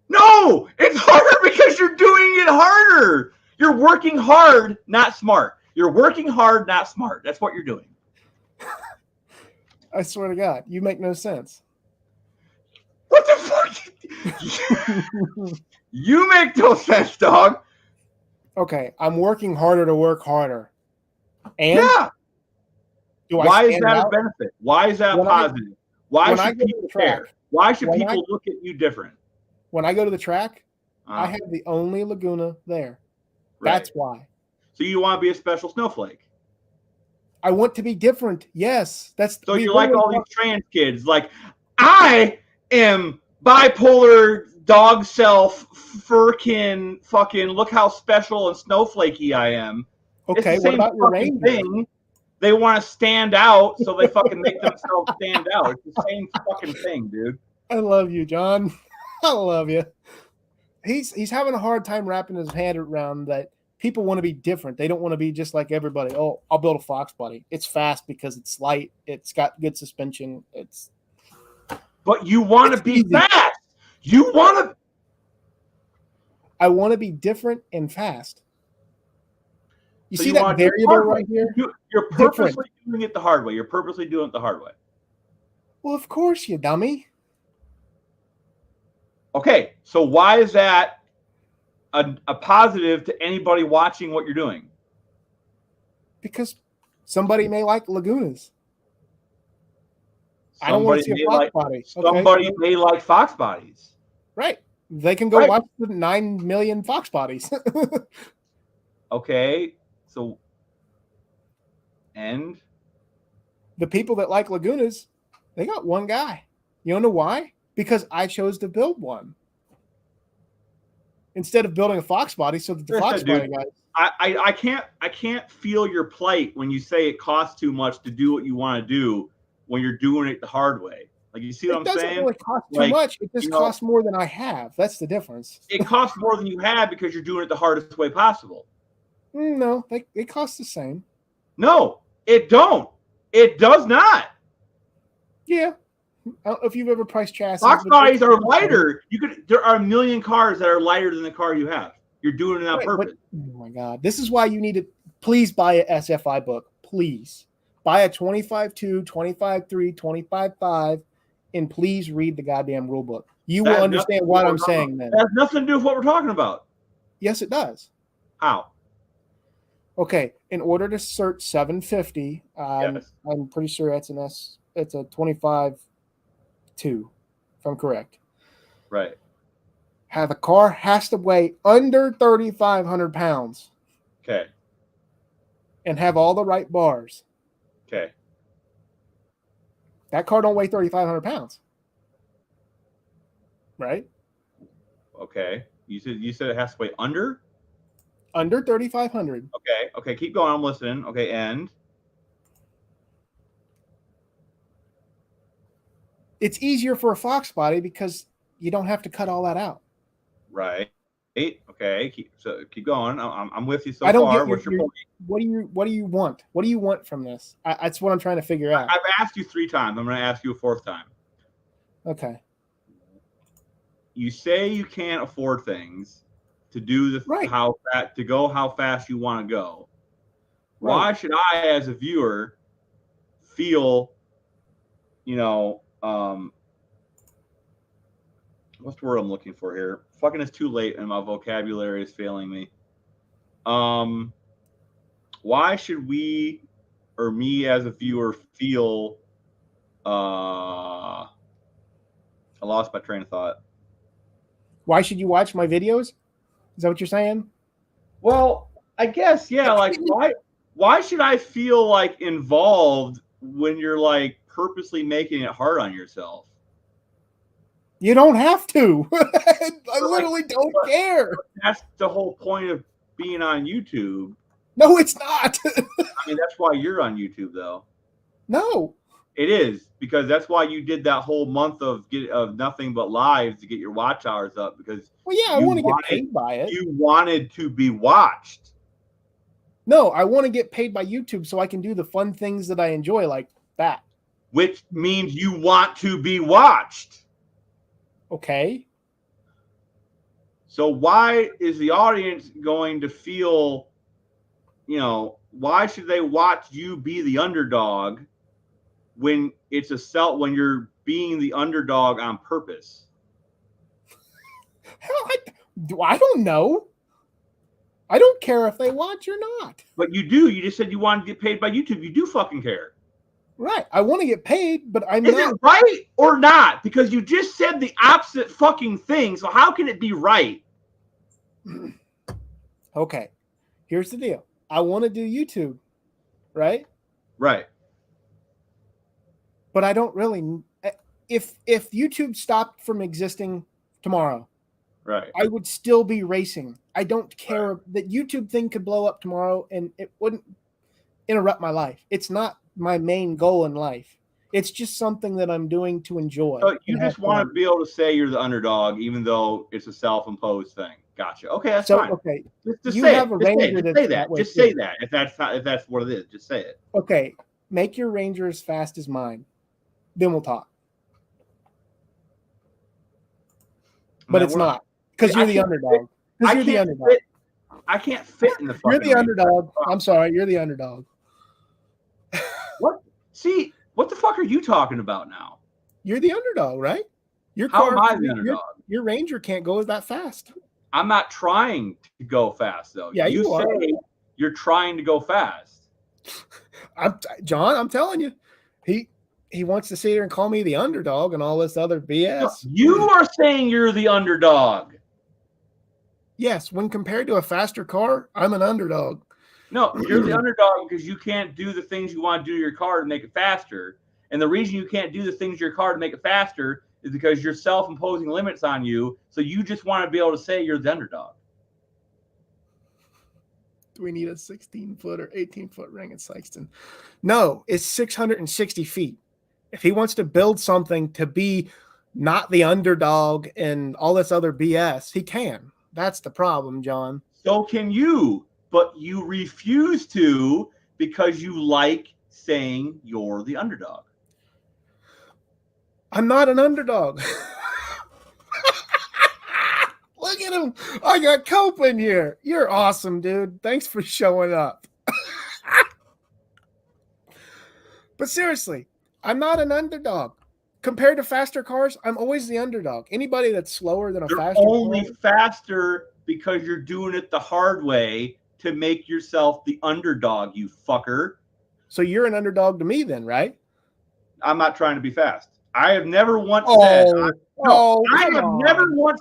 No, it's harder because you're doing it harder. You're working hard, not smart. You're working hard, not smart. That's what you're doing. I swear to God, you make no sense. What the fuck? You make no sense, dog. Okay, I'm working harder to work harder. And yeah. Why is that out? a benefit? Why is that positive? Why should people care? Why should people look at you different? When I go to the track, I have the only Laguna there. Right. That's why. So you want to be a special snowflake? I want to be different. Yes. So you're like all these trans kids. Like, I am bipolar, dog self, furkin, fucking look how special and snowflakey I am. Okay, what about your ranger? Thing. They want to stand out, so they fucking make themselves stand out. It's the same fucking thing, dude. I love you, John. I love you. He's having a hard time wrapping his head around that people want to be different. They don't want to be just like everybody. Oh, I'll build a Fox body. It's fast because it's light. It's got good suspension. But you want to be fast. You want to. I want to be different and fast. You see that variable right here? You're purposely doing it the hard way. You're purposely doing it the hard way. Well, of course, you dummy. Okay, so why is that a positive to anybody watching what you're doing? Because somebody may like Lagunas. I don't want to see a Fox body. Somebody may like Fox bodies. Right. They can go watch the 9 million Fox bodies. Okay. So, and? The people that like Lagunas, they got one guy. You don't know why? Because I chose to build one. Instead of building a Fox body so that the Fox body guys. I can't feel your plight when you say it costs too much to do what you want to do when you're doing it the hard way. Like, you see what I'm saying? It doesn't really cost too much. It just costs more than I have. That's the difference. It costs more than you have because you're doing it the hardest way possible. No, it costs the same. No, it don't. It does not. Yeah. I don't know if you've ever priced chassis. Fox bodies are lighter. There are a million cars that are lighter than the car you have. You're doing it on purpose. Oh my God. This is why you need to please buy a SFI book. Please. Buy a 25.2, 25.3, 25.5, and please read the goddamn rule book. You will understand what I'm saying then. That has nothing to do with what we're talking about. Yes, it does. How? Okay. In order to search 750, yes. I'm pretty sure it's a 25.2, if I'm correct. Right. The car has to weigh under 3,500 pounds. Okay. And have all the right bars. Okay. That car don't weigh 3,500 pounds. Right? Okay. You said it has to weigh under? Under 3,500. Okay. Keep going. I'm listening. Okay. And? It's easier for a Fox body because you don't have to cut all that out. Right. Okay. Keep going. I'm with you so far. What's your point? What do you want? What do you want from this? That's what I'm trying to figure out. I've asked you 3 times. I'm going to ask you a 4th time. Okay. You say you can't afford things to do how fast you want to go. Right. Why should I, as a viewer, feel, what's the word I'm looking for here? Fucking it's too late and my vocabulary is failing me. Why should we, or me as a viewer, feel I lost my train of thought. Why should you watch my videos? Is that what you're saying? Well, I guess, yeah. Like, why should I feel like involved when you're like purposely making it hard on yourself? You don't have to. I literally don't care. That's the whole point of being on YouTube. No, it's not. I mean, that's why you're on YouTube, though. No. It is, because that's why you did that whole month of nothing but lives to get your watch hours up, because I want to get paid by it. You wanted to be watched. No, I want to get paid by YouTube so I can do the fun things that I enjoy, like that. which means you want to be watched. Okay. So why is the audience going to feel, why should they watch you be the underdog when when you're being the underdog on purpose? Hell, I don't know. I don't care if they watch or not. But you do. You just said you wanted to get paid by YouTube. You do fucking care. Right. I want to get paid, but I'm Is not. it right or not? Because you just said the opposite fucking thing. So how can it be right? Okay. Here's the deal. I want to do YouTube, right? Right. But I don't really. If YouTube stopped from existing tomorrow, Right. I would still be racing. I don't care that YouTube thing could blow up tomorrow and it wouldn't interrupt my life. It's not my main goal in life. It's just something that I'm doing to enjoy. So you just want to be able to say you're the underdog, even though it's a self-imposed thing. Gotcha. Okay, that's fine. Okay, just you say have it. a Just Ranger say that's that. way Just say too. that. If that's what it is, just say it. Okay, make your Ranger as fast as mine. Then we'll talk. But it's not because you're the underdog. Because you're the underdog. I can't fit in the fucking You're the underdog. I'm sorry, you're the underdog. What? See, what the fuck are you talking about now? You're the underdog, right? How am I the underdog? Your Ranger can't go that fast. I'm not trying to go fast, though. Yeah, you are. Say you're trying to go fast. John, I'm telling you, he wants to sit here and call me the underdog and all this other BS. You are saying you're the underdog. Yes, when compared to a faster car, I'm an underdog. No, you're the underdog because you can't do the things you want to do to your car to make it faster. And the reason you can't do the things to your car to make it faster is because you're self-imposing limits on you. So you just want to be able to say you're the underdog. Do we need a 16-foot or 18-foot ring at Sykeston? No, it's 660 feet. If he wants to build something to be not the underdog and all this other BS, he can. That's the problem, John. So can you, but you refuse to because you like saying you're the underdog. I'm not an underdog. Look at him. I got Cope in here. You're awesome, dude. Thanks for showing up. But seriously, I'm not an underdog. Compared to faster cars, I'm always the underdog. Anybody that's slower than a You're faster only car, faster because you're doing it the hard way to make yourself the underdog, you fucker. So you're an underdog to me then, right? I'm not trying to be fast. I have never once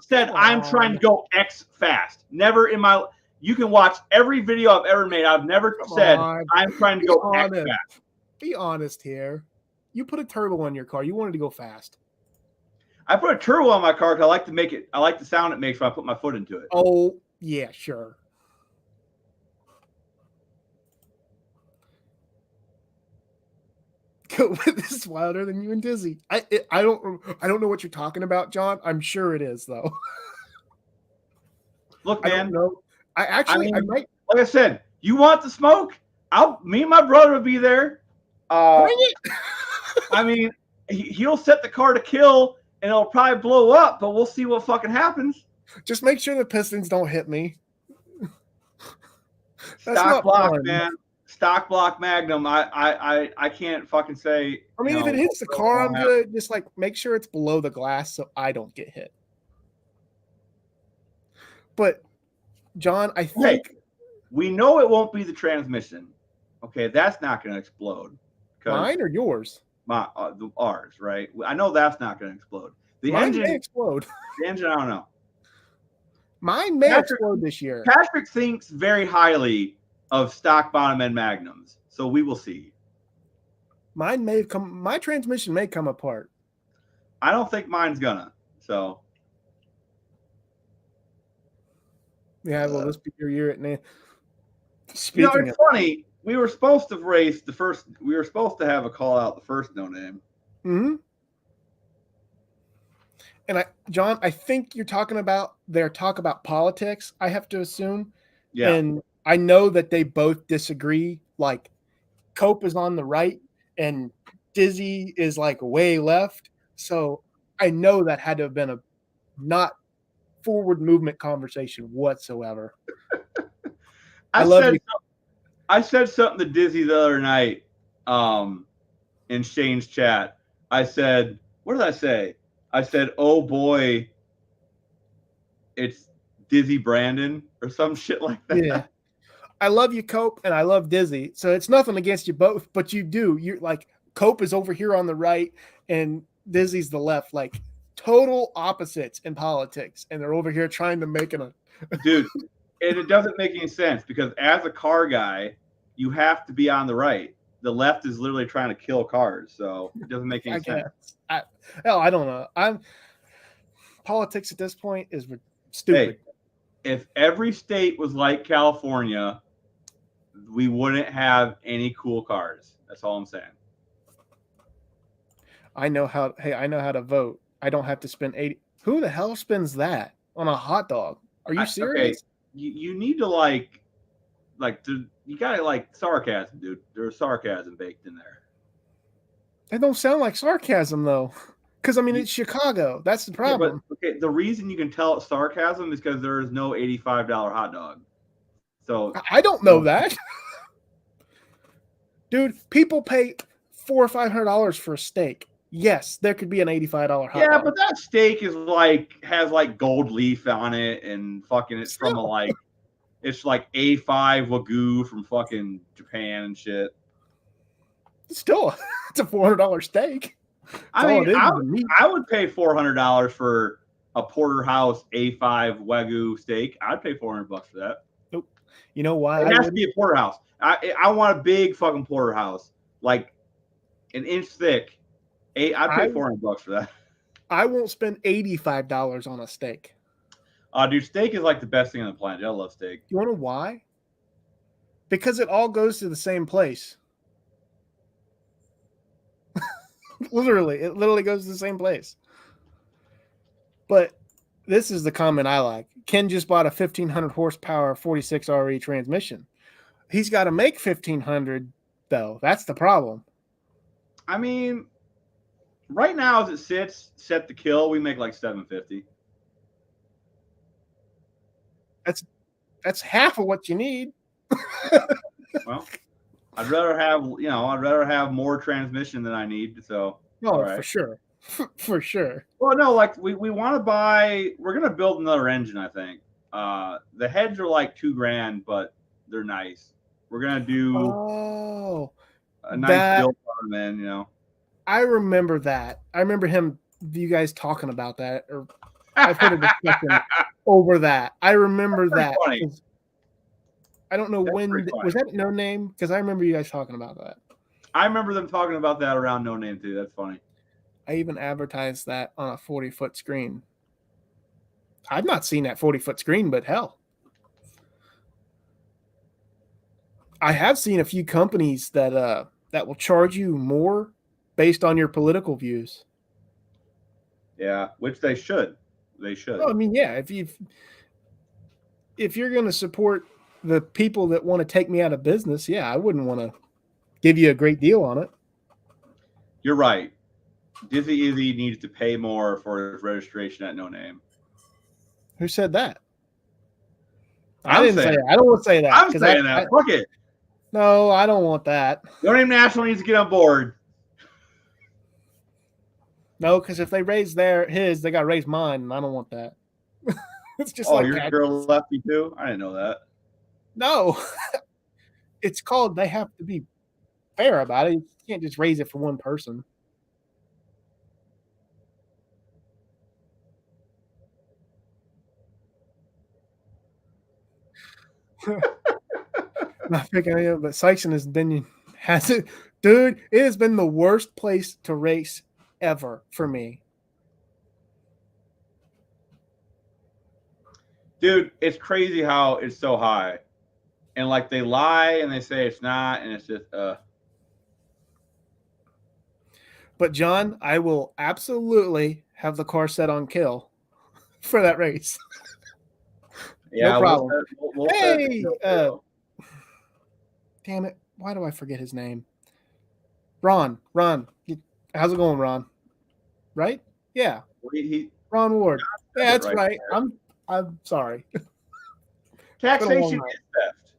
said I'm trying to go X fast. Never in my. You can watch every video I've ever made. I've never said I'm trying to go X fast. Be honest here. You put a turbo in your car. You wanted to go fast. I put a turbo on my car because I like to make it. I like the sound it makes when I put my foot into it. Oh yeah, sure. This is wilder than you and Dizzy. I don't know what you're talking about, John. I'm sure it is though. Look, man. I don't know. I might. Like I said, you want the smoke? Me and my brother will be there. Bring it. I mean, he'll set the car to kill, and it'll probably blow up, but we'll see what fucking happens. Just make sure the pistons don't hit me. Stock block, man. Stock block Magnum. I can't fucking say. I mean, if it hits the car, I'm good. Just like make sure it's below the glass so I don't get hit. But John, I think we know it won't be the transmission. Okay, that's not going to explode. Mine or yours? Ours, right? I know that's not going to explode. Mine may explode. The engine, I don't know. Mine may explode this year. Patrick thinks very highly of stock bottom end Magnums, so we will see. My transmission may come apart. I don't think mine's gonna. So. Yeah, well, this be your year at now. It's funny. We were supposed to race the first. We were supposed to have a call out the first no name. Mm-hmm. And John, I think you're talking about their talk about politics. I have to assume. Yeah. And I know that they both disagree. Like, Cope is on the right, and Dizzy is like way left. So I know that had to have been a not forward movement conversation whatsoever. I love you. I said something to Dizzy the other night in Shane's chat. I said, what did I say? I said, oh boy, it's Dizzy Brandon or some shit like that. Yeah. I love you, Cope, and I love Dizzy. So it's nothing against you both, but you do. You're like Cope is over here on the right and Dizzy's the left. Like total opposites in politics. And they're over here trying to make it a dude. And it doesn't make any sense because as a car guy, you have to be on the right. The left is literally trying to kill cars, so it doesn't make any sense. I don't know. Politics at this point is stupid. Hey, if every state was like California, we wouldn't have any cool cars. That's all I'm saying. I know how to vote. I don't have to spend 80. Who the hell spends that on a hot dog? Are you serious? Okay. You need to you gotta like sarcasm, dude. There's sarcasm baked in there. It don't sound like sarcasm though. Because I mean it's Chicago. That's the problem. Yeah, but, okay, the reason you can tell it's sarcasm is because there is no $85 hot dog. So I don't know that. Dude, people pay $400 or $500 for a steak. Yes, there could be an $85 hot dog. Yeah, but that steak is has gold leaf on it and fucking it's from it's like A5 Wagyu from fucking Japan and shit. Still, it's a $400 steak. I mean, I would pay $400 for a porterhouse A5 Wagyu steak. I'd pay $400 for that. Nope. You know why? It has to be a porterhouse. I want a big fucking porterhouse, like an inch thick. I'd pay $400 for that. I won't spend $85 on a steak. Dude, steak is like the best thing on the planet. I love steak. You want to know why? Because it all goes to the same place. It literally goes to the same place. But this is the comment I like. Ken just bought a 1,500 horsepower 46 RE transmission. He's got to make 1,500 though. That's the problem. I mean, right now as it sits, set to kill, we make like 750. That's half of what you need. Well, I'd rather have more transmission than I need. So, for sure. For sure. Well, no, like we want to buy. We're gonna build another engine. I think the heads are like $2,000, but they're nice. We're gonna do a nice build on them, you know. I remember that. I remember you guys talking about that, or I've heard a discussion over that. I remember that. I don't know when was that No Name, because I remember you guys talking about that. I remember them talking about that around No Name too. That's funny. I even advertised that on a 40-foot screen. I've not seen that 40-foot screen, but hell. I have seen a few companies that will charge you more based on your political views. Yeah, which they should. They should. Well, I mean, yeah, if you're going to support the people that want to take me out of business, yeah, I wouldn't want to give you a great deal on it. You're right. Dizzy Izzy needs to pay more for his registration at No Name. Who said that? I didn't say that. I don't want to say that. I'm saying that. Fuck it. No, I don't want that. No Name National needs to get on board. No, because if they raise his, they got to raise mine, and I don't want that. It's just your girl left you too? I didn't know that. No. It's called, they have to be fair about it. You can't just raise it for one person. Not picking it up, but Sykes has it. Dude, it has been the worst place to race ever for me. Dude, it's crazy how it's so high. And like they lie and they say it's not, and it's just But John, I will absolutely have the car set on kill for that race. Yeah, no problem. Hey, damn it! Why do I forget his name? Ron, how's it going, Ron? Right? Yeah, Ron Ward. Yeah, that's right. I'm sorry. Taxation is theft.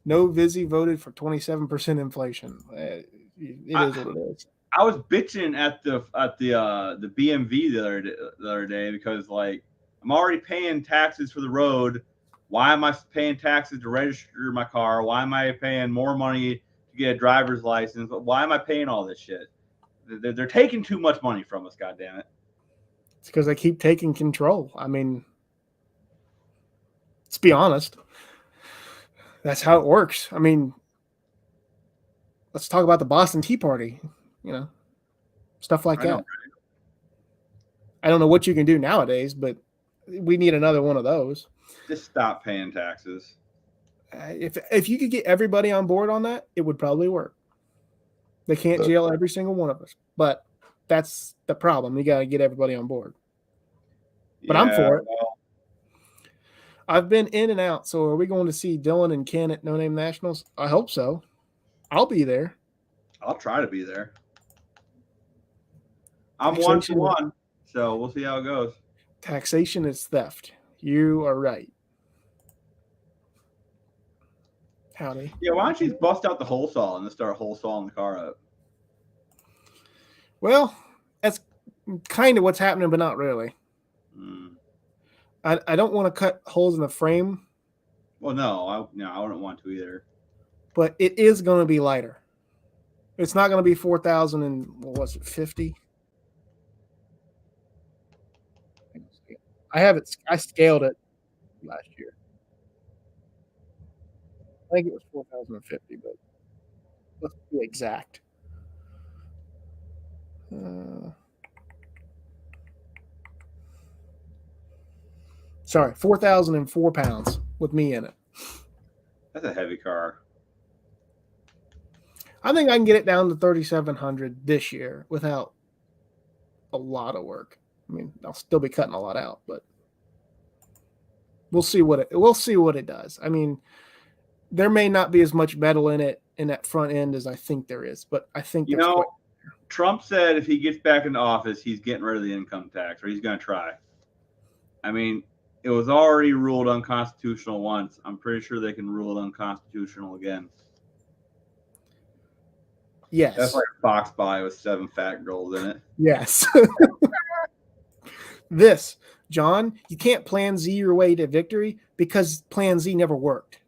No Vizzy voted for 27% inflation. It is what it is. I was bitching at the BMV the other day because like I'm already paying taxes for the road. Why am I paying taxes to register my car? Why am I paying more money to get a driver's license? Why am I paying all this shit? They're taking too much money from us. God damn it! It's because they keep taking control. I mean, let's be honest. That's how it works. I mean, let's talk about the Boston Tea Party. You know, stuff like that. I don't know what you can do nowadays, but we need another one of those. Just stop paying taxes. If you could get everybody on board on that, it would probably work. They can't jail every single one of us, but that's the problem. You got to get everybody on board. But I'm for it. Well, I've been in and out. So are we going to see Dylan and Ken at No Name Nationals? I hope so. I'll be there. I'll try to be there. I'm 1-1, so we'll see how it goes. Taxation is theft. You are right. Howdy. Yeah, why don't you just bust out the hole saw and just start hole sawing the car up? Well, that's kind of what's happening, but not really. I don't want to cut holes in the frame. Well, no, I wouldn't want to either. But it is going to be lighter. It's not going to be 4,000 and what was it, 50? I scaled it last year. I think it was 4,050, but let's be exact. Sorry, 4,004 pounds with me in it. That's a heavy car. I think I can get it down to 3,700 this year without a lot of work. I mean, I'll still be cutting a lot out, but we'll see what it does. I mean, there may not be as much metal in it in that front end as I think there is, but I think Trump said if he gets back into office, he's getting rid of the income tax, or he's going to try. I mean, it was already ruled unconstitutional once. I'm pretty sure they can rule it unconstitutional again. Yes. That's like a box buy with 7 fat girls in it. Yes. John, you can't plan Z your way to victory because plan Z never worked.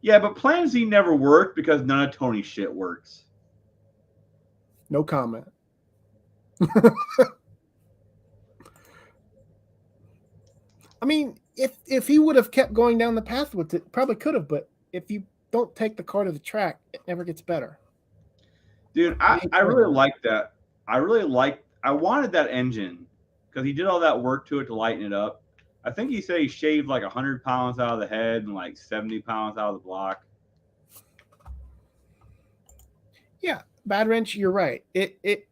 Yeah, but plan Z never worked because none of Tony's shit works. No comment. I mean, if he would have kept going down the path with it, probably could have, but if you don't take the car to the track, it never gets better. Dude, I really like that. I wanted that engine because he did all that work to it to lighten it up. I think he said he shaved like 100 pounds out of the head and like 70 pounds out of the block. Yeah, Bad Wrench, you're right. It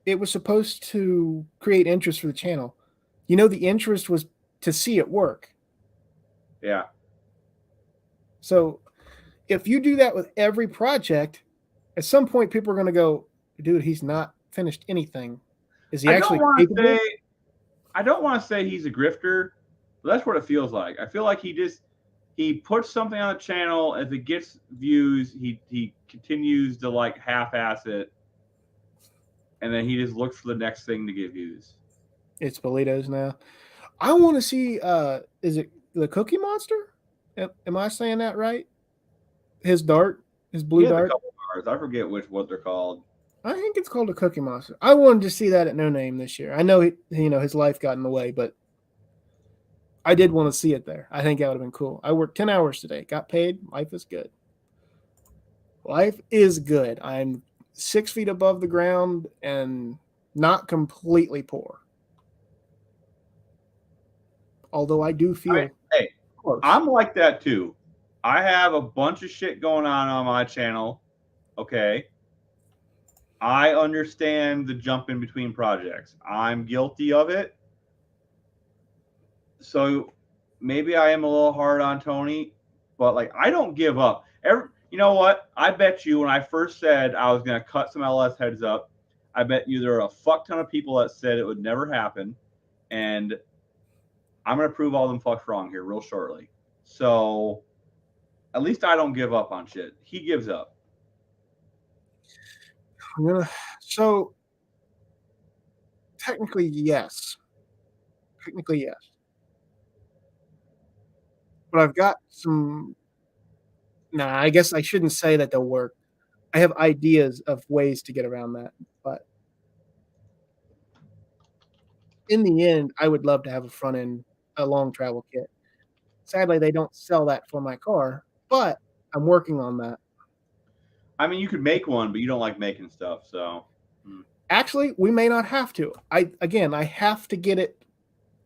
was supposed to create interest for the channel. You know, the interest was to see it work. Yeah. So if you do that with every project, at some point people are going to go, dude, he's not finished anything. Is he actually capable? I don't want to say he's a grifter, but that's what it feels like. I feel like he puts something on the channel. If it gets views, he continues to like half-ass it, and then he just looks for the next thing to get views. It's Bolitos now. I want to see. Is it the Cookie Monster? Am I saying that right? His dart, his blue dart. A couple cars. I forget what they're called. I think it's called a Cookie Monster. I wanted to see that at No Name this year. I know his life got in the way, but I did want to see it there. I think that would have been cool. I worked 10 hours today, got paid. Life is good. Life is good. I'm 6 feet above the ground and not completely poor. Although I do feel close. I'm like that too. I have a bunch of shit going on my channel. Okay. I understand the jump in between projects. I'm guilty of it. So maybe I am a little hard on Tony, but like I don't give up. You know what? I bet you when I first said I was going to cut some LS heads up, I bet you there are a fuck ton of people that said it would never happen. And I'm going to prove all them fucks wrong here real shortly. So at least I don't give up on shit. He gives up. So technically, yes. Technically, yes. But I've got some. Nah, I guess I shouldn't say that they'll work. I have ideas of ways to get around that, but in the end, I would love to have a long travel kit. Sadly, they don't sell that for my car, but I'm working on that. I mean, you could make one, but you don't like making stuff, so. Actually, we may not have to. I have to get it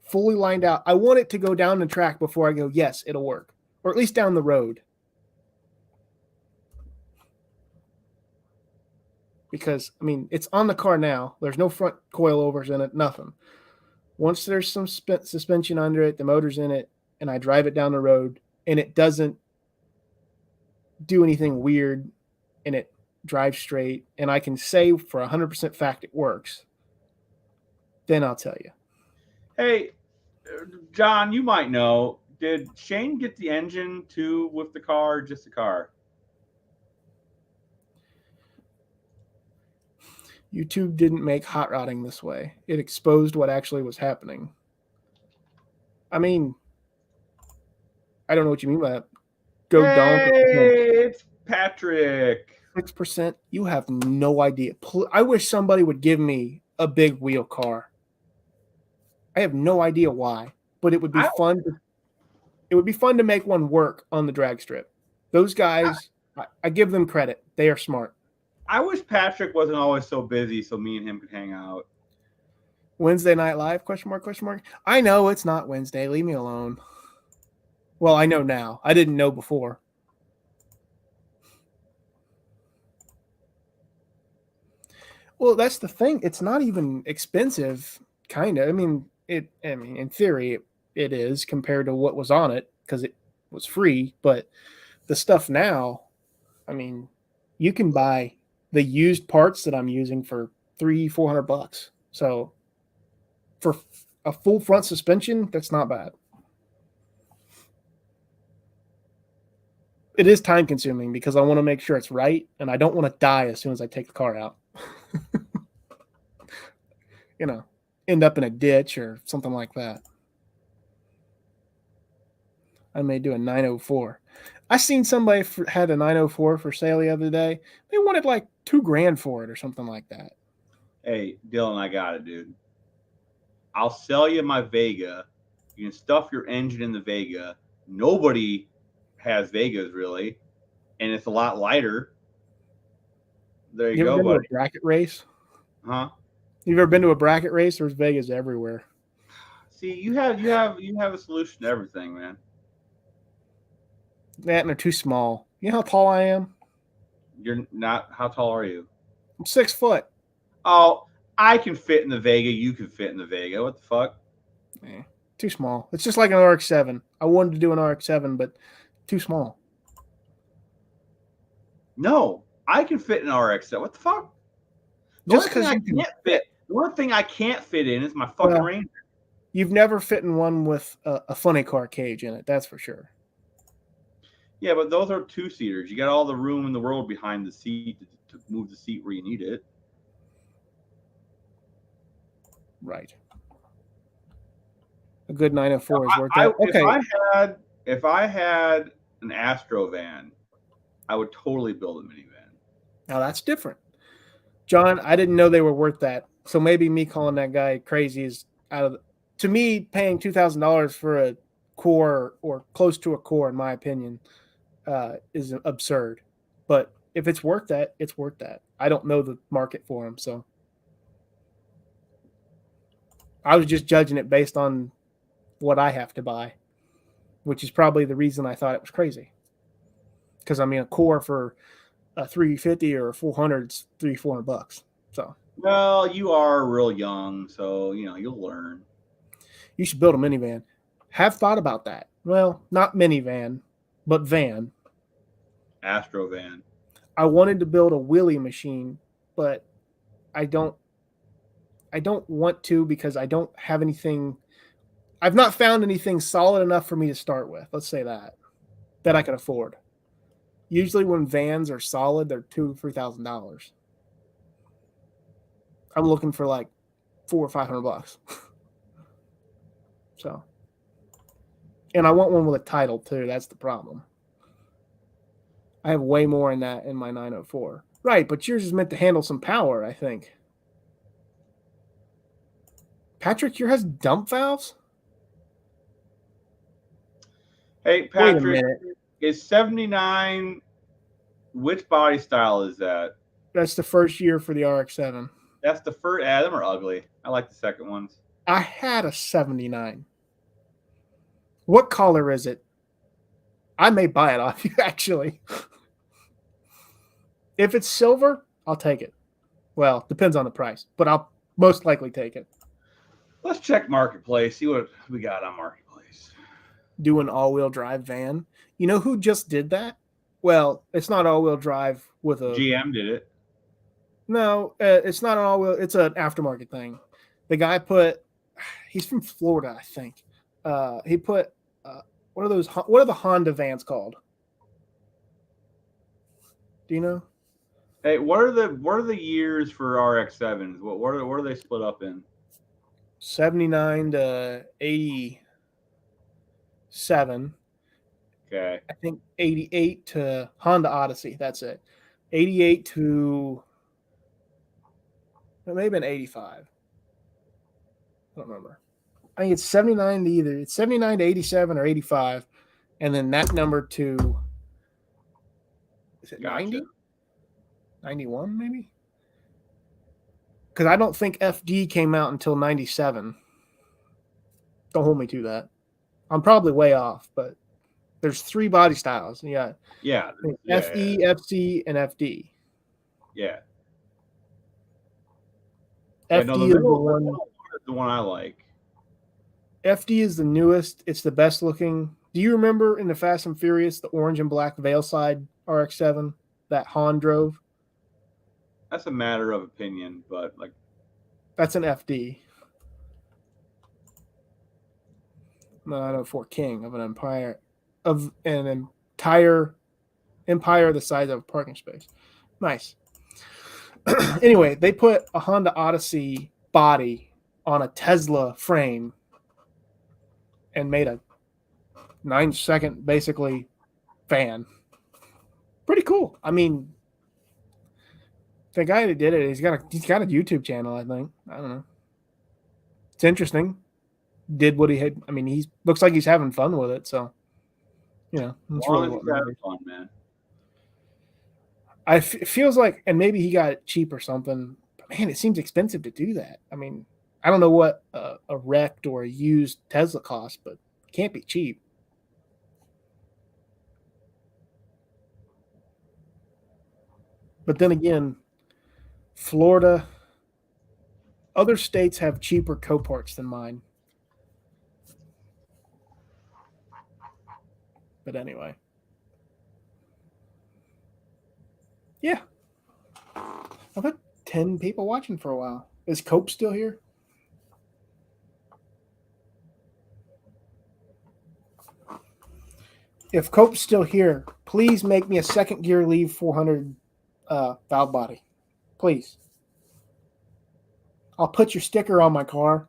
fully lined out. I want it to go down the track before I go, yes, it'll work. Or at least down the road. Because, I mean, it's on the car now. There's no front coilovers in it, nothing. Once there's some suspension under it, the motor's in it, and I drive it down the road, and it doesn't do anything weird, and it drives straight, and I can say for 100% fact it works, then I'll tell you. Hey, John, you might know. Did Shane get the engine too with the car, or just the car? YouTube didn't make hot rodding this way. It exposed what actually was happening. I mean, I don't know what you mean by that. Go donk. Hey, it's Patrick. 6%. You have no idea. I wish somebody would give me a big wheel car. I have no idea why, but it would be fun. It would be fun to make one work on the drag strip. Those guys, I give them credit. They are smart. I wish Patrick wasn't always so busy so me and him could hang out. Wednesday Night Live, question mark, question mark. I know it's not Wednesday. Leave me alone. Well, I know now. I didn't know before. Well, that's the thing. It's not even expensive, kind of. I mean, in theory, it is compared to what was on it because it was free. But the stuff now, I mean, you can buy the used parts that I'm using for $300-400. So for a full front suspension, that's not bad. It is time consuming because I want to make sure it's right, and I don't want to die as soon as I take the car out. End up in a ditch or something like that. I may do a 904. I seen somebody had a 904 for sale the other day. They wanted like $2,000 for it or something like that. Hey, Dylan, I got it, dude. I'll sell you my Vega. You can stuff your engine in the Vega. Nobody has Vegas really, and it's a lot lighter. There you go, ever been buddy. to a bracket race? Huh? You've ever been to a bracket race? There's Vegas everywhere. See, you have a solution to everything, man. That and they're too small. You know how tall I am? You're not. How tall are you? I'm 6 foot. Oh, I can fit in the Vega. You can fit in the Vega. What the fuck? Too small. It's just like an RX-7. I wanted to do an RX-7, but too small. No, I can fit in an RX-7. What the fuck? Just because you can't fit. The one thing I can't fit in is my fucking Ranger. You've never fit in one with a funny car cage in it. That's for sure. Yeah, but those are two-seaters. You got all the room in the world behind the seat to move the seat where you need it. Right. A good 904 is worth that. Okay. If I had an Astro van, I would totally build a minivan. Now that's different. John, I didn't know they were worth that. So maybe me calling that guy crazy is out of to me, paying $2,000 for a core or close to a core, in my opinion, is absurd. But if it's worth that, it's worth that. I don't know the market for them, so I was just judging it based on what I have to buy, which is probably the reason I thought it was crazy. Because I mean, a core for a 350 or a 400 is $300-400. So, well, you are real young, so you'll learn. You should build a minivan. Have thought about that. Well, not minivan, but van. Astro van. I wanted to build a wheelie machine, but I don't want to because I don't have anything. I've not found anything solid enough for me to start with. Let's say that I can afford. Usually, when vans are solid, they're $2,000-$3,000. I'm looking for like $400 or $500. So, and I want one with a title too. That's the problem. I have way more in that in my 904. Right, but yours is meant to handle some power, I think. Patrick, yours has dump valves? Hey, Wait a Patrick, minute. is 79, which body style is that? That's the first year for the RX-7. That's the first. Them are ugly. I like the second ones. I had a 79. What color is it? I may buy it off you, actually. If it's silver, I'll take it. Well, depends on the price, but I'll most likely take it. Let's check Marketplace, see what we got on Marketplace. Do an all-wheel drive van. You know who just did that? Well, it's not all-wheel drive with a... GM did it. No, it's not an all-wheel. It's an aftermarket thing. The guy put... He's from Florida, I think. He put... what are the Honda vans called? Do you know? Hey, what are the years for RX-7s? What are they split up in? 79 to 87. Okay. I think 88 to Honda Odyssey. That's it. 88 to... It may have been 85. I don't remember. I think it's 79 to either. It's 79 to 87 or 85. And then that number to... Is it 90? 91 maybe? Because I don't think FD came out until 97. Don't hold me to that. I'm probably way off, but there's 3 body styles. Yeah. FE, FC, and FD. Yeah. FD is the one I like. FD is the newest. It's the best looking. Do you remember in the Fast and Furious, the orange and black Veilside RX-7 that Han drove? That's a matter of opinion, but like that's an FD. 904 King of an empire the size of a parking space. Nice. Anyway, they put a Honda Odyssey body on a Tesla frame and made a 9-second basically fan. Pretty cool. I mean, the guy that did it, he's got a YouTube channel, I think. I don't know. It's interesting. Did what he had. I mean, he looks like he's having fun with it. So, that's really what matters. Fun, man. It feels like, and maybe he got it cheap or something. But man, it seems expensive to do that. I mean, I don't know what a wrecked or a used Tesla costs, but it can't be cheap. But then again, Florida, other states have cheaper Coparts than mine. But anyway. Yeah. I've had 10 people watching for a while. Is Cope still here? If Cope's still here, please make me a second gear leave 400 valve body. Please. I'll put your sticker on my car.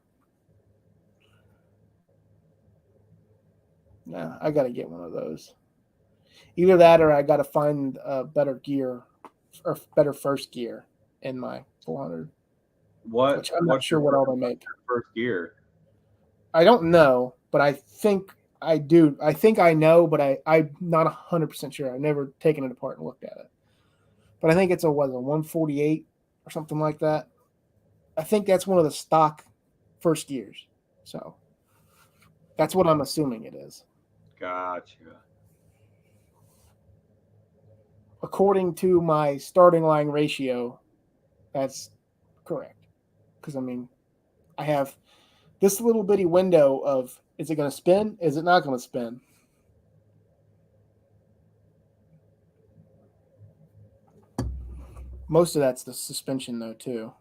Nah, I got to get one of those. Either that or I got to find a better gear or better first gear in my 400. Which I'm not sure what all they make. First gear? I don't know, but I think I do. I think I know, but I'm not 100% sure. I've never taken it apart and looked at it. But I think it's a 148 or something like that. I think that's one of the stock first gears. So that's what I'm assuming it is. Gotcha. According to my starting line ratio, that's correct. Because, I mean, I have this little bitty window of, is it going to spin? Is it not going to spin? Most of that's the suspension though too.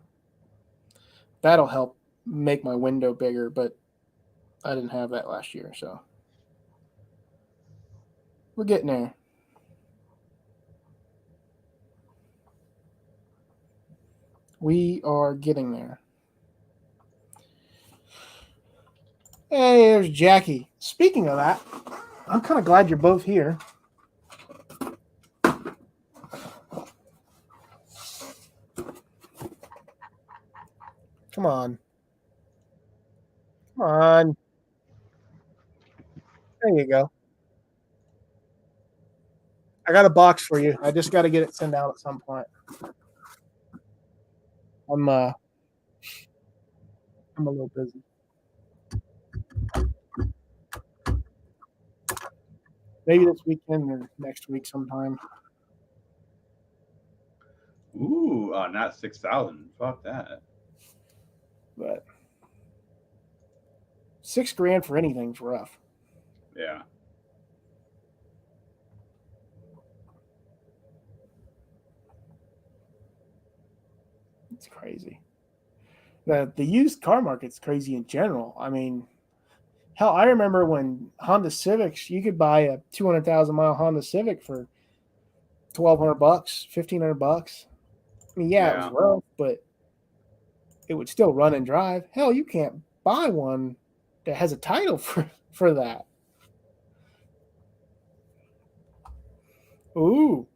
That'll help make my window bigger, but I didn't have that last year, so we're getting there. We are getting there. Hey, there's Jackie. Speaking of that, I'm kind of glad you're both here. Come on. Come on. There you go. I got a box for you. I just got to get it sent out at some point. I'm a little busy. Maybe this weekend or next week sometime. Ooh, not 6,000. Fuck that. But $6,000 for anything's rough. Yeah. It's crazy. The used car market's crazy in general. I mean, hell, I remember when Honda Civics, you could buy a 200,000-mile Honda Civic for $1,200, $1,500. I mean, yeah, it was Yeah. rough, but it would still run and drive. Hell, you can't buy one that has a title for that. Ooh,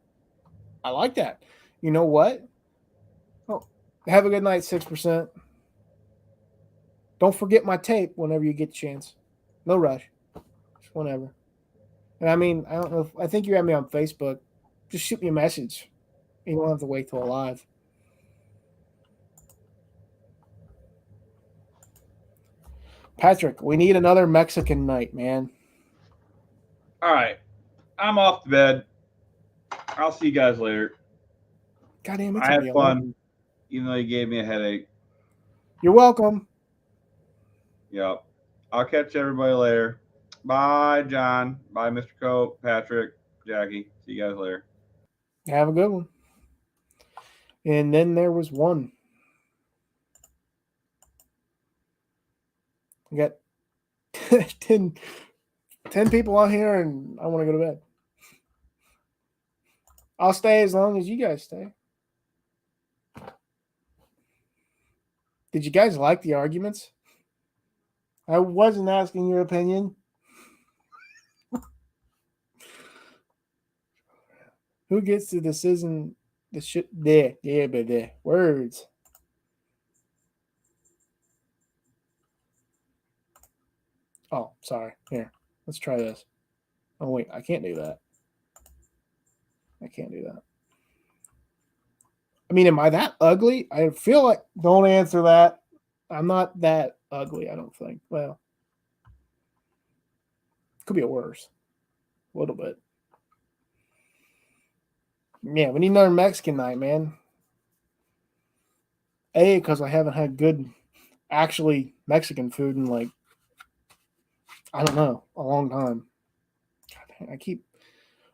I like that. You know what? Oh, have a good night, 6%. Don't forget my tape whenever you get the chance. No rush. Just whenever. And I mean, I don't know. I think you have me on Facebook. Just shoot me a message. You don't have to wait till live. Patrick, we need another Mexican night, man. All right. I'm off to bed. I'll see you guys later. Goddamn, it's I already had fun, 11. even though you gave me a headache. You're welcome. Yep. I'll catch everybody later. Bye, John. Bye, Mr. Cope, Patrick, Jackie. See you guys later. Have a good one. And then there was one. We got 10 people on here, and I want to go to bed. I'll stay as long as you guys stay. Did you guys like the arguments? I wasn't asking your opinion. Who gets the decision? The shit there, yeah, but there. Words. Oh, sorry. Here, let's try this. Oh wait, I can't do that. I can't do that. I mean, am I that ugly? I feel like don't answer that. I'm not that ugly, I don't think. Well, could be worse. A little bit. Yeah, we need another Mexican night, man. Because I haven't had good, actually Mexican food in like, I don't know, a long time. I keep.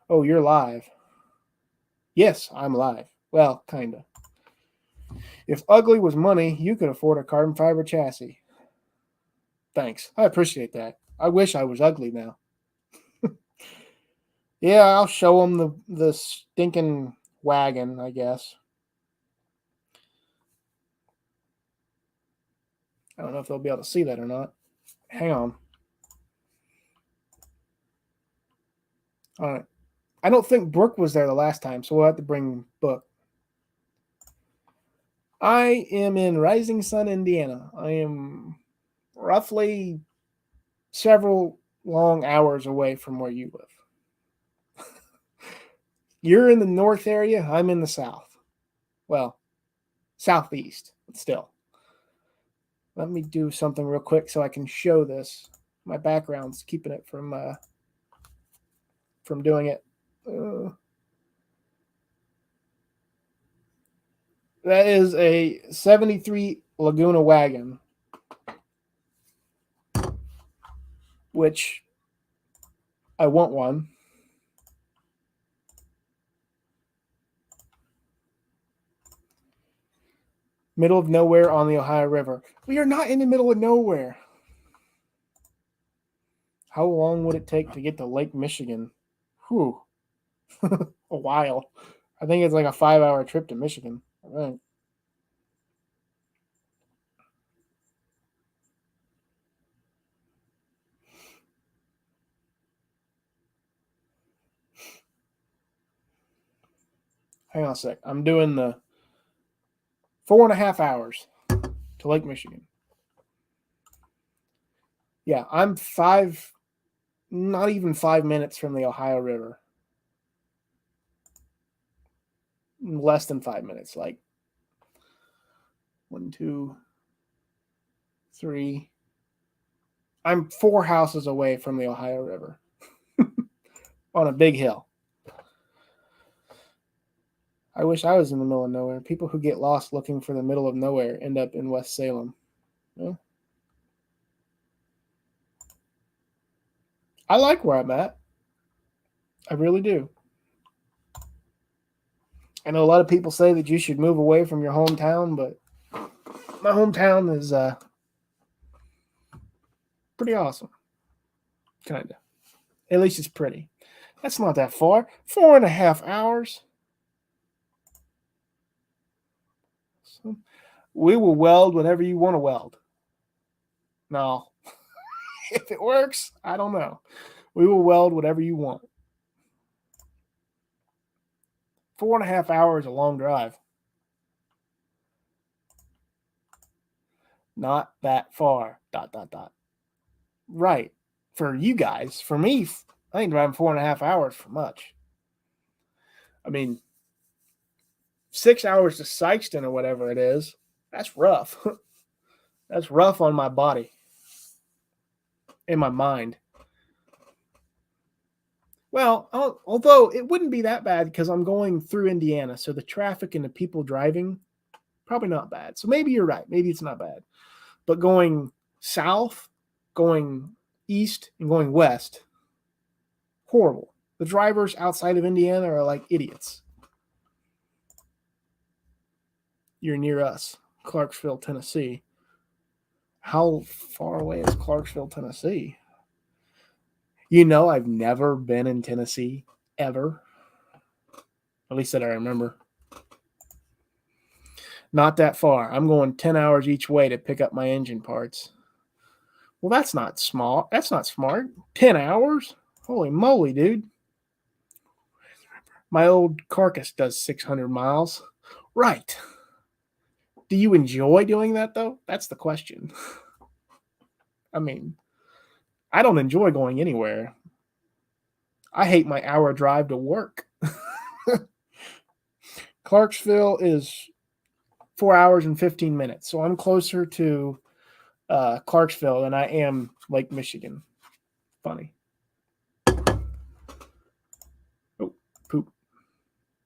Oh, you're live. Yes, I'm live. Well, kinda. If ugly was money, you could afford a carbon fiber chassis. Thanks. I appreciate that. I wish I was ugly now. Yeah, I'll show them the stinking wagon, I guess. I don't know if they'll be able to see that or not. Hang on. All right. I don't think Brooke was there the last time, so we'll have to bring Brooke. I am in Rising Sun, Indiana. I am roughly several long hours away from where you live. You're in the north area. I'm in the south. Well, southeast, but still. Let me do something real quick so I can show this. My background's keeping it from doing it. That is a 73 Laguna wagon, which I want one. Middle of nowhere on the Ohio River. We are not in the middle of nowhere. How long would it take to get to Lake Michigan? Whew. A while. I think it's like a 5-hour trip to Michigan. I think. Hang on a sec. I'm doing the 4.5 hours to Lake Michigan. Yeah, I'm not even 5 minutes from the Ohio River. Less than 5 minutes. Like 1, 2, 3. I'm 4 houses away from the Ohio River on a big hill. I wish I was in the middle of nowhere. People who get lost looking for the middle of nowhere end up in West Salem. Yeah. I like where I'm at. I really do. I know a lot of people say that you should move away from your hometown, but my hometown is pretty awesome. Kind of. At least it's pretty. That's not that far. 4.5 hours. So we will weld whatever you want to weld. No. If it works, I don't know. We will weld whatever you want. 4.5 hours, a long drive. Not that far. ... Right. For you guys. For me, I ain't driving 4.5 hours for much. I mean, 6 hours to Sykeston or whatever it is. That's rough. That's rough on my body. In my mind. Well, although it wouldn't be that bad because I'm going through Indiana, so the traffic and the people driving, probably not bad. So maybe you're right. Maybe it's not bad. But going south, going east, and going west, horrible. The drivers outside of Indiana are like idiots. You're near us, Clarksville, Tennessee. How far away is Clarksville, Tennessee? You know, I've never been in Tennessee, ever. At least that I remember. Not that far. I'm going 10 hours each way to pick up my engine parts. Well, that's not small. That's not smart. 10 hours? Holy moly, dude. My old carcass does 600 miles. Right. Do you enjoy doing that, though? That's the question. I mean, I don't enjoy going anywhere. I hate my hour drive to work. Clarksville is 4 hours and 15 minutes. So I'm closer to Clarksville than I am Lake Michigan. Funny. Oh, poop.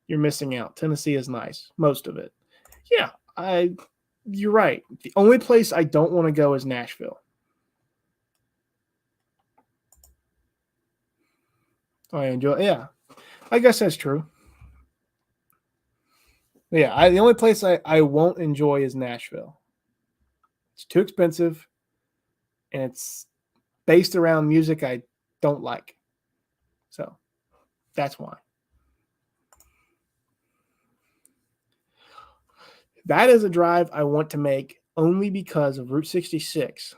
You're missing out. Tennessee is nice. Most of it. Yeah, you're right. The only place I don't want to go is Nashville. I enjoy. Yeah, I guess that's true. Yeah, the only place I won't enjoy is Nashville. It's too expensive, and it's based around music I don't like. So that's why. That is a drive I want to make only because of Route 66.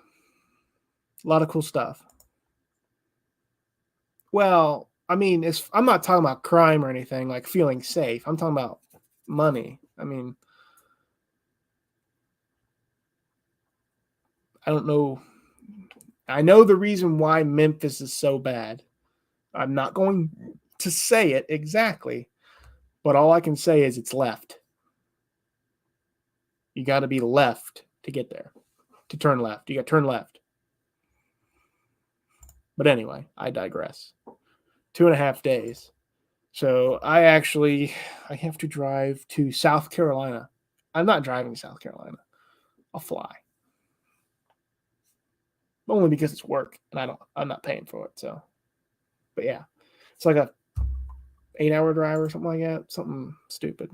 A lot of cool stuff. Well, I mean, I'm not talking about crime or anything, like feeling safe. I'm talking about money. I mean, I don't know. I know the reason why Memphis is so bad. I'm not going to say it exactly, but all I can say is it's left. You got to be left to get there, to turn left. You got to turn left. But anyway, I digress. 2.5 days. So I have to drive to South Carolina. I'm not driving to South Carolina. I'll fly. Only because it's work and I'm not paying for it. So, but yeah, it's like a 8-hour drive or something like that. Something stupid.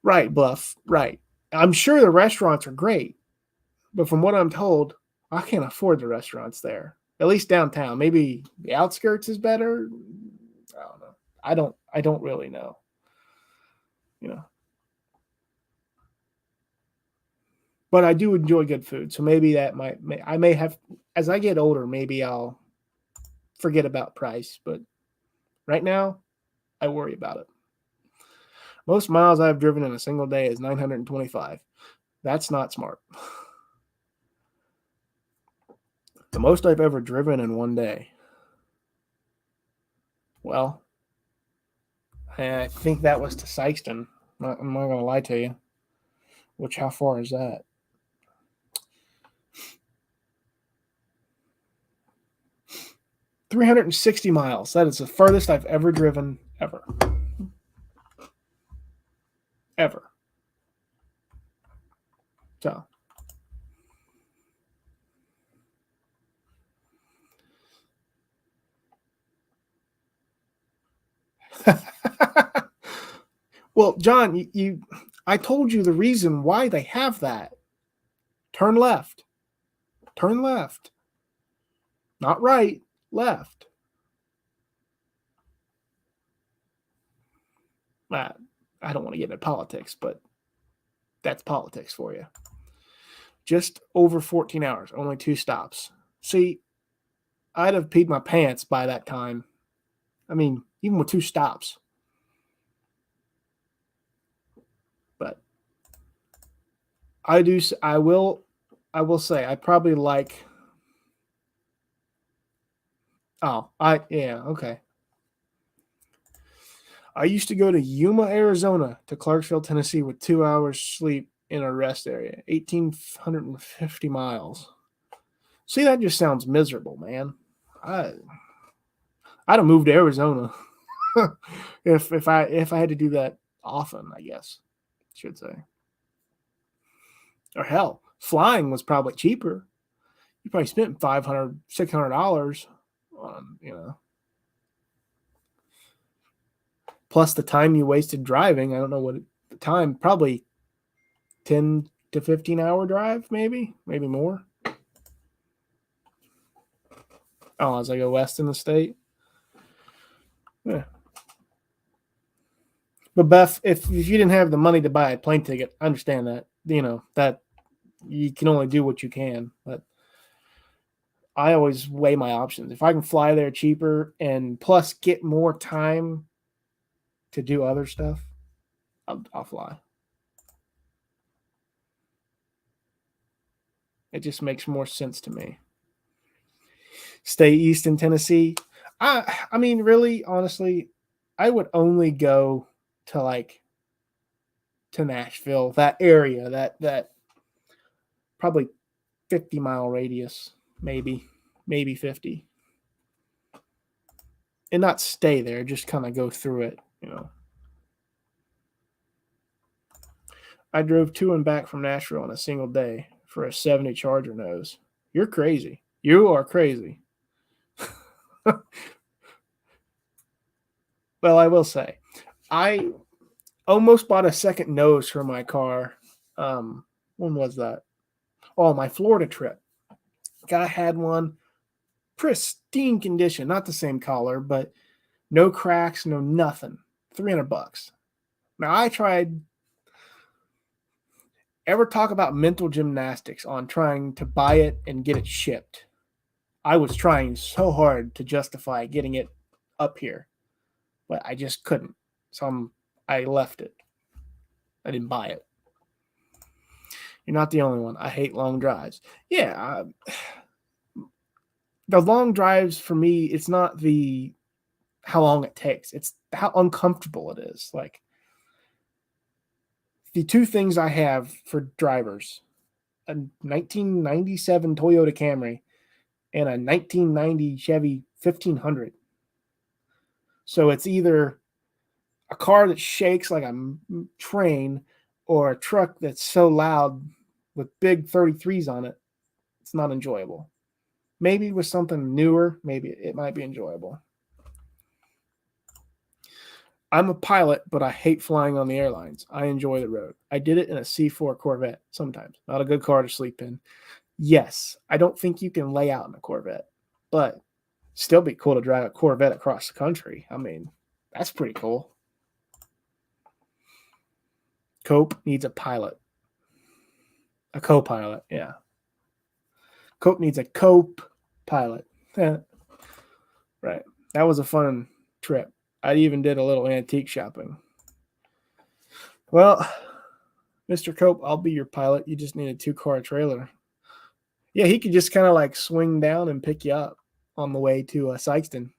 Right, Bluff. Right. I'm sure the restaurants are great, but from what I'm told, I can't afford the restaurants there. At least downtown. Maybe the outskirts is better. I don't know. I don't really know. You know. But I do enjoy good food. So maybe that I may have as I get older, maybe I'll forget about price, but right now I worry about it. Most miles I've driven in a single day is 925. That's not smart. The most I've ever driven in one day. Well, I think that was to Sykeston. I'm not going to lie to you. Which, how far is that? $360 miles. That is the furthest I've ever driven, ever. Ever. So. Well, John, I told you the reason why they have that. Turn left. Turn left. Not right, left. I don't want to get into politics, but that's politics for you. Just over 14 hours, only 2 stops. See, I'd have peed my pants by that time. I mean, even with 2 stops. But I will say I probably like. Okay. I used to go to Yuma, Arizona to Clarksville, Tennessee with 2 hours sleep in a rest area, 1,850 miles. See, that just sounds miserable, man. I'd have moved to Arizona if I had to do that often, I guess, should say. Or hell, flying was probably cheaper. You probably spent $500, $600 on, plus the time you wasted driving. I don't know what the time, probably 10 to 15 hour drive, maybe more. Oh, as I go west in the state. Yeah. But Beth, if you didn't have the money to buy a plane ticket, I understand that. That you can only do what you can. But I always weigh my options. If I can fly there cheaper and plus get more time to do other stuff, I'll fly. It just makes more sense to me. Stay east in Tennessee. I mean, really, honestly, I would only go to to Nashville, that area, that probably 50-mile radius, maybe 50. And not stay there, just kind of go through it, I drove to and back from Nashville in a single day for a 70 Charger nose. You're crazy. You are crazy. Well, I will say, I almost bought a second nose for my car. When was that? Oh, my Florida trip. Guy had one, pristine condition, not the same color, but no cracks, no nothing. $300. Now I tried. Ever talk about mental gymnastics on trying to buy it and get it shipped? I was trying so hard to justify getting it up here, but I just couldn't. So I left it. I didn't buy it. You're not the only one. I hate long drives. Yeah, the long drives for me, it's not the how long it takes. It's how uncomfortable it is. Like the 2 things I have for drivers, a 1997 Toyota Camry and a 1990 Chevy 1500. So it's either a car that shakes like a train or a truck that's so loud with big 33s on it, it's not enjoyable. Maybe with something newer, maybe it might be enjoyable. I'm a pilot, but I hate flying on the airlines. I enjoy the road. I did it in a C4 Corvette sometimes. Not a good car to sleep in. Yes, I don't think you can lay out in a Corvette, but still be cool to drive a Corvette across the country. I mean, that's pretty cool. Cope needs a pilot. A co-pilot, yeah. Cope needs a cope pilot. Right. That was a fun trip. I even did a little antique shopping. Well, Mr. Cope, I'll be your pilot. You just need a 2-car trailer. Yeah, he could just kind of like swing down and pick you up on the way to Sykeston.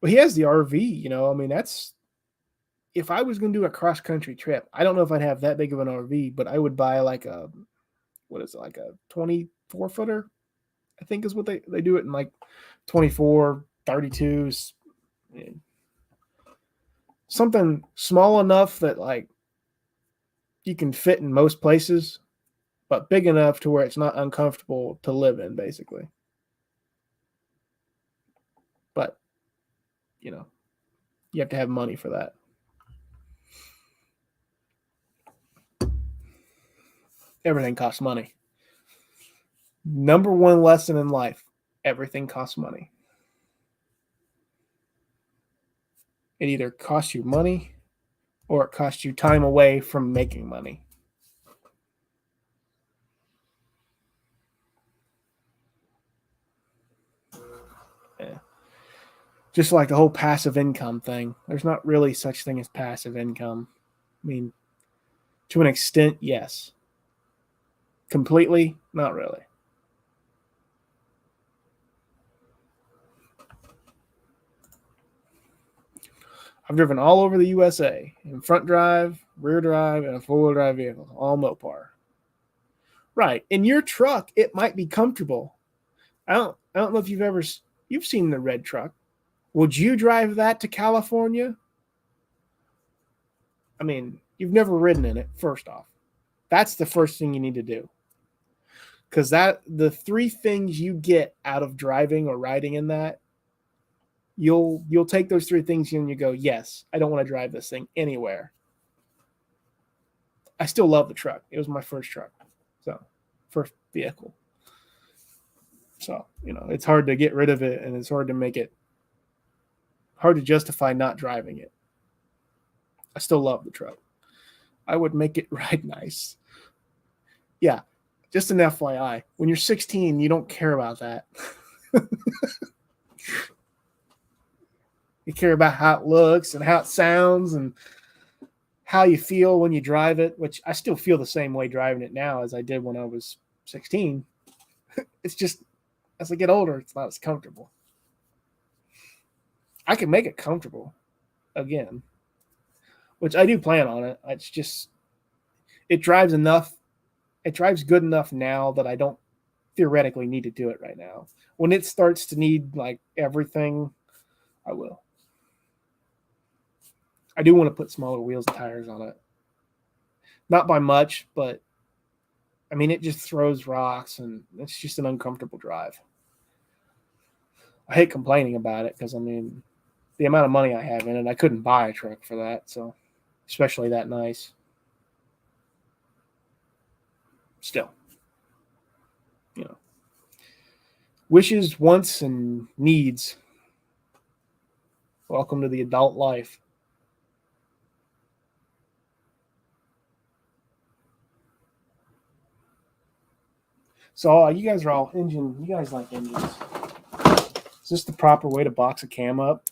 Well, he has the RV, I mean, that's if I was going to do a cross country trip, I don't know if I'd have that big of an RV, but I would buy like like a 24 footer, I think is what they do it in, like 24, 32s, something small enough that like you can fit in most places, but big enough to where it's not uncomfortable to live in, basically. But, you have to have money for that. Everything costs money. Number one lesson in life, everything costs money. It either costs you money or it costs you time away from making money. Yeah. Just like the whole passive income thing. There's not really such thing as passive income. I mean, to an extent, yes. Completely, not really. I've driven all over the USA in front drive, rear drive, and a four-wheel drive vehicle, all Mopar. Right. In your truck, it might be comfortable. I don't know if you've seen the red truck. Would you drive that to California? I mean, you've never ridden in it, first off. That's the first thing you need to do. Because the 3 things you get out of driving or riding in that, you'll take those 3 things and you go, yes, I don't want to drive this thing anywhere. I still love the truck. It was my first truck. So, first vehicle. So, it's hard to get rid of it, and it's hard to justify not driving it. I still love the truck. I would make it ride nice. Yeah, just an FYI. When you're 16, you don't care about that. You care about how it looks and how it sounds and how you feel when you drive it, which I still feel the same way driving it now as I did when I was 16. It's just, as I get older, it's not as comfortable. I can make it comfortable again, which I do plan on it. It's just, it drives good enough now that I don't theoretically need to do it right now. When it starts to need like everything, I will. I do want to put smaller wheels and tires on it. Not by much, but I mean, it just throws rocks and it's just an uncomfortable drive. I hate complaining about it because, I mean, the amount of money I have in it, I couldn't buy a truck for that. So, especially that nice. Still, wishes, wants, and needs. Welcome to the adult life. So you guys are all you guys like engines. Is this the proper way to box a cam up?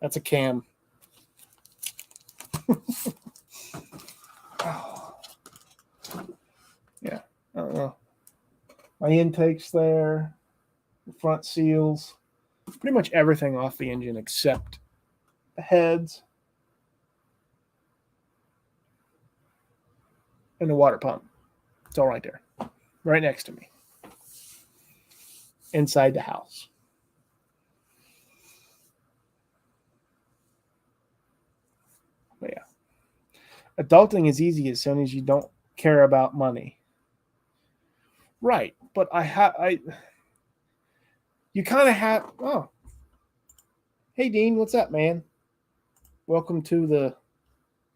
That's a cam. Yeah, I don't know. My intake's there, the front seals, pretty much everything off the engine except the heads and the water pump. It's all right there, right next to me, inside the house. But yeah, adulting is easy as soon as you don't care about money. Right, but you kind of have. Oh, hey Dean, what's up, man? Welcome to the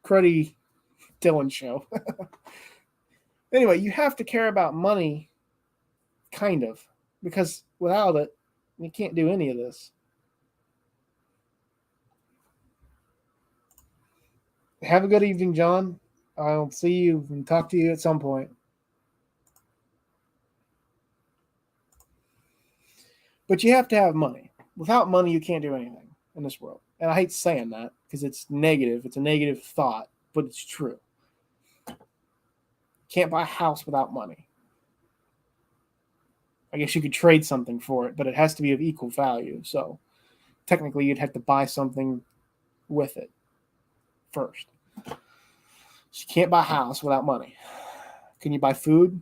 Cruddy Dylan show. Anyway, you have to care about money, kind of, because without it, you can't do any of this. Have a good evening, John. I'll see you and talk to you at some point. But you have to have money. Without money, you can't do anything in this world. And I hate saying that because it's negative. It's a negative thought, but it's true. Can't buy a house without money. I guess you could trade something for it, but it has to be of equal value. So technically, you'd have to buy something with it first. So you can't buy a house without money. Can you buy food?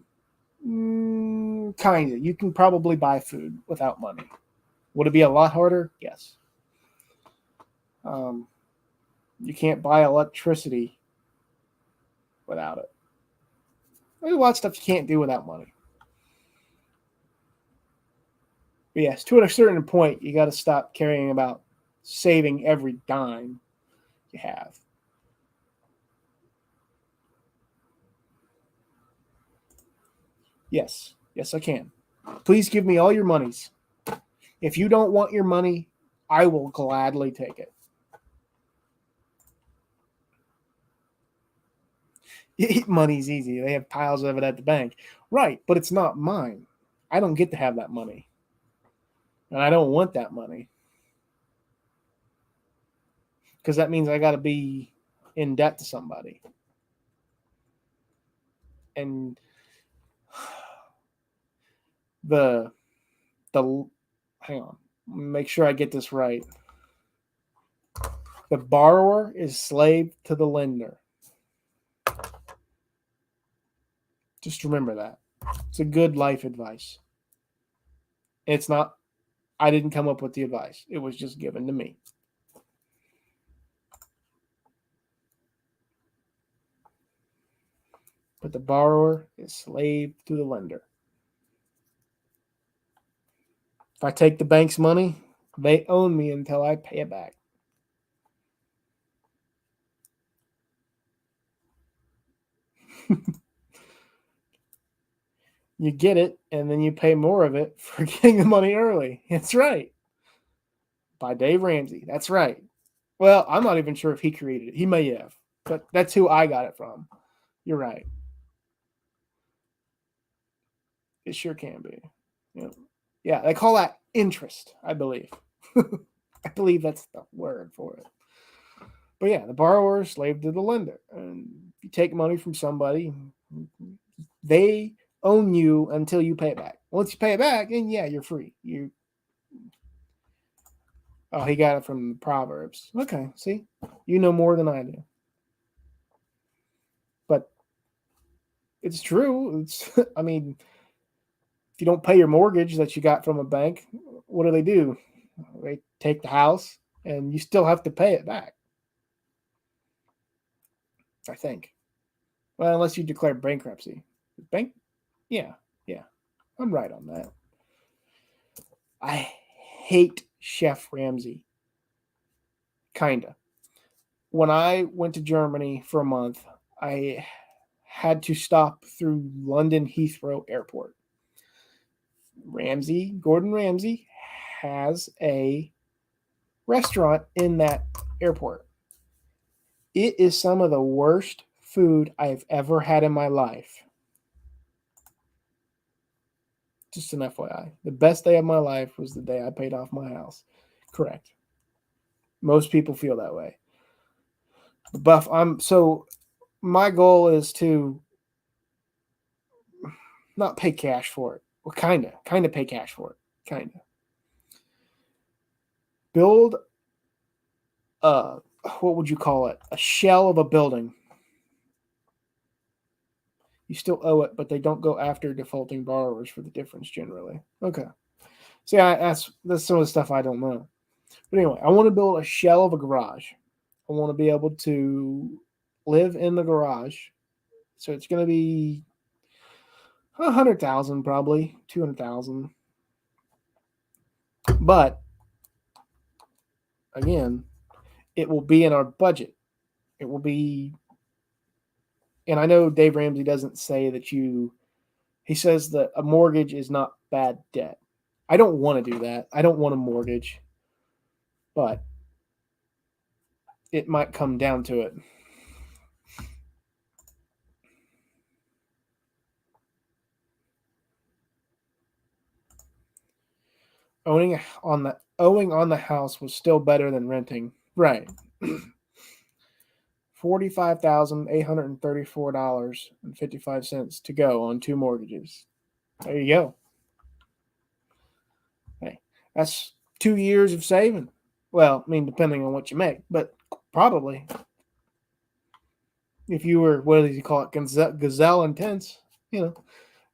Kind of. You can probably buy food without money. Would it be a lot harder? Yes. You can't buy electricity without it. There's a lot of stuff you can't do without money. But yes, to a certain point, you got to stop caring about saving every dime you have. Yes, I can. Please give me all your monies. If you don't want your money, I will gladly take it. Money's easy. They have piles of it at the bank. Right, but it's not mine. I don't get to have that money. And I don't want that money. Because that means I got to be in debt to somebody. And the hang on. Make sure I get this right. The borrower is slave to the lender. Just remember that. It's a good life advice. It's not, I didn't come up with the advice. It was just given to me. But the borrower is slave to the lender. If I take the bank's money, they own me until I pay it back. You get it, and then you pay more of it for getting the money early. That's right. By Dave Ramsey. That's right. Well, I'm not even sure if he created it. He may have, but that's who I got it from. You're right. It sure can be. Yeah, they call that interest, I believe. I believe that's the word for it. But yeah, the borrower is slave to the lender. And if you take money from somebody, they own you until you pay it back. Once you pay it back, then yeah, you're free. Oh, he got it from the Proverbs. Okay, see? You know more than I do. But it's true. I mean, if you don't pay your mortgage that you got from a bank, what do? They take the house and you still have to pay it back. I think. Well, unless you declare bankruptcy. Bank? Yeah. I'm right on that. I hate Chef Ramsay. Kinda. When I went to Germany for a month, I had to stop through London Heathrow Airport. Gordon Ramsay, has a restaurant in that airport. It is some of the worst food I've ever had in my life. Just an FYI. The best day of my life was the day I paid off my house. Correct. Most people feel that way. But so my goal is to not pay cash for it. Well, kind of pay cash for it. Kind of. Build what would you call it? A shell of a building. You still owe it, but they don't go after defaulting borrowers for the difference generally. Okay. See, that's some of the stuff I don't know. But anyway, I want to build a shell of a garage. I want to be able to live in the garage. So it's going to be 100,000 probably, 200,000. But again, it will be in our budget. It will be, and I know Dave Ramsey doesn't say that he says that a mortgage is not bad debt. I don't want to do that. I don't want a mortgage, but it might come down to it. Owing on the house was still better than renting. Right. $45,834.55 to go on 2 mortgages. There you go. Hey, that's 2 years of saving. Well, I mean, depending on what you make, but probably if you were, what does he call it, gazelle intense,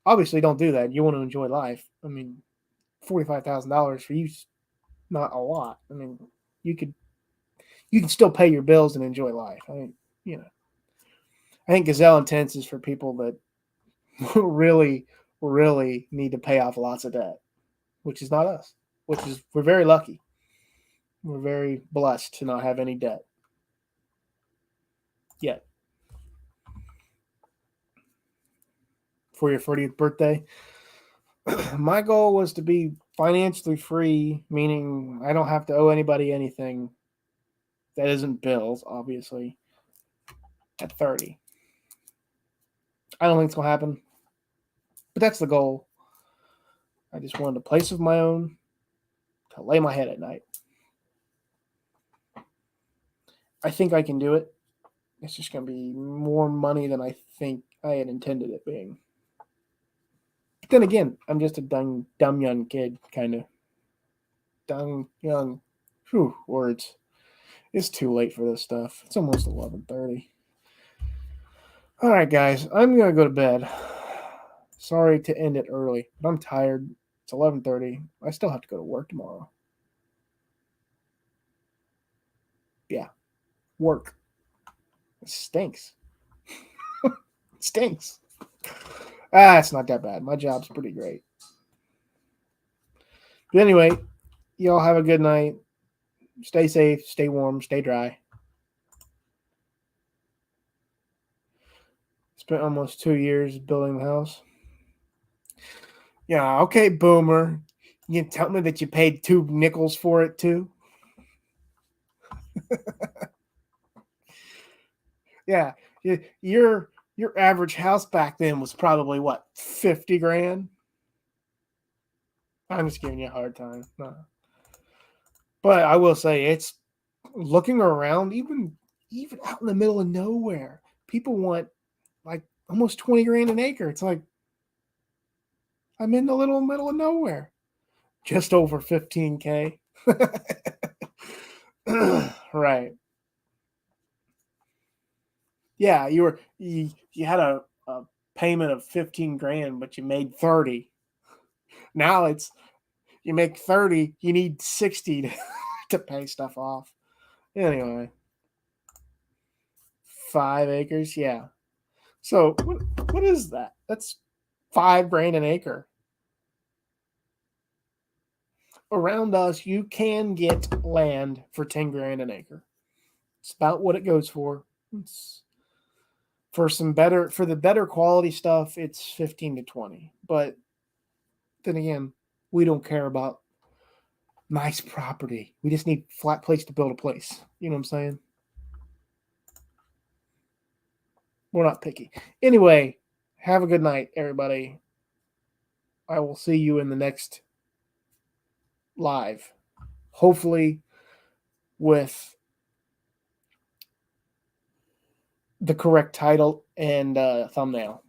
obviously don't do that. You want to enjoy life. I mean, $45,000 for you is not a lot. I mean, you could still pay your bills and enjoy life. I mean, I think gazelle intense is for people that really, really need to pay off lots of debt, which is not us. We're very lucky. We're very blessed to not have any debt yet. For your 40th birthday, my goal was to be financially free, meaning I don't have to owe anybody anything that isn't bills, obviously, at 30. I don't think it's going to happen, but that's the goal. I just wanted a place of my own to lay my head at night. I think I can do it. It's just going to be more money than I think I had intended it being. But then again, I'm just a dumb young kid, kind of. Dumb young. Whew, words. It's too late for this stuff. It's almost 11:30. All right, guys. I'm going to go to bed. Sorry to end it early, but I'm tired. It's 11:30. I still have to go to work tomorrow. Yeah. Work. It stinks. It stinks. It's not that bad. My job's pretty great. But anyway, y'all have a good night. Stay safe, stay warm, stay dry. Spent almost 2 years building the house. Yeah, okay, boomer. You can tell me that you paid 2 nickels for it too? Yeah, your average house back then was probably what, 50 grand? I'm just giving you a hard time. No. But I will say, it's looking around, even out in the middle of nowhere, people want like almost 20 grand an acre. It's like, I'm in the little middle of nowhere. Just over 15K. Right. Yeah, you had a payment of 15 grand, but you made 30. Now it's, you make 30, you need 60 to pay stuff off. Anyway, 5 acres, yeah. So what is that? That's 5 grand an acre. Around us, you can get land for 10 grand an acre. It's about what it goes for. It's, for the better quality stuff, it's 15 to 20. But then again, we don't care about nice property. We just need a flat place to build a place. You know what I'm saying? We're not picky. Anyway, have a good night, everybody. I will see you in the next live. Hopefully with the correct title and thumbnail.